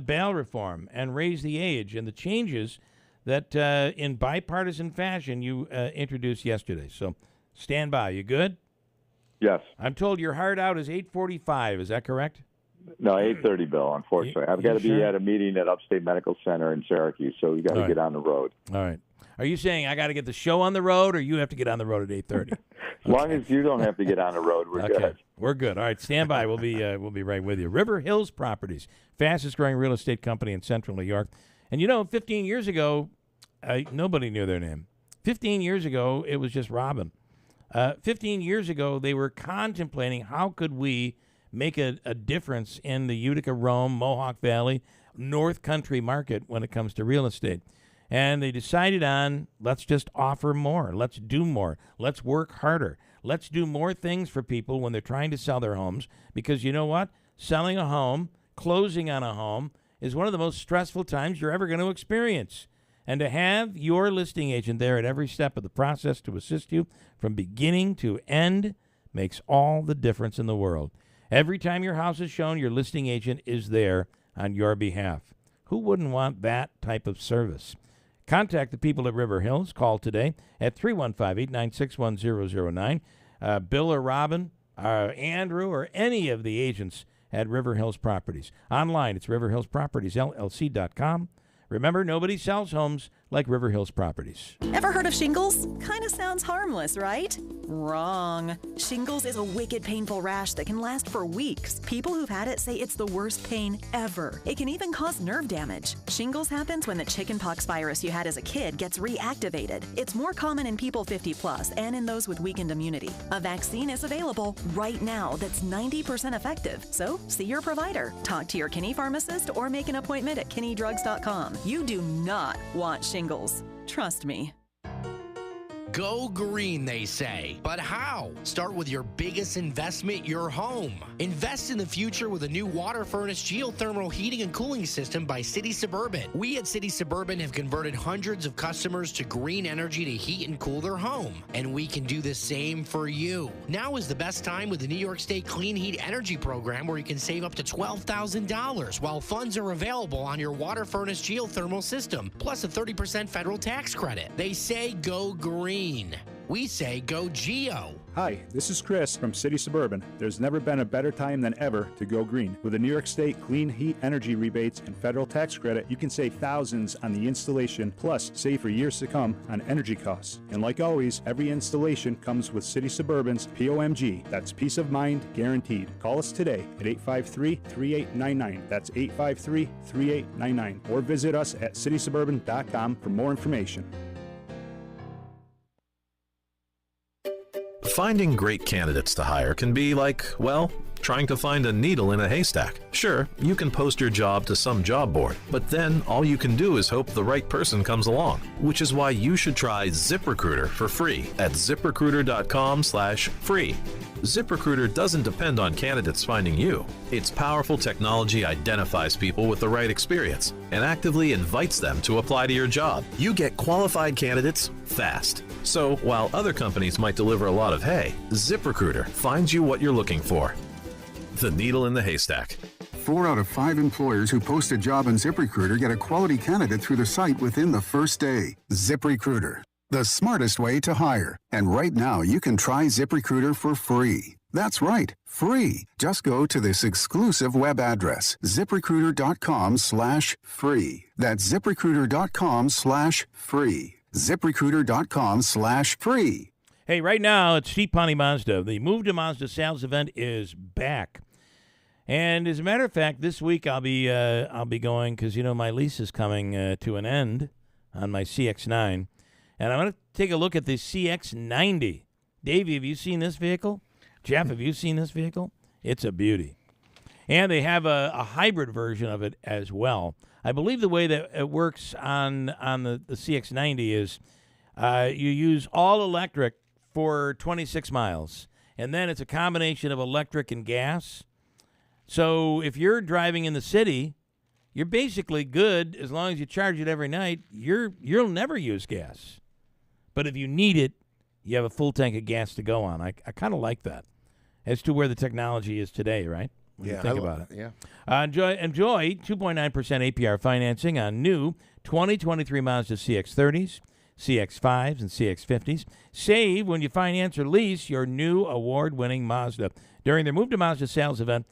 bail reform and raise the age and the changes that in bipartisan fashion you introduced yesterday. So stand by. You good? Yes. I'm told your hard out is 8:45. Is that correct? No, 8:30, Bill, unfortunately. I've got to be at a meeting at Upstate Medical Center in Syracuse, so you got to get on the road. All right. Are you saying I got to get the show on the road, or you have to get on the road at 8:30? As long as you don't have to get on the road, we're good. We're good. All right, stand by. We'll be right with you. River Hills Properties, fastest growing real estate company in Central New York. And 15 years ago, nobody knew their name. 15 years ago, it was just Robin. 15 years ago, they were contemplating how could we make a difference in the Utica, Rome, Mohawk Valley, North Country market when it comes to real estate. And they decided on, let's just offer more. Let's do more. Let's work harder. Let's do more things for people when they're trying to sell their homes. Because you know what? Selling a home, closing on a home, is one of the most stressful times you're ever going to experience. And to have your listing agent there at every step of the process to assist you from beginning to end makes all the difference in the world. Every time your house is shown, your listing agent is there on your behalf. Who wouldn't want that type of service? Contact the people at River Hills. Call today at 315-896-1009. Bill or Robin, Andrew, or any of the agents at River Hills Properties. Online, it's riverhillspropertiesllc.com. Remember, nobody sells homes like River Hills Properties. Ever heard of shingles? Kind of sounds harmless, right? Wrong. Shingles is a wicked, painful rash that can last for weeks. People who've had it say it's the worst pain ever. It can even cause nerve damage. Shingles happens when the chickenpox virus you had as a kid gets reactivated. It's more common in people 50 plus and in those with weakened immunity. A vaccine is available right now that's 90% effective. So see your provider, talk to your Kinney pharmacist, or make an appointment at KinneyDrugs.com. You do not want shingles. Trust me. Go green, they say. But how? Start with your biggest investment, your home. Invest in the future with a new water furnace geothermal heating and cooling system by City Suburban. We at City Suburban have converted hundreds of customers to green energy to heat and cool their home. And we can do the same for you. Now is the best time with the New York State Clean Heat Energy Program, where you can save up to $12,000 while funds are available on your water furnace geothermal system, plus a 30% federal tax credit. They say go green. We say go Geo. Hi, this is Chris from City Suburban. There's never been a better time than ever to go green. With the New York State Clean Heat Energy rebates and federal tax credit, you can save thousands on the installation, plus save for years to come on energy costs. And like always, every installation comes with City Suburban's POMG. That's peace of mind guaranteed. Call us today at 853-3899. That's 853-3899. Or visit us at citysuburban.com for more information. Finding great candidates to hire can be like, well, trying to find a needle in a haystack. Sure, you can post your job to some job board, but then all you can do is hope the right person comes along, which is why you should try ZipRecruiter for free at ZipRecruiter.com/free. ZipRecruiter doesn't depend on candidates finding you. Its powerful technology identifies people with the right experience and actively invites them to apply to your job. You get qualified candidates fast. So while other companies might deliver a lot of hay, ZipRecruiter finds you what you're looking for. The needle in the haystack. 4 out of 5 employers who post a job on ZipRecruiter get a quality candidate through the site within the first day. ZipRecruiter, the smartest way to hire. And right now, you can try ZipRecruiter for free. That's right, free. Just go to this exclusive web address, ZipRecruiter.com/free. That's ZipRecruiter.com/free. ZipRecruiter.com/free. Hey, right now it's Steve Pawnee Mazda. The Move to Mazda sales event is back. And as a matter of fact, this week I'll be going because, my lease is coming to an end on my CX-9. And I'm going to take a look at the CX-90. Davey, have you seen this vehicle? Jeff, have you seen this vehicle? It's a beauty. And they have a hybrid version of it as well. I believe the way that it works on the CX-90 is you use all electric for 26 miles. And then it's a combination of electric and gas. So if you're driving in the city, you're basically good as long as you charge it every night. You'll never use gas. But if you need it, you have a full tank of gas to go on. I kind of like that as to where the technology is today, right? when you think about it. Yeah. Enjoy 2.9% APR financing on new 2023 Mazda CX-30s, CX-5s, and CX-50s. Save when you finance or lease your new award-winning Mazda during their Move to Mazda sales event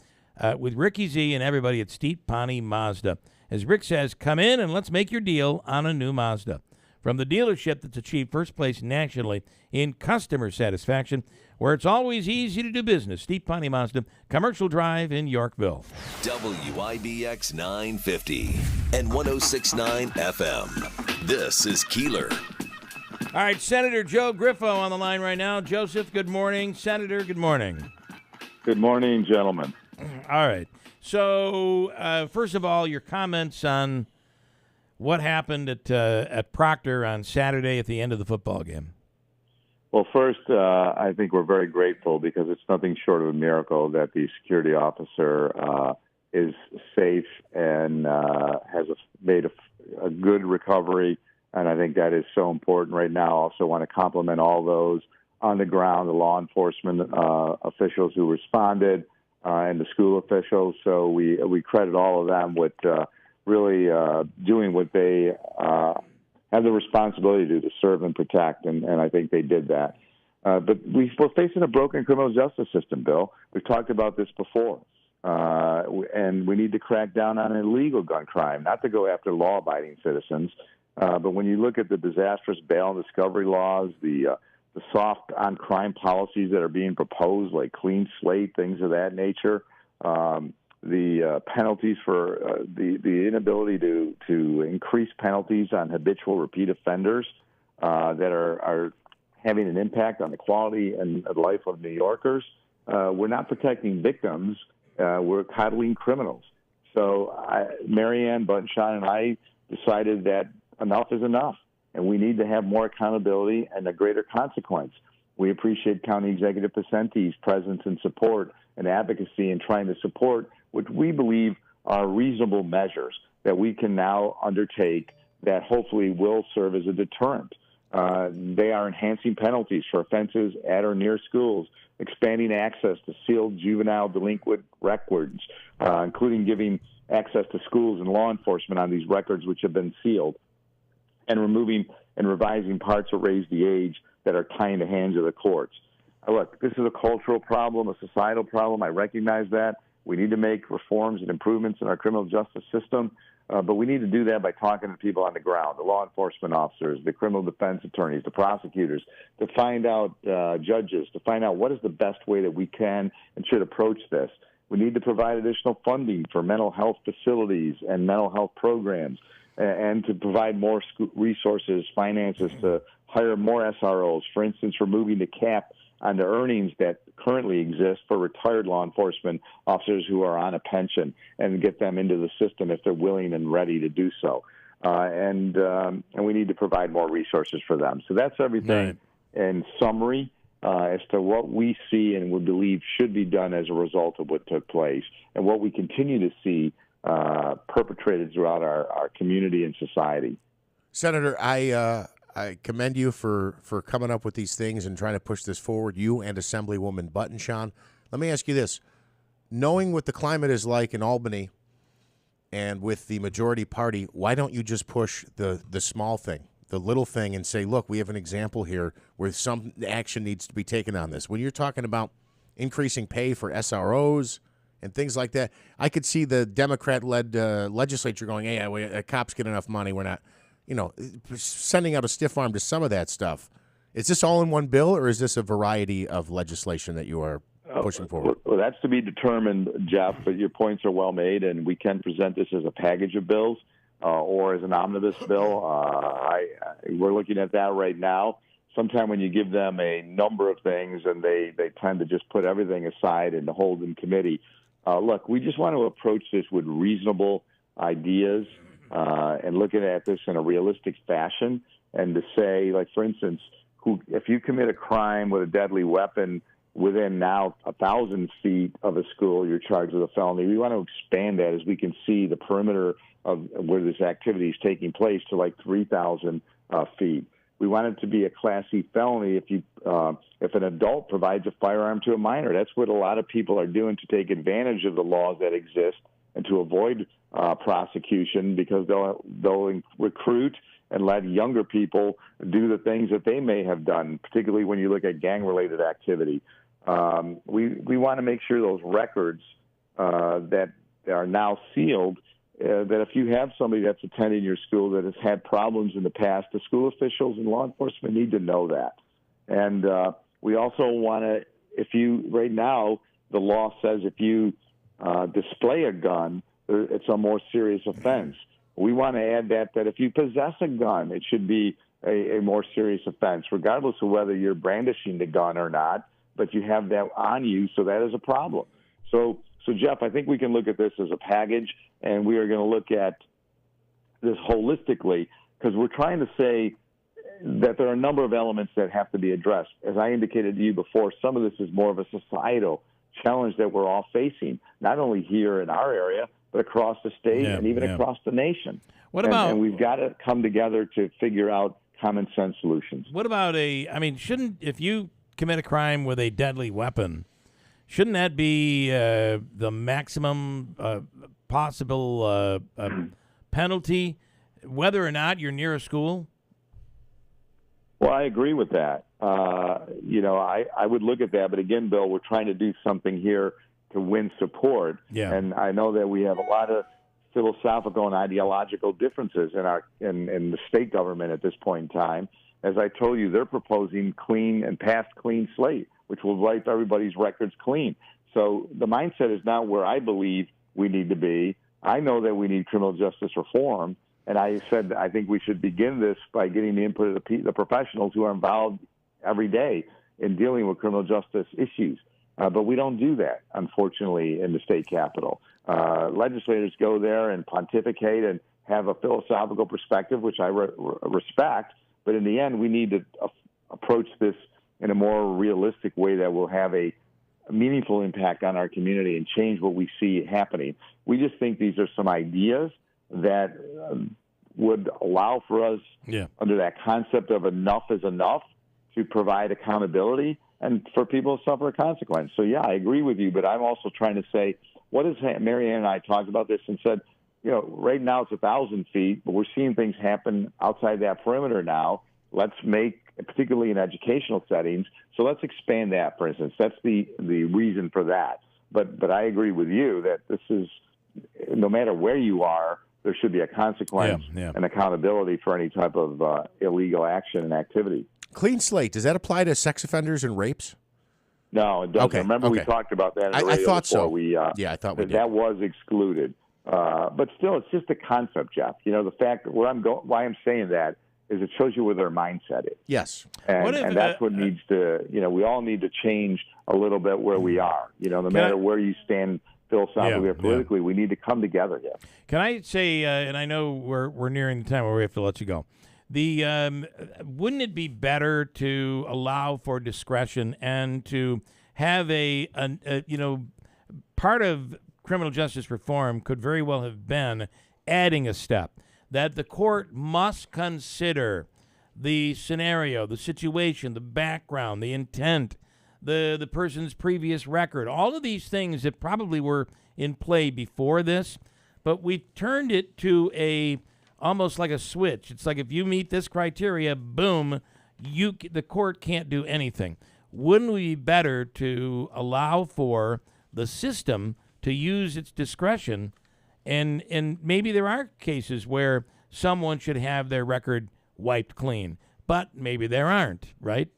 with Ricky Z and everybody at Steep Pawnee Mazda. As Rick says, come in and let's make your deal on a new Mazda. From the dealership that's achieved first place nationally in customer satisfaction, where it's always easy to do business, Steep Pawnee Mazda, Commercial Drive in Yorkville. WIBX 950 and 106.9 FM. This is Keeler. All right, Senator Joe Griffo on the line right now. Joseph, good morning. Senator, good morning. Good morning, gentlemen. All right. So, first of all, your comments on what happened at Proctor on Saturday at the end of the football game. Well, first, I think we're very grateful because it's nothing short of a miracle that the security officer is safe and has made a good recovery, and I think that is so important right now. I also want to compliment all those on the ground, the law enforcement officials who responded, and the school officials. So we credit all of them with really doing what they have the responsibility to do, to serve and protect, and I think they did that. But we're facing a broken criminal justice system, Bill. We've talked about this before. And we need to crack down on illegal gun crime, not to go after law-abiding citizens. But when you look at the disastrous bail and discovery laws, the soft on-crime policies that are being proposed, like clean slate, things of that nature, the penalties for the inability to increase penalties on habitual repeat offenders that are having an impact on the quality and life of New Yorkers. We're not protecting victims. We're coddling criminals. So Marianne Buttonshine and I decided that enough is enough, and we need to have more accountability and a greater consequence. We appreciate County Executive Pacenti's presence and support and advocacy in trying to support what we believe are reasonable measures that we can now undertake that hopefully will serve as a deterrent. They are enhancing penalties for offenses at or near schools, expanding access to sealed juvenile delinquent records, including giving access to schools and law enforcement on these records which have been sealed, and removing and revising parts that raise the age that are tying the hands of the courts. Look, this is a cultural problem, a societal problem. I recognize that. We need to make reforms and improvements in our criminal justice system, but we need to do that by talking to people on the ground, the law enforcement officers, the criminal defense attorneys, the prosecutors, to find out judges, to find out what is the best way that we can and should approach this. We need to provide additional funding for mental health facilities and mental health programs, and to provide more resources, finances to hire more SROs. For instance, removing the cap on the earnings that currently exist for retired law enforcement officers who are on a pension, and get them into the system if they're willing and ready to do so. And we need to provide more resources for them. So that's everything in summary as to what we see and we believe should be done as a result of what took place, and what we continue to see perpetrated throughout our community and society. Senator, I commend you for coming up with these things and trying to push this forward, you and Assemblywoman Buttonshine. Let me ask you this. Knowing what the climate is like in Albany and with the majority party, why don't you just push the small thing, the little thing, and say, look, we have an example here where some action needs to be taken on this? When you're talking about increasing pay for SROs and things like that, I could see the Democrat-led legislature going, hey, cops get enough money, we're not, sending out a stiff arm to some of that stuff. Is this all in one bill, or is this a variety of legislation that you are pushing forward? Well, that's to be determined, Jeff, but your points are well made, and we can present this as a package of bills or as an omnibus bill. We're looking at that right now. Sometime when you give them a number of things and they tend to just put everything aside and hold in committee. Look, we just want to approach this with reasonable ideas and looking at this in a realistic fashion, and to say, like, for instance, if you commit a crime with a deadly weapon within now 1,000 feet of a school, you're charged with a felony. We want to expand that as we can see the perimeter of where this activity is taking place to like 3,000 feet. We want it to be a Class C felony if an adult provides a firearm to a minor. That's what a lot of people are doing to take advantage of the laws that exist and to avoid prosecution, because they'll recruit and let younger people do the things that they may have done, particularly when you look at gang-related activity. We want to make sure those records that are now sealed, that if you have somebody that's attending your school that has had problems in the past, the school officials and law enforcement need to know that. And we also want to, right now, the law says if you display a gun, it's a more serious offense. We want to add that if you possess a gun, it should be a more serious offense, regardless of whether you're brandishing the gun or not, but you have that on you, so that is a problem. So Jeff, I think we can look at this as a package, and we are going to look at this holistically, because we're trying to say that there are a number of elements that have to be addressed. As I indicated to you before, some of this is more of a societal challenge that we're all facing, not only here in our area, but across the state and even across the nation. And we've got to come together to figure out common sense solutions. What about if you commit a crime with a deadly weapon, shouldn't that be the maximum possible penalty, whether or not you're near a school? Well, I agree with that. I would look at that. But again, Bill, we're trying to do something here to win support. Yeah. And I know that we have a lot of philosophical and ideological differences in the state government at this point in time. As I told you, they're proposing clean slate, which will wipe everybody's records clean. So the mindset is not where I believe we need to be. I know that we need criminal justice reform, and I said I think we should begin this by getting the input of the professionals who are involved every day in dealing with criminal justice issues. But we don't do that, unfortunately, in the state capitol. Legislators go there and pontificate and have a philosophical perspective, which I respect. But in the end, we need to approach this in a more realistic way that will have a meaningful impact on our community and change what we see happening. We just think these are some ideas that would allow for us, under that concept of enough is enough, to provide accountability and for people to suffer a consequence. So, I agree with you, but I'm also trying to say, what is Mary Ann and I talked about this and said, right now it's 1,000 feet, but we're seeing things happen outside that perimeter now. Let's make, particularly in educational settings, so let's expand that, for instance. That's the reason for that. But I agree with you that this is, no matter where you are, there should be a consequence and accountability for any type of illegal action and activity. Clean slate, does that apply to sex offenders and rapes? No, it doesn't. Okay. Remember we talked about that in the radio I thought before. so. I thought we did. That was excluded. But still, it's just a concept, Jeff. The fact why I'm saying that is it shows you where their mindset is. Yes. And that's what needs to, we all need to change a little bit where we are. No matter where you stand philosophically or politically, we need to come together here. Can I say, and I know we're nearing the time where we have to let you go, wouldn't it be better to allow for discretion and to have a part of criminal justice reform could very well have been adding a step that the court must consider the scenario, the situation, the background, the intent, the person's previous record, all of these things that probably were in play before this, but we've turned it to almost like a switch. It's like if you meet this criteria, boom, the court can't do anything. Wouldn't it be better to allow for the system to use its discretion, and maybe there are cases where someone should have their record wiped clean, but maybe there aren't, right?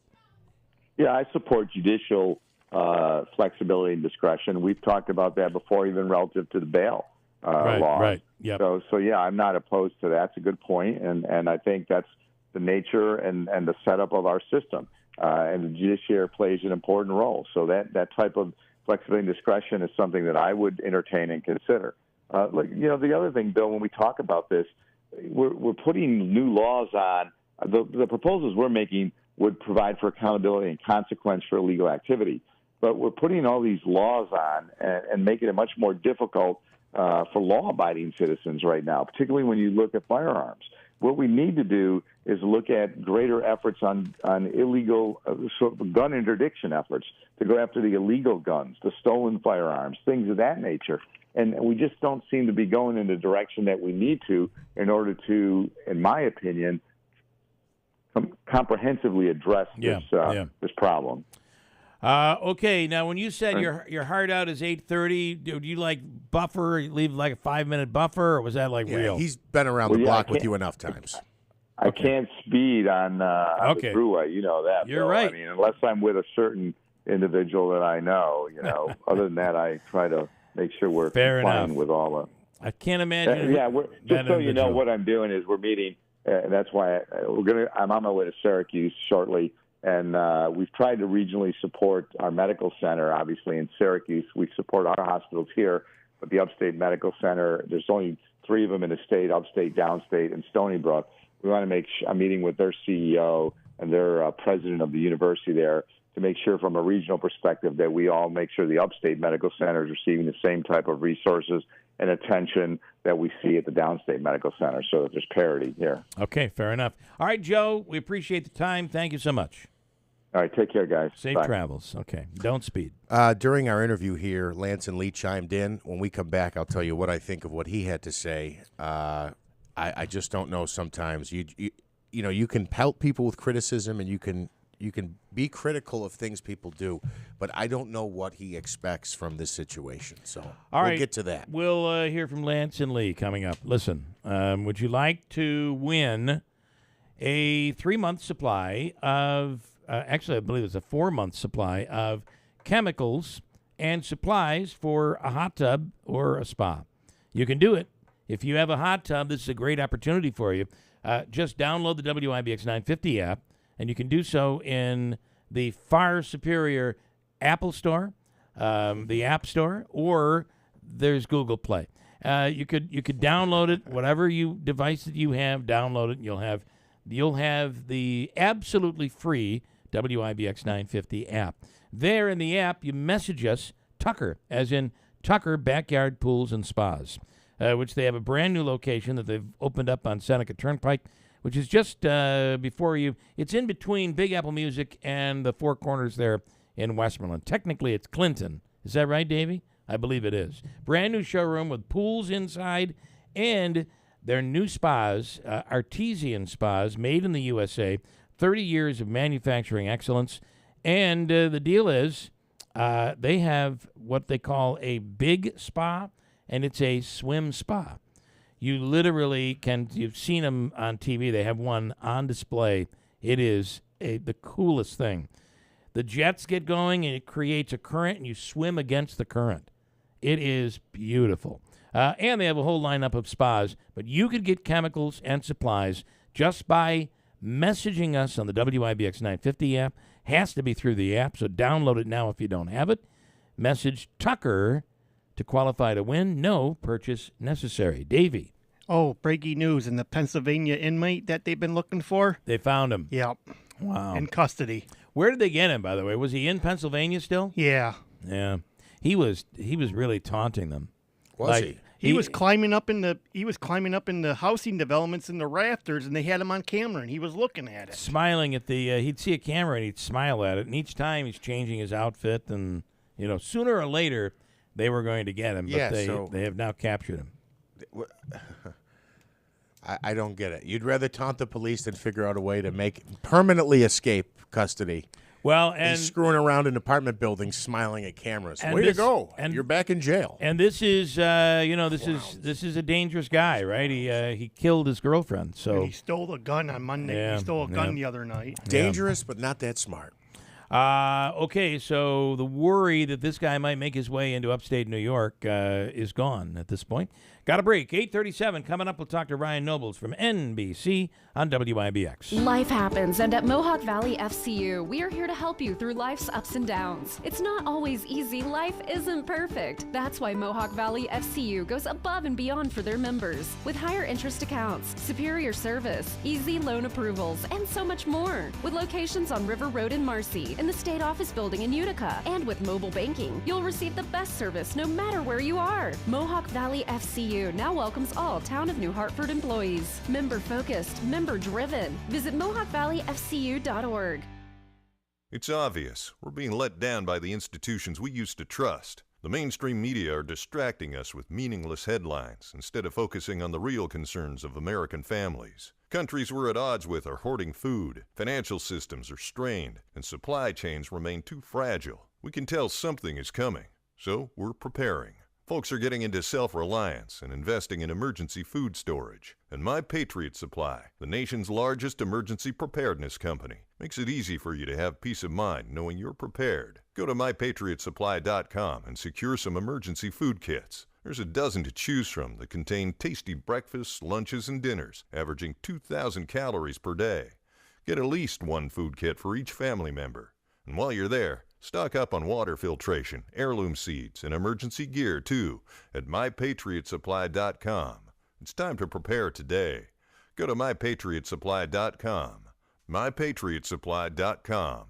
Yeah, I support judicial flexibility and discretion. We've talked about that before, even relative to the bail law. Right. Yep. So I'm not opposed to that. It's a good point, and I think that's the nature and the setup of our system. And the judiciary plays an important role. So that type of flexibility and discretion is something that I would entertain and consider. The other thing, Bill, when we talk about this, we're putting new laws on. The proposals we're making would provide for accountability and consequence for illegal activity. But we're putting all these laws on and making it much more difficult for law-abiding citizens right now, particularly when you look at firearms. what we need to do is look at greater efforts on illegal sort of gun interdiction efforts to go after the illegal guns, the stolen firearms, things of that nature. And we just don't seem to be going in the direction that we need to in order to, in my opinion, comprehensively address this problem. Okay, now when you said your hard out is 8:30, do you like buffer, leave like a 5-minute buffer, or was that like real? He's been around the block with you enough times. I can't speed on the throughway. You know that. You're Bill. right. I mean, unless I'm with a certain individual that I know, other than that, I try to make sure we're complying with all the. I can't imagine. Just so you know, what I'm doing is we're meeting, and that's why I'm on my way to Syracuse shortly, and we've tried to regionally support our medical center. Obviously, in Syracuse, we support our hospitals here, but the Upstate Medical Center, there's only 3 of them in the state: Upstate, Downstate, and Stony Brook. We want to make I'm meeting with their CEO and their president of the university there to make sure from a regional perspective that we all make sure the Upstate Medical Center is receiving the same type of resources and attention that we see at the Downstate Medical Center, so that there's parity here. Okay, fair enough. All right, Joe, we appreciate the time. Thank you so much. All right, take care, guys. Safe Bye. travels. Okay, don't speed. During our interview here, Lance and Lee chimed in. When we come back, I'll tell you what I think of what he had to say. I just don't know sometimes. You can pelt people with criticism, and you can be critical of things people do, but I don't know what he expects from this situation. So we'll get to that. We'll hear from Lance and Lee coming up. Listen, would you like to win a 3-month supply of, actually I believe it's a 4-month supply of chemicals and supplies for a hot tub or a spa? You can do it. If you have a hot tub, this is a great opportunity for you. Just download the WIBX 950 app, and you can do so in the far superior Apple Store, the App Store, or there's Google Play. You could download it, whatever device that you have, download it, and you'll have the absolutely free WIBX 950 app. There in the app, you message us Tucker, as in Tucker Backyard Pools and Spas, which they have a brand new location that they've opened up on Seneca Turnpike, which is just before you. It's in between Big Apple Music and the Four Corners there in Westmoreland. Technically, it's Clinton. Is that right, Davey? I believe it is. Brand new showroom with pools inside and their new spas, artesian spas, made in the USA, 30 years of manufacturing excellence. And the deal is they have what they call a big spa, and it's a swim spa. You literally you've seen them on TV. They have one on display. It is the coolest thing. The jets get going, and it creates a current, and you swim against the current. It is beautiful. And they have a whole lineup of spas. But you could get chemicals and supplies just by messaging us on the WIBX 950 app. Has to be through the app, so download it now if you don't have it. Message Tucker to qualify to win. No purchase necessary. Davey. Oh, breaking news. And the Pennsylvania inmate that they've been looking for? They found him. Yep. Wow. In custody. Where did they get him, by the way? Was he in Pennsylvania still? Yeah. Yeah. He was really taunting them. Was he? He was climbing up in the housing developments in the rafters, and they had him on camera, and he was looking at it, smiling at the. He'd see a camera and he'd smile at it, and each time he's changing his outfit, and sooner or later they were going to get him, but they have now captured him. I don't get it. You'd rather taunt the police than figure out a way to permanently escape custody. Well, and he's screwing around in apartment buildings, smiling at cameras. Way to go! And you're back in jail. And this is, this is a dangerous guy, right? He killed his girlfriend. So and he stole a gun on Monday. Yeah, he stole a gun the other night. Dangerous, but not that smart. Okay, so the worry that this guy might make his way into upstate New York is gone at this point. Got a break. 8:37. Coming up, we'll talk to Ryan Nobles from NBC on WIBX. Life happens, and at Mohawk Valley FCU, we are here to help you through life's ups and downs. It's not always easy. Life isn't perfect. That's why Mohawk Valley FCU goes above and beyond for their members with higher interest accounts, superior service, easy loan approvals, and so much more. With locations on River Road in Marcy, in the State Office Building in Utica. And with mobile banking, you'll receive the best service no matter where you are. Mohawk Valley FCU now welcomes all Town of New Hartford employees. Member-focused, member-driven. Visit MohawkValleyFCU.org. It's obvious. We're being let down by the institutions we used to trust. The mainstream media are distracting us with meaningless headlines instead of focusing on the real concerns of American families. Countries we're at odds with are hoarding food, financial systems are strained, and supply chains remain too fragile. We can tell something is coming, so we're preparing. Folks are getting into self-reliance and investing in emergency food storage. And My Patriot Supply, the nation's largest emergency preparedness company, makes it easy for you to have peace of mind knowing you're prepared. Go to MyPatriotSupply.com and secure some emergency food kits. There's a dozen to choose from that contain tasty breakfasts, lunches, and dinners, averaging 2,000 calories per day. Get at least one food kit for each family member. And while you're there, stock up on water filtration, heirloom seeds, and emergency gear, too, at MyPatriotSupply.com. It's time to prepare today. Go to MyPatriotSupply.com. MyPatriotSupply.com.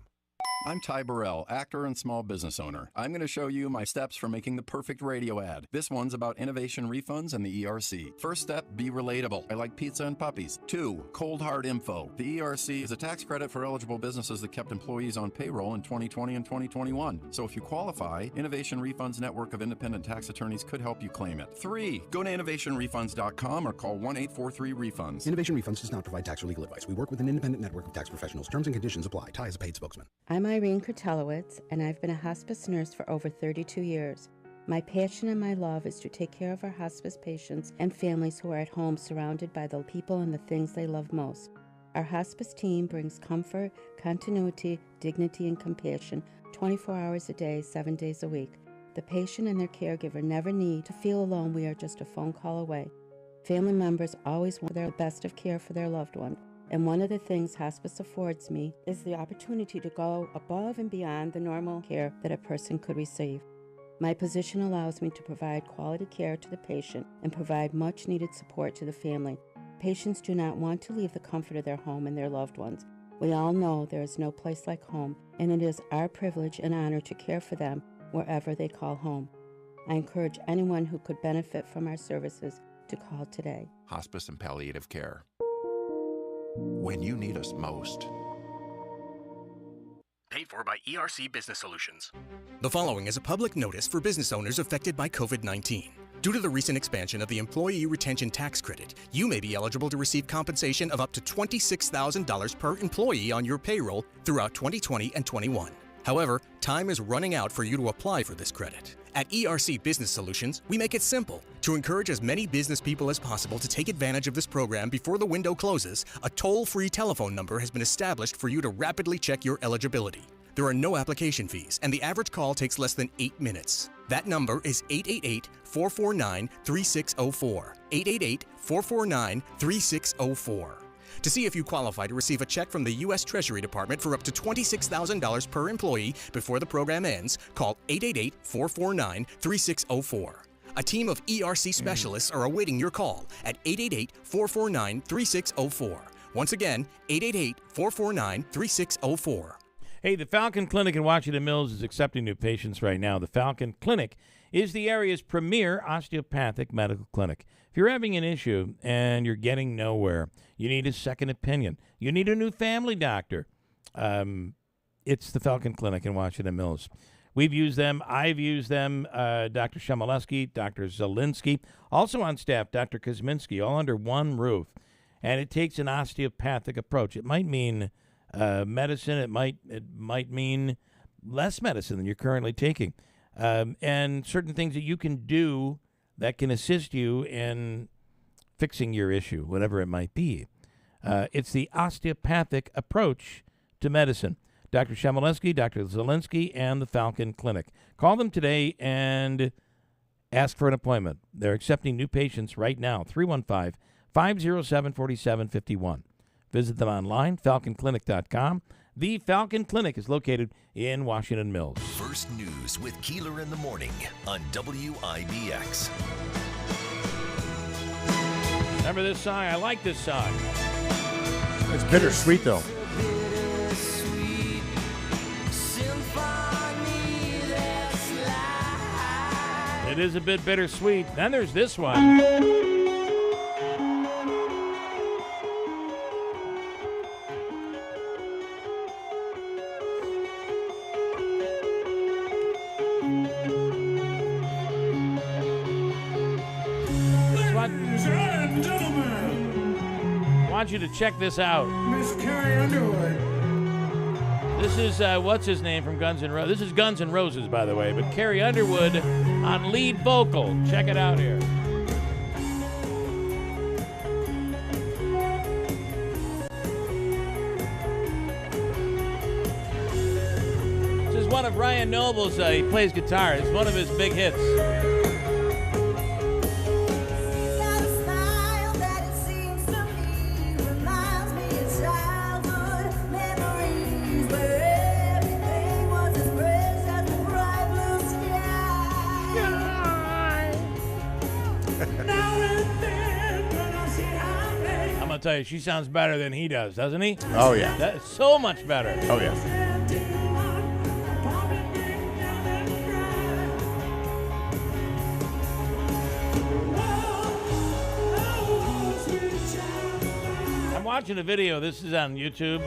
I'm Ty Burrell, actor and small business owner. I'm going to show you my steps for making the perfect radio ad. This one's about innovation refunds and the ERC. First step, be relatable. I like pizza and puppies. 2, cold hard info. The ERC is a tax credit for eligible businesses that kept employees on payroll in 2020 and 2021. So if you qualify, Innovation Refunds network of independent tax attorneys could help you claim it. 3, go to innovationrefunds.com or call 1-843-REFUNDS. Innovation Refunds does not provide tax or legal advice. We work with an independent network of tax professionals. Terms and conditions apply. Ty is a paid spokesman. I'm Irene Kurtelowitz, and I've been a hospice nurse for over 32 years. My passion and my love is to take care of our hospice patients and families who are at home surrounded by the people and the things they love most. Our hospice team brings comfort, continuity, dignity, and compassion 24 hours a day, 7 days a week. The patient and their caregiver never need to feel alone. We are just a phone call away. Family members always want the best of care for their loved one. And one of the things hospice affords me is the opportunity to go above and beyond the normal care that a person could receive. My position allows me to provide quality care to the patient and provide much needed support to the family. Patients do not want to leave the comfort of their home and their loved ones. We all know there is no place like home, and it is our privilege and honor to care for them wherever they call home. I encourage anyone who could benefit from our services to call today. Hospice and palliative care. When you need us most. Paid for by ERC Business Solutions. The following is a public notice for business owners affected by COVID-19. Due to the recent expansion of the Employee Retention Tax Credit, you may be eligible to receive compensation of up to $26,000 per employee on your payroll throughout 2020 and 21. However, time is running out for you to apply for this credit. At ERC Business Solutions, we make it simple. To encourage as many business people as possible to take advantage of this program before the window closes, a toll-free telephone number has been established for you to rapidly check your eligibility. There are no application fees, and the average call takes less than 8 minutes. That number is 888-449-3604. 888-449-3604. To see if you qualify to receive a check from the U.S. Treasury Department for up to $26,000 per employee before the program ends, call 888-449-3604. A team of ERC specialists are awaiting your call at 888-449-3604. Once again, 888-449-3604. Hey, the Falcon Clinic in Washington Mills is accepting new patients right now. The Falcon Clinic is the area's premier osteopathic medical clinic. If you're having an issue and you're getting nowhere, you need a second opinion, you need a new family doctor, it's the Falcon Clinic in Washington Mills. We've used them. I've used them. Dr. Shemaleski, Dr. Zielinski, also on staff, Dr. Kosminski, all under one roof. And it takes an osteopathic approach. It might mean medicine. It might mean less medicine than you're currently taking. And certain things that you can do that can assist you in fixing your issue, whatever it might be. It's the osteopathic approach to medicine. Dr. Shemaleski, Dr. Zielinski, and the Falcon Clinic. Call them today and ask for an appointment. They're accepting new patients right now, 315-507-4751. Visit them online, falconclinic.com. The Falcon Clinic is located in Washington Mills. First News with Keeler in the morning on WIBX. Remember this song? I like this song. It's bittersweet, though. It is a bit bittersweet. Then there's this one. Ladies and gentlemen, I want you to check this out. Miss Carrie Underwood. This is, what's his name from Guns N' Roses? This is Guns N' Roses, by the way, but Carrie Underwood on lead vocal. Check it out here. This is one of Ryan Noble's, he plays guitar. It's one of his big hits. I'm gonna tell you, she sounds better than he does, doesn't he? Oh, yeah. That's so much better. Oh, yeah. I'm watching a video. This is on YouTube.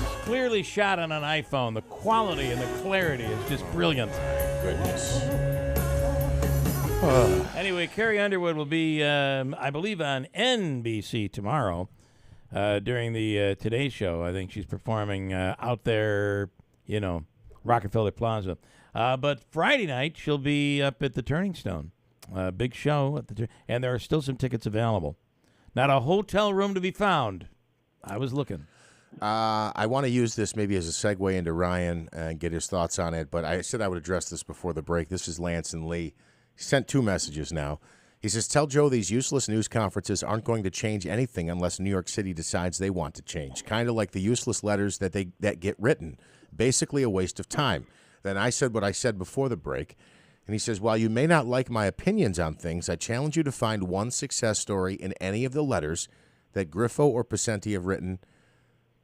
It's clearly shot on an iPhone. The quality and the clarity is just brilliant. Goodness. Anyway, Carrie Underwood will be, I believe, on NBC tomorrow during the Today Show. I think she's performing out there, Rockefeller Plaza. But Friday night, she'll be up at the Turning Stone. Big show. And there are still some tickets available. Not a hotel room to be found. I was looking. I want to use this maybe as a segue into Ryan and get his thoughts on it, but I said I would address this before the break. This is Lance and Lee. He sent 2 messages now. He says, tell Joe these useless news conferences aren't going to change anything unless New York City decides they want to change. Kind of like the useless letters that get written. Basically a waste of time. Then I said what I said before the break. And he says, while you may not like my opinions on things, I challenge you to find one success story in any of the letters that Griffo or Pacenti have written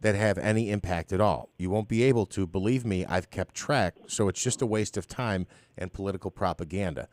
that have any impact at all. You won't be able to. Believe me, I've kept track, so it's just a waste of time and political propaganda.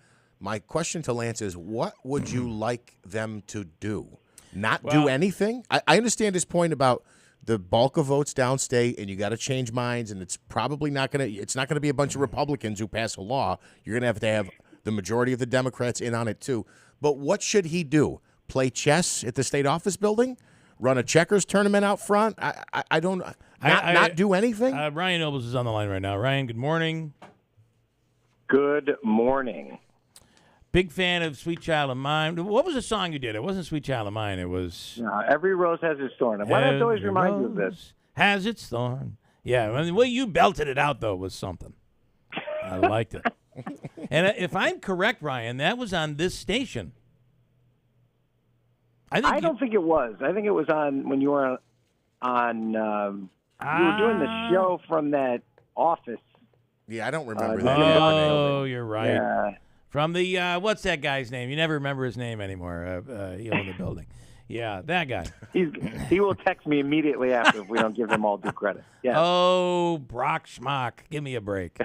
My question to Lance is, what would you like them to do? Not do anything? I understand his point about the bulk of votes downstate, and you got to change minds, and it's probably not going to. It's not going to be a bunch of Republicans who pass a law. You're going to have the majority of the Democrats in on it too. But what should he do? Play chess at the state office building? Run a checkers tournament out front? I don't. Not do anything. Ryan Nobles is on the line right now. Ryan, good morning. Good morning. Big fan of Sweet Child of Mine. What was the song you did? It wasn't Sweet Child of Mine. It was... Every rose has its thorn. Why do I have to always remind you of this? Has its thorn. Yeah, I mean, the way you belted it out, though, was something. I liked it. And if I'm correct, Ryan, that was on this station. I don't think it was. I think it was on when you were on you were doing the show from that office. Yeah, I don't remember that. Oh, you're right. Yeah. From the, what's that guy's name? You never remember his name anymore. He owned the building. Yeah, that guy. He will text me immediately after if we don't give him all due credit. Yeah. Oh, Brock Schmock. Give me a break.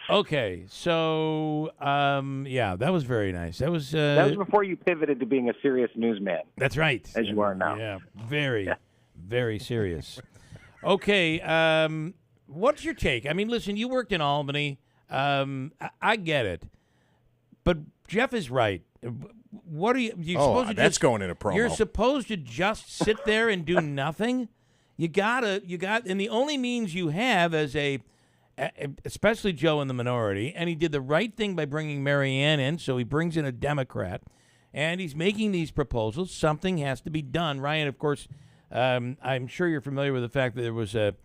Okay, so, yeah, that was very nice. That was before you pivoted to being a serious newsman. That's right. As you are now. Yeah, very serious. Okay, what's your take? I mean, listen, you worked in Albany. I get it, but Jeff is right. What are you supposed to? That's going in a promo. You're supposed to just sit there and do nothing. You got, and the only means you have as especially Joe in the minority, and he did the right thing by bringing Marianne in, so he brings in a Democrat, and he's making these proposals. Something has to be done. Ryan, of course, I'm sure you're familiar with the fact that there was a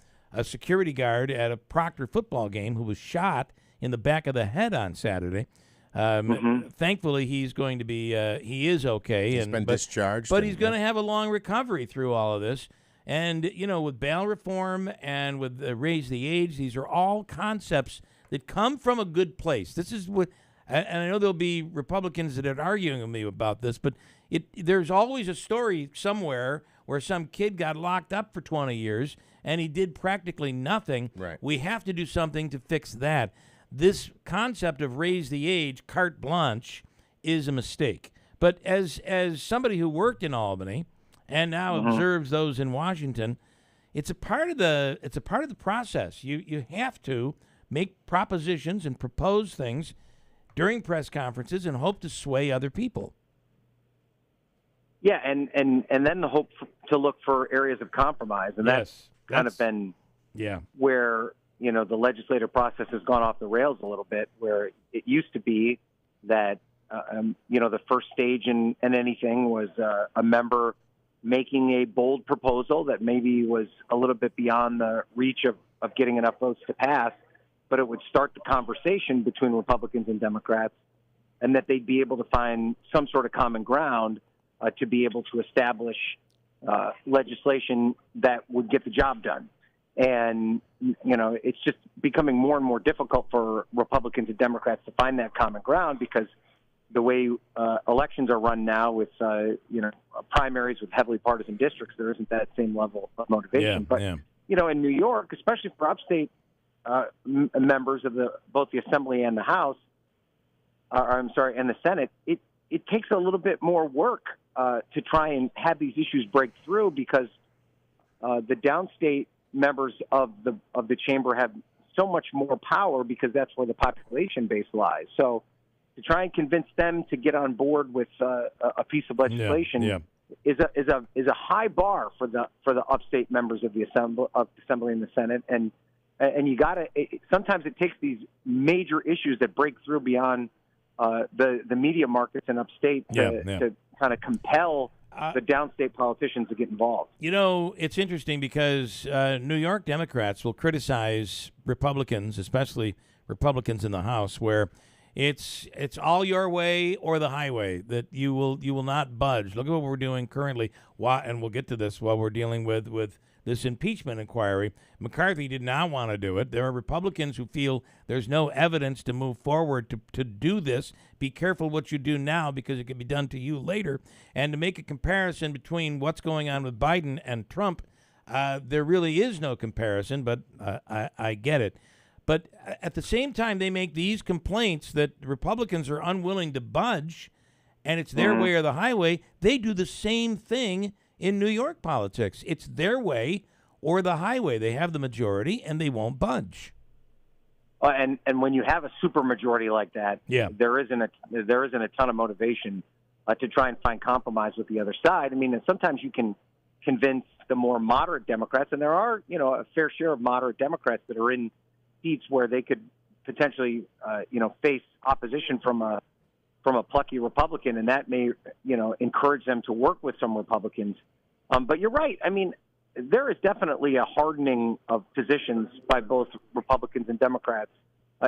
security guard at a Proctor football game who was shot in the back of the head on Saturday. Thankfully, he's going to be, he is okay. He's been discharged. But he's going to have a long recovery through all of this. And, with bail reform and with raise the age, these are all concepts that come from a good place. This is what, and I know there'll be Republicans that are arguing with me about this, but there's always a story somewhere where some kid got locked up for 20 years and he did practically nothing. Right. We have to do something to fix that. this concept of raise the age, carte blanche, is a mistake. But as somebody who worked in Albany and now observes those in Washington, it's a part of the process. You have to make propositions and propose things during press conferences and hope to sway other people. Yeah, and then the hope to look for areas of compromise, and that's kind of been where the legislative process has gone off the rails a little bit. Where it used to be that the first stage in anything was a member making a bold proposal that maybe was a little bit beyond the reach of getting enough votes to pass, but it would start the conversation between Republicans and Democrats, and that they'd be able to find some sort of common ground to be able to establish legislation that would get the job done. And, it's just becoming more and more difficult for Republicans and Democrats to find that common ground because the way elections are run now with, primaries with heavily partisan districts, there isn't that same level of motivation. In New York, especially for upstate members of both the Assembly and the House, and the Senate, it takes a little bit more work to try and have these issues break through because the downstate members of the chamber have so much more power because that's where the population base lies. So to try and convince them to get on board with a piece of legislation is a high bar for the upstate members of the Assembly and the Senate, and you sometimes it takes these major issues that break through beyond the media markets in upstate to kind of compel the downstate politicians to get involved. It's interesting because New York Democrats will criticize Republicans, especially Republicans in the House, where it's all your way or the highway, that you will not budge. Look at what we're doing currently, and we'll get to this while we're dealing with this impeachment inquiry. McCarthy did not want to do it. There are Republicans who feel there's no evidence to move forward to do this. Be careful what you do now because it could be done to you later. And to make a comparison between what's going on with Biden and Trump, there really is no comparison, but I get it. But at the same time, they make these complaints that Republicans are unwilling to budge, and it's their way or the highway. They do the same thing in New York politics. It's their way or the highway. They have the majority, and they won't budge. And when you have a supermajority like that, there isn't a ton of motivation to try and find compromise with the other side. I mean, and sometimes you can convince the more moderate Democrats, and there are a fair share of moderate Democrats that are in seats where they could potentially face opposition from a plucky Republican, and that may encourage them to work with some Republicans. But you're right. I mean, there is definitely a hardening of positions by both Republicans and Democrats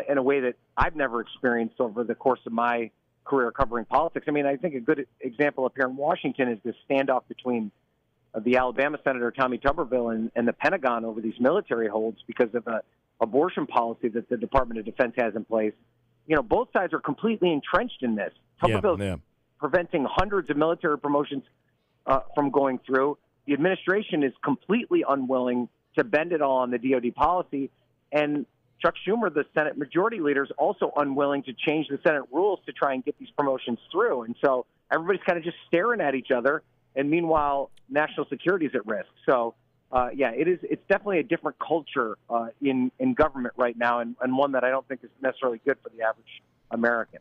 in a way that I've never experienced over the course of my career covering politics. I mean, I think a good example up here in Washington is this standoff between the Alabama Senator Tommy Tuberville and the Pentagon over these military holds because of the abortion policy that the Department of Defense has in place. Both sides are completely entrenched in this. Tuberville's preventing hundreds of military promotions from going through. The administration is completely unwilling to bend it all on the DOD policy. And Chuck Schumer, the Senate Majority Leader, is also unwilling to change the Senate rules to try and get these promotions through. And so everybody's kind of just staring at each other. And meanwhile, national security is at risk. So, it's definitely a different culture in government right now, and one that I don't think is necessarily good for the average American.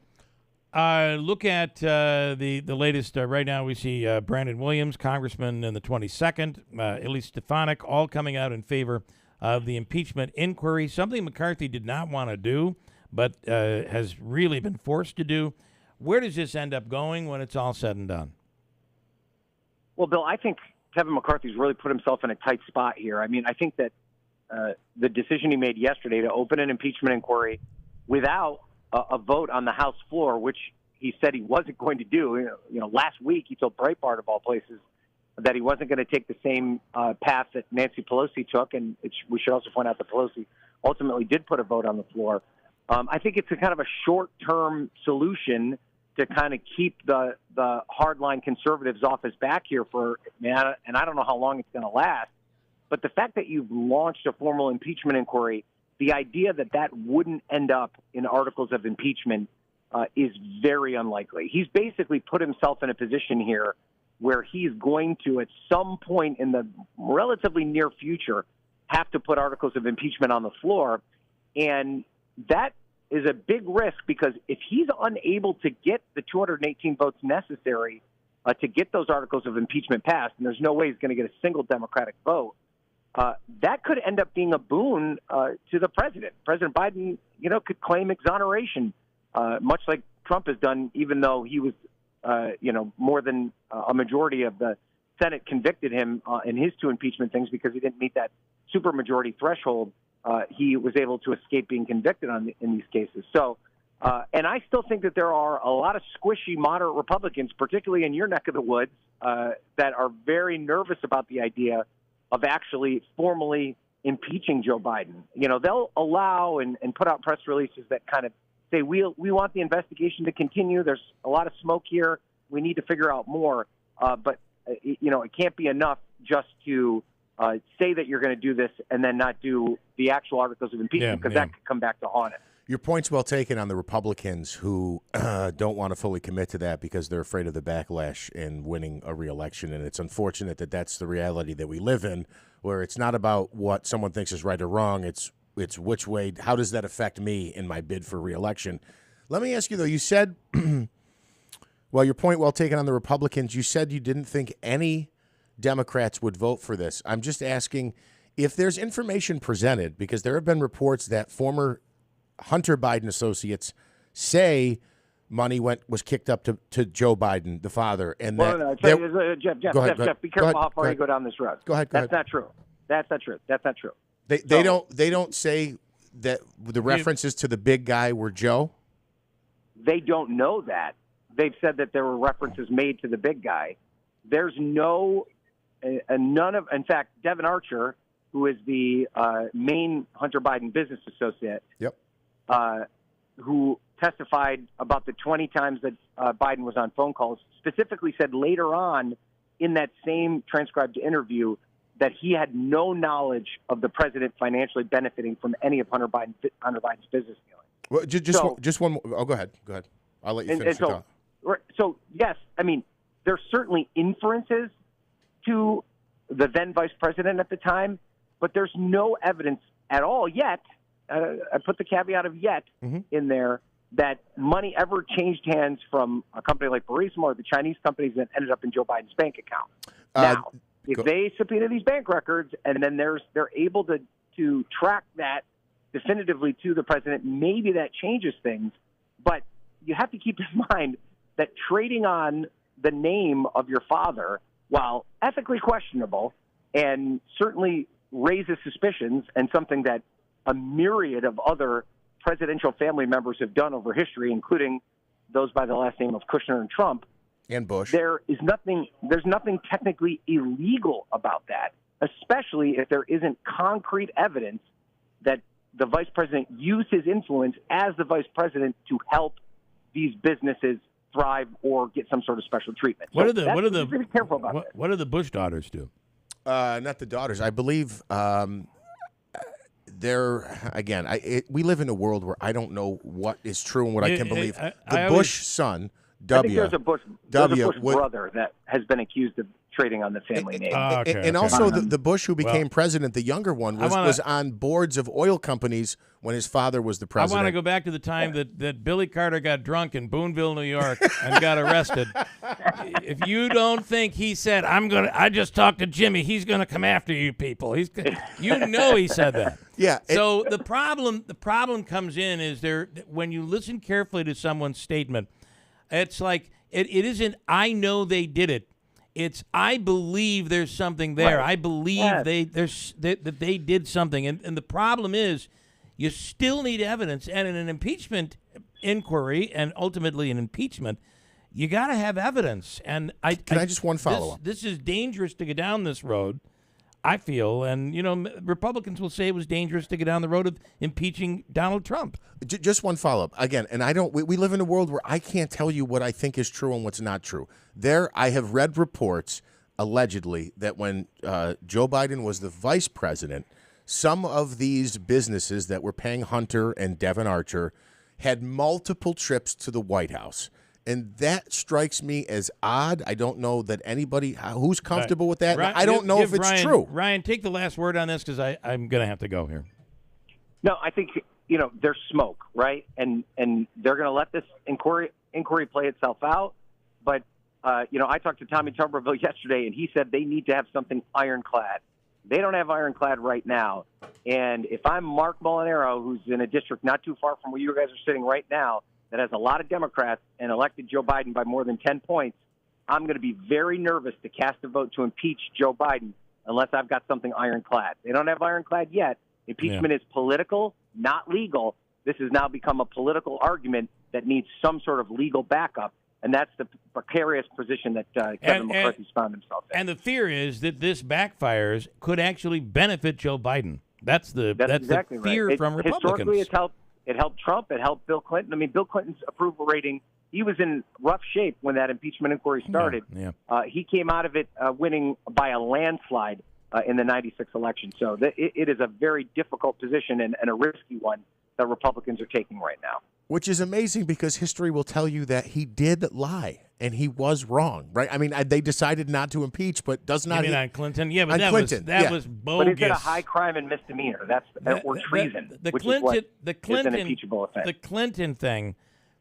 Look at the latest. Right now we see Brandon Williams, congressman in the 22nd, Elise Stefanik, all coming out in favor of the impeachment inquiry, something McCarthy did not want to do, but has really been forced to do. Where does this end up going when it's all said and done? Well, Bill, I think Kevin McCarthy's really put himself in a tight spot here. I mean, I think that the decision he made yesterday to open an impeachment inquiry without a vote on the House floor, which he said he wasn't going to do. Last week he told Breitbart, of all places, that he wasn't going to take the same path that Nancy Pelosi took, and we should also point out that Pelosi ultimately did put a vote on the floor. I think it's a kind of a short-term solution to kind of keep the hardline conservatives off his back here and I don't know how long it's going to last. But the fact that you've launched a formal impeachment inquiry the idea that that wouldn't end up in articles of impeachment is very unlikely. He's basically put himself in a position here where he's going to, at some point in the relatively near future, have to put articles of impeachment on the floor. And that is a big risk, because if he's unable to get the 218 votes necessary to get those articles of impeachment passed, and there's no way he's going to get a single Democratic vote, that could end up being a boon to the president. President Biden, could claim exoneration, much like Trump has done, even though he was, more than a majority of the Senate convicted him in his two impeachment things because he didn't meet that supermajority threshold. He was able to escape being convicted in these cases. So, and I still think that there are a lot of squishy moderate Republicans, particularly in your neck of the woods, that are very nervous about the idea of actually formally impeaching Joe Biden. They'll allow and put out press releases that kind of say, we want the investigation to continue. There's a lot of smoke here. We need to figure out more. But it can't be enough just to say that you're going to do this and then not do the actual articles of impeachment, because that could come back to haunt it. Your point's well taken on the Republicans who don't want to fully commit to that because they're afraid of the backlash in winning a reelection. And it's unfortunate that that's the reality that we live in, where it's not about what someone thinks is right or wrong. It's which way, how does that affect me in my bid for reelection? Let me ask you, though, you said, well, your point well taken on the Republicans, you said you didn't think any Democrats would vote for this. I'm just asking if there's information presented, because there have been reports that former Hunter Biden associates say money was kicked up to Joe Biden, the father, and Jeff, be careful how far you go down this road. Go ahead. That's not true. That's not true. That's not true. They don't say that the references to the big guy were Joe. They don't know that. They've said that there were references made to the big guy. There's none of. In fact, Devin Archer, who is the main Hunter Biden business associate, who testified about the 20 times that Biden was on phone calls, specifically said later on in that same transcribed interview that he had no knowledge of the president financially benefiting from any of Hunter Biden's business dealings. Well, just one more. Oh, go ahead. I'll let you finish. So, yes, I mean, there's certainly inferences to the then vice president at the time, but there's no evidence at all yet. I put the caveat of yet in there, that money ever changed hands from a company like Burisma or the Chinese companies that ended up in Joe Biden's bank account. Now, if they subpoena these bank records and then they're able to track that definitively to the president, maybe that changes things. But you have to keep in mind that trading on the name of your father, while ethically questionable and certainly raises suspicions, and something that a myriad of other presidential family members have done over history, including those by the last name of Kushner and Trump, and Bush. There's nothing technically illegal about that, especially if there isn't concrete evidence that the vice president used his influence as the vice president to help these businesses thrive or get some sort of special treatment. What be careful about that. What do the Bush daughters do? Not the daughters. I believe we live in a world where I don't know what is true and what I can believe. The Bush son, I think there's a Bush brother that has been accused of trading on the family name. Also the Bush who became president, the younger one, was on boards of oil companies when his father was the president. I want to go back to the time that Billy Carter got drunk in Boonville, New York, and got arrested. If you don't think he said, I just talked to Jimmy, he's going to come after you people. He said that. Yeah. So the problem comes in is when you listen carefully to someone's statement, it's like it isn't I know they did it. It's I believe there's something there. Right. I believe that they did something. And the problem is you still need evidence. And in an impeachment inquiry and ultimately an impeachment, you got to have evidence. And Can I just one follow-up? This is dangerous to go down this road, I feel. And, Republicans will say it was dangerous to go down the road of impeaching Donald Trump. Just one follow-up. Again, and we live in a world where I can't tell you what I think is true and what's not true. I have read reports, allegedly, that when Joe Biden was the vice president, some of these businesses that were paying Hunter and Devin Archer had multiple trips to the White House. And that strikes me as odd. I don't know that anybody who's comfortable with that. I don't know if it's true. Ryan, take the last word on this because I'm going to have to go here. No, I think, there's smoke, right? And they're going to let this inquiry play itself out. But, I talked to Tommy Tuberville yesterday, and he said they need to have something ironclad. They don't have ironclad right now. And if I'm Mark Molinaro, who's in a district not too far from where you guys are sitting right now, that has a lot of Democrats and elected Joe Biden by more than 10 points, I'm going to be very nervous to cast a vote to impeach Joe Biden unless I've got something ironclad. They don't have ironclad yet. Impeachment is political, not legal. This has now become a political argument that needs some sort of legal backup, and that's the precarious position that Kevin McCarthy's found himself in. And the fear is that this backfires could actually benefit Joe Biden. That's exactly the fear right. from Republicans. Historically, it helped Trump. It helped Bill Clinton. I mean, Bill Clinton's approval rating, he was in rough shape when that impeachment inquiry started. Yeah. He came out of it winning by a landslide in the 96 election. So it is a very difficult position and a risky one that Republicans are taking right now. Which is amazing because history will tell you that he did lie and he was wrong, right? I mean, they decided not to impeach, but does not. You mean on Clinton? Yeah, but on that Clinton, was bogus. But is it a high crime and misdemeanor? Or treason, which is what is an impeachable offense. The Clinton thing,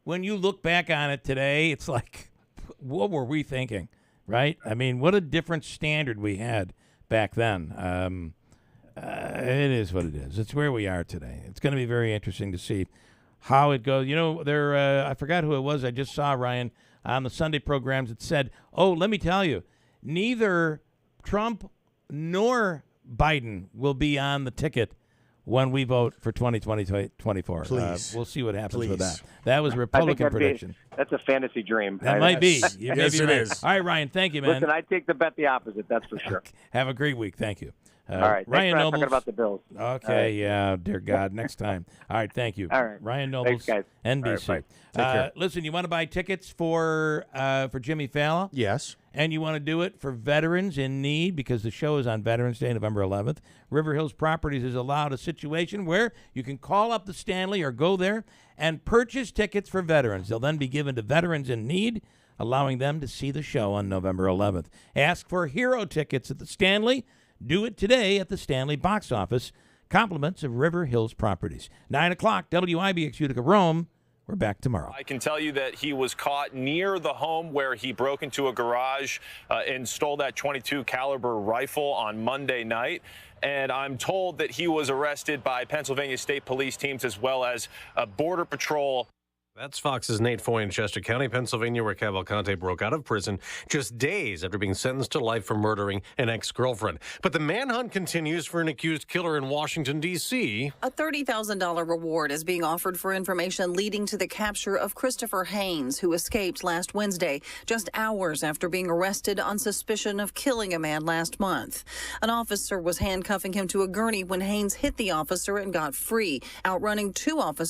when you look back on it today, it's like, what were we thinking, right? I mean, what a different standard we had back then. It is what it is. It's where we are today. It's going to be very interesting to see how it goes. I forgot who it was. I just saw, Ryan, on the Sunday programs. It said, let me tell you, neither Trump nor Biden will be on the ticket when we vote for 2024. Please. We'll see what happens with that. That was a Republican prediction. That's a fantasy dream. That might be. Yes, it is. All right, Ryan, thank you, man. Listen, I take the bet the opposite, that's for sure. Have a great week. Thank you. All right. Ryan Nobles. Talking about the Bills. Okay, right. Yeah, dear God, next time. All right, thank you. All right. Ryan Nobles, Thanks, guys. NBC. All right, bye. Take care. Listen, you want to buy tickets for Jimmy Fallon? Yes. And you want to do it for veterans in need because the show is on Veterans Day, November 11th. River Hills Properties has allowed a situation where you can call up the Stanley or go there and purchase tickets for veterans. They'll then be given to veterans in need, allowing them to see the show on November 11th. Ask for hero tickets at the Stanley. Do it today at the Stanley box office. Compliments of River Hills Properties. 9 o'clock, WIBX Utica, Rome. We're back tomorrow. I can tell you that he was caught near the home where he broke into a garage and stole that .22 caliber rifle on Monday night. And I'm told that he was arrested by Pennsylvania State Police teams as well as Border Patrol. That's Fox's Nate Foy in Chester County, Pennsylvania, where Cavalcante broke out of prison just days after being sentenced to life for murdering an ex-girlfriend. But the manhunt continues for an accused killer in Washington, D.C. A $30,000 reward is being offered for information leading to the capture of Christopher Haynes, who escaped last Wednesday, just hours after being arrested on suspicion of killing a man last month. An officer was handcuffing him to a gurney when Haynes hit the officer and got free, outrunning two officers